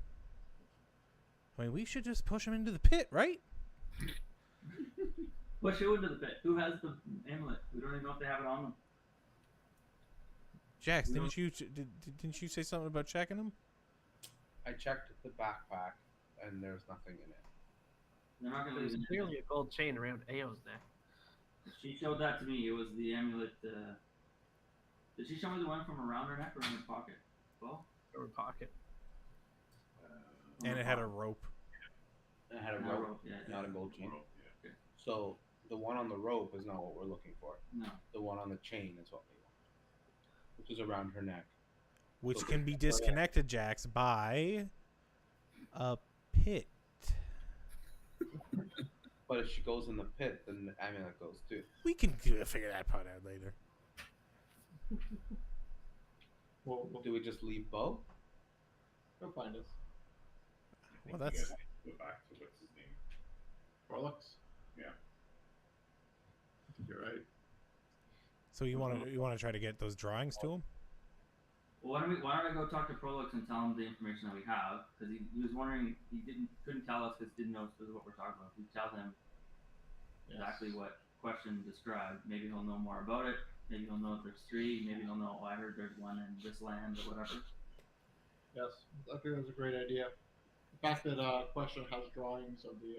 I mean, we should just push him into the pit, right? Push who into the pit? Who has the amulet? We don't even know if they have it on them. Jax, didn't you say something about checking them? I checked the backpack, and there's nothing in it. They're not going to There's lose it. clearly a gold chain around Ao's neck. She showed that to me. It was the amulet. Did she show me the one from around her neck or in her pocket? Well, Or pocket. And it had a rope. It had a Not a rope, rope, yeah, not a yeah. gold chain. Rope, yeah. So the one on the rope is not what we're looking for. no. The one on the chain is what we want, which is around her neck. Which can be disconnected, Jax, by a pit. But if she goes in the pit, then the amulet goes too. We can figure that part out later. Well, Do we just leave Bo? go find us. I Well, think that's- you guys need to go back to what's his name. Orlux? Yeah. I think you're right. So you want to try to get those drawings to him? Well, why don't I go talk to Prolix and tell him the information that we have? Because he was wondering, couldn't tell us because didn't know this is what we're talking about. If we tell him exactly what question described, maybe he'll know more about it. Maybe he'll know if there's 3. Maybe he'll know, I heard there's one in this land or whatever. Yes, I think that's a great idea. The fact that Question has drawings of the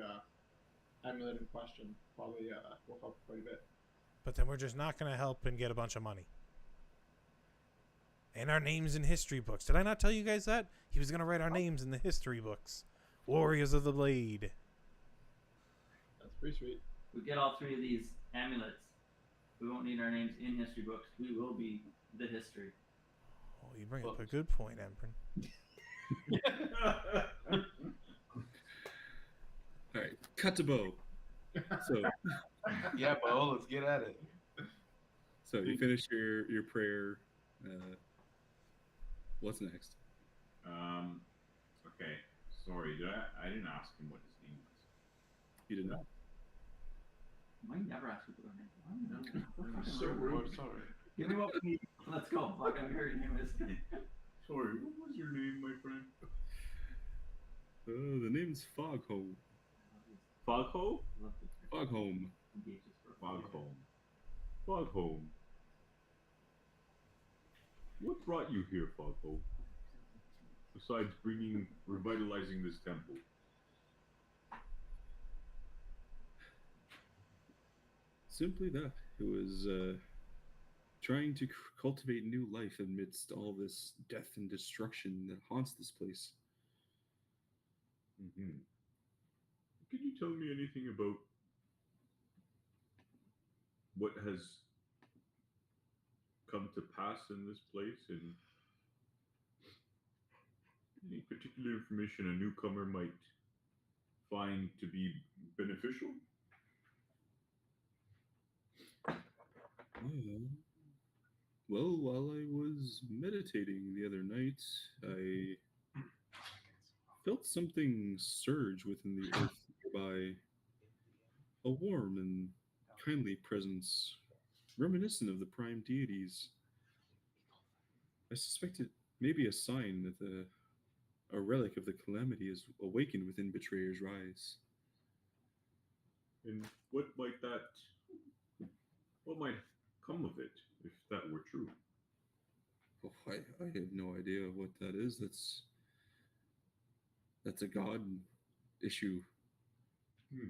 amulet in question probably will help quite a bit. But then we're just not going to help and get a bunch of money. And our names in history books. Did I not tell you guys that? He was going to write our names in the history books. Warriors of the Blade. That's pretty sweet. If we get all 3 of these amulets, we won't need our names in history books. We will be the history. Oh, you bring up a good point, Emperor. All right, cut to Bo. So, Yeah, Bo, let's get at it. so you finish your prayer. What's next? Okay. Sorry, I didn't ask him what his name was. You didn't know. Why you never ask people their name? Why So rude. Sorry. Give me what we need. Let's go. Fuck, I'm hearing your name is. Sorry, what was your name, my friend? The name's Foghome. Fogho? Foghome. Foghome. Foghome. What brought you here, Fogho? Besides revitalizing this temple. Simply that. It was trying to cultivate new life amidst all this death and destruction that haunts this place. Mm-hmm. Can you tell me anything about what has come to pass in this place and any particular information a newcomer might find to be beneficial? Well, while I was meditating the other night, I felt something surge within the earth nearby. A warm and kindly presence, reminiscent of the prime deities. I suspect it may be a sign that a relic of the calamity is awakened within Betrayer's Rise. And what might come of it if that were true? Oh, I have no idea what that is. That's a god issue. Hmm.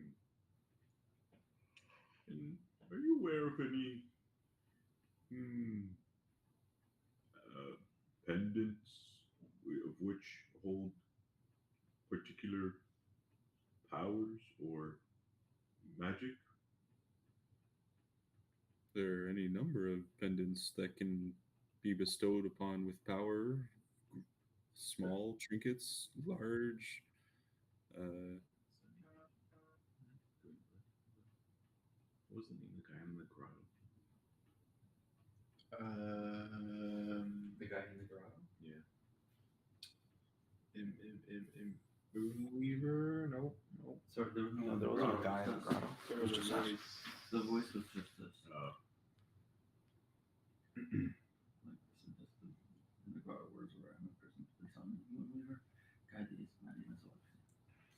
And are you aware of any hmm, pendants of which hold particular powers or magic? There are any number of pendants that can be bestowed upon with power. Small trinkets, large. Uh, What was the name of the guy in the grotto? The guy in the grotto. Yeah. Moonweaver? No. Sorry, there was no. No, there wasn't a guy in the grotto. There was a voice. The voice was just this. In the grotto words where I'm a person for some Moonweaver. Guide these, my name is Alexei.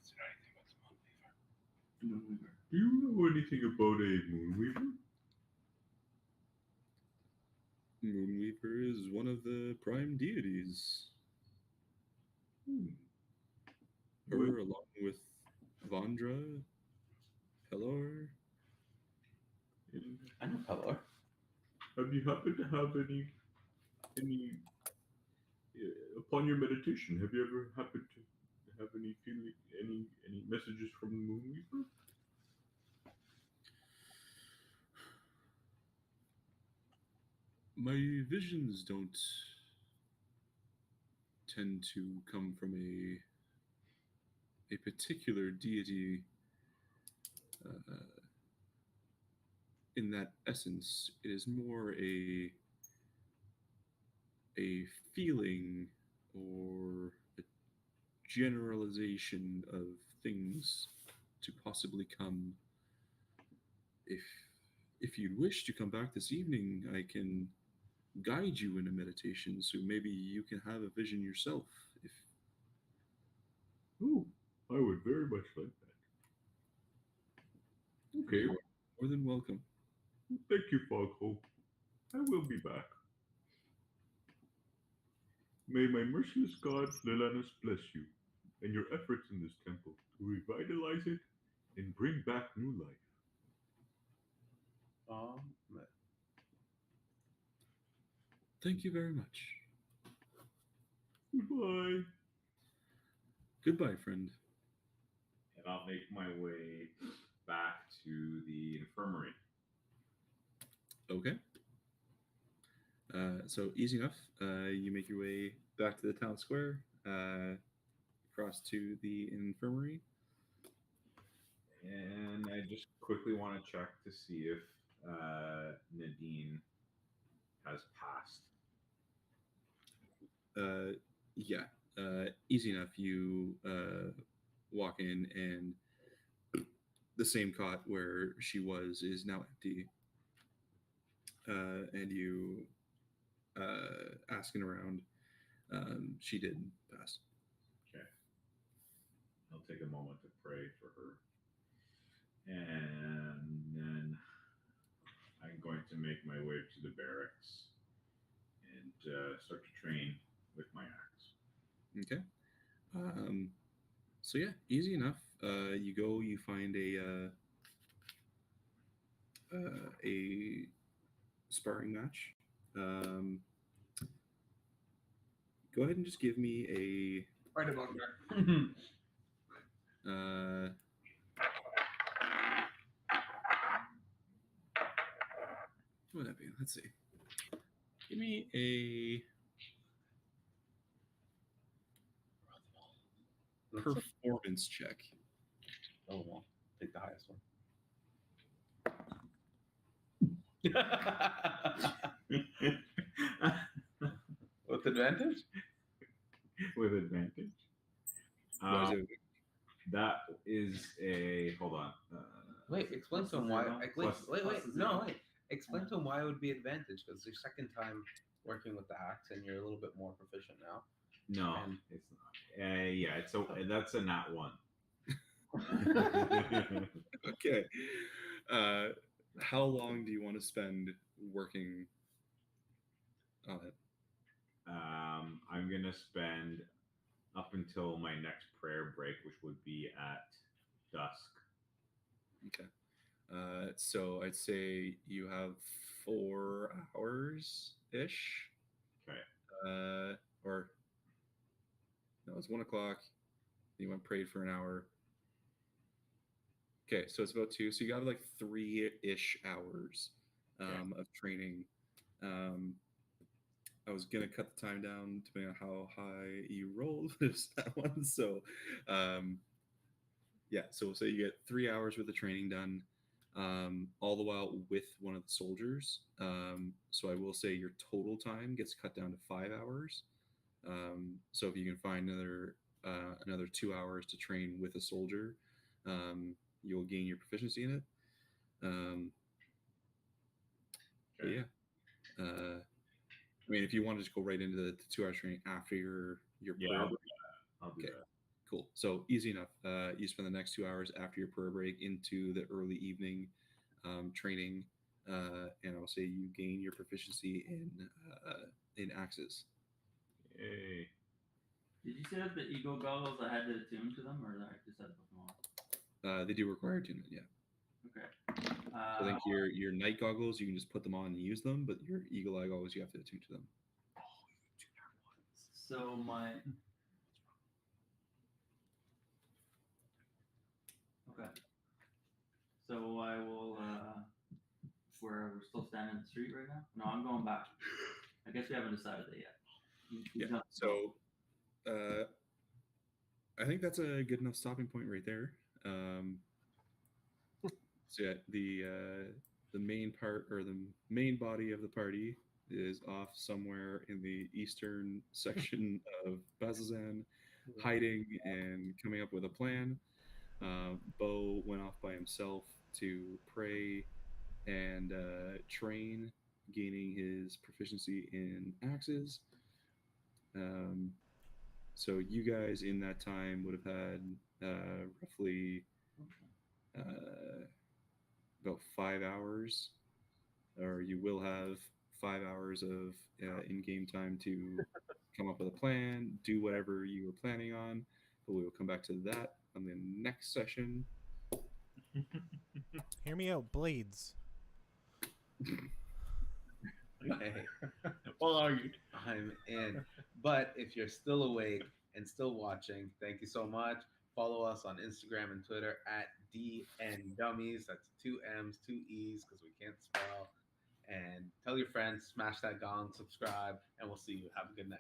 Is there anything with Moonweaver? Moonweaver. Do you know anything about a moonweaver? Moonweaver is one of the prime deities. Her, Well, along with Vandra, Pelor. and I know Pelor. have you happened to have any upon your meditation? Have you ever happened to have any feeling, any messages from the moonweaver? My visions don't tend to come from a particular deity in that essence. It is more a feeling or a generalization of things to possibly come. If you'd wish to come back this evening, I can guide you in a meditation, so maybe you can have a vision yourself. If Oh, I would very much like that. Okay, you are more than welcome. thank you, Foghope. I will be back. May my merciless god Lilanus bless you and your efforts in this temple to revitalize it and bring back new life. Thank you very much. Goodbye. Goodbye, friend. And I'll make my way back to the infirmary. Okay. So easy enough. You make your way back to the town square, across to the infirmary. And I just quickly want to check to see if Nadine has passed. Yeah. Easy enough. You walk in, and the same cot where she was is now empty. And you asking around, she did pass. Okay. I'll take a moment to pray for her. And then I'm going to make my way to the barracks and start to train with my axe. Okay. So yeah, easy enough. You go, you find a sparring match. Go ahead and just give me Right about there. a. What would that be? Let's see. Give me a performance check. Oh well, take the highest one. With advantage? With advantage. That is a hold on. Wait, explain to him why. Wait. Explain to him why it would be advantage because it's your second time working with the axe and you're a little bit more proficient now. No, it's not. Yeah, that's a nat one. Okay. How long do you want to spend working on it? I'm gonna spend up until my next prayer break, which would be at dusk. Okay. So I'd say you have 4 hours ish. Okay. Or no, it's 1 o'clock. You went prayed for an hour. Okay, so it's about 2. So you got like 3-ish hours of training. I was gonna cut the time down depending on how high you rolled this that one. So yeah, so we'll say you get 3 hours worth of training done, all the while with one of the soldiers. So I will say your total time gets cut down to 5 hours. So if you can find another 2 hours to train with a soldier, you'll gain your proficiency in it. But yeah, I mean, if you want to just go right into the 2 hours training after your prayer I'll break, do that. cool. So easy enough. You spend the next 2 hours after your prayer break into the early evening training, and I'll say you gain your proficiency in axes. Yay. Did you say that the eagle goggles I had to attune to them, or I just had to put them on? They do require attunement, yeah. Okay. So I think your night goggles, you can just put them on and use them, but your eagle eye goggles, you have to attune to them. So my. Okay. So I will. We're still standing in the street right now. No, I'm going back. I guess we haven't decided that yet. Yeah. So, I think that's a good enough stopping point right there. So yeah, the main part or the main body of the party is off somewhere in the eastern section of Bazazan, hiding and coming up with a plan. Bo went off by himself to pray and train, gaining his proficiency in axes. So you guys in that time would have had roughly about 5 hours, or you will have 5 hours of in-game time to come up with a plan, do whatever you were planning on. But we will come back to that on the next session. Hear me out, blades. Hey, Well argued. I'm in. But if you're still awake and still watching, thank you so much. Follow us on Instagram and Twitter at DNDummies. That's 2 M's, 2 E's because we can't spell. And tell your friends, smash that gong, subscribe, and we'll see you. Have a good night.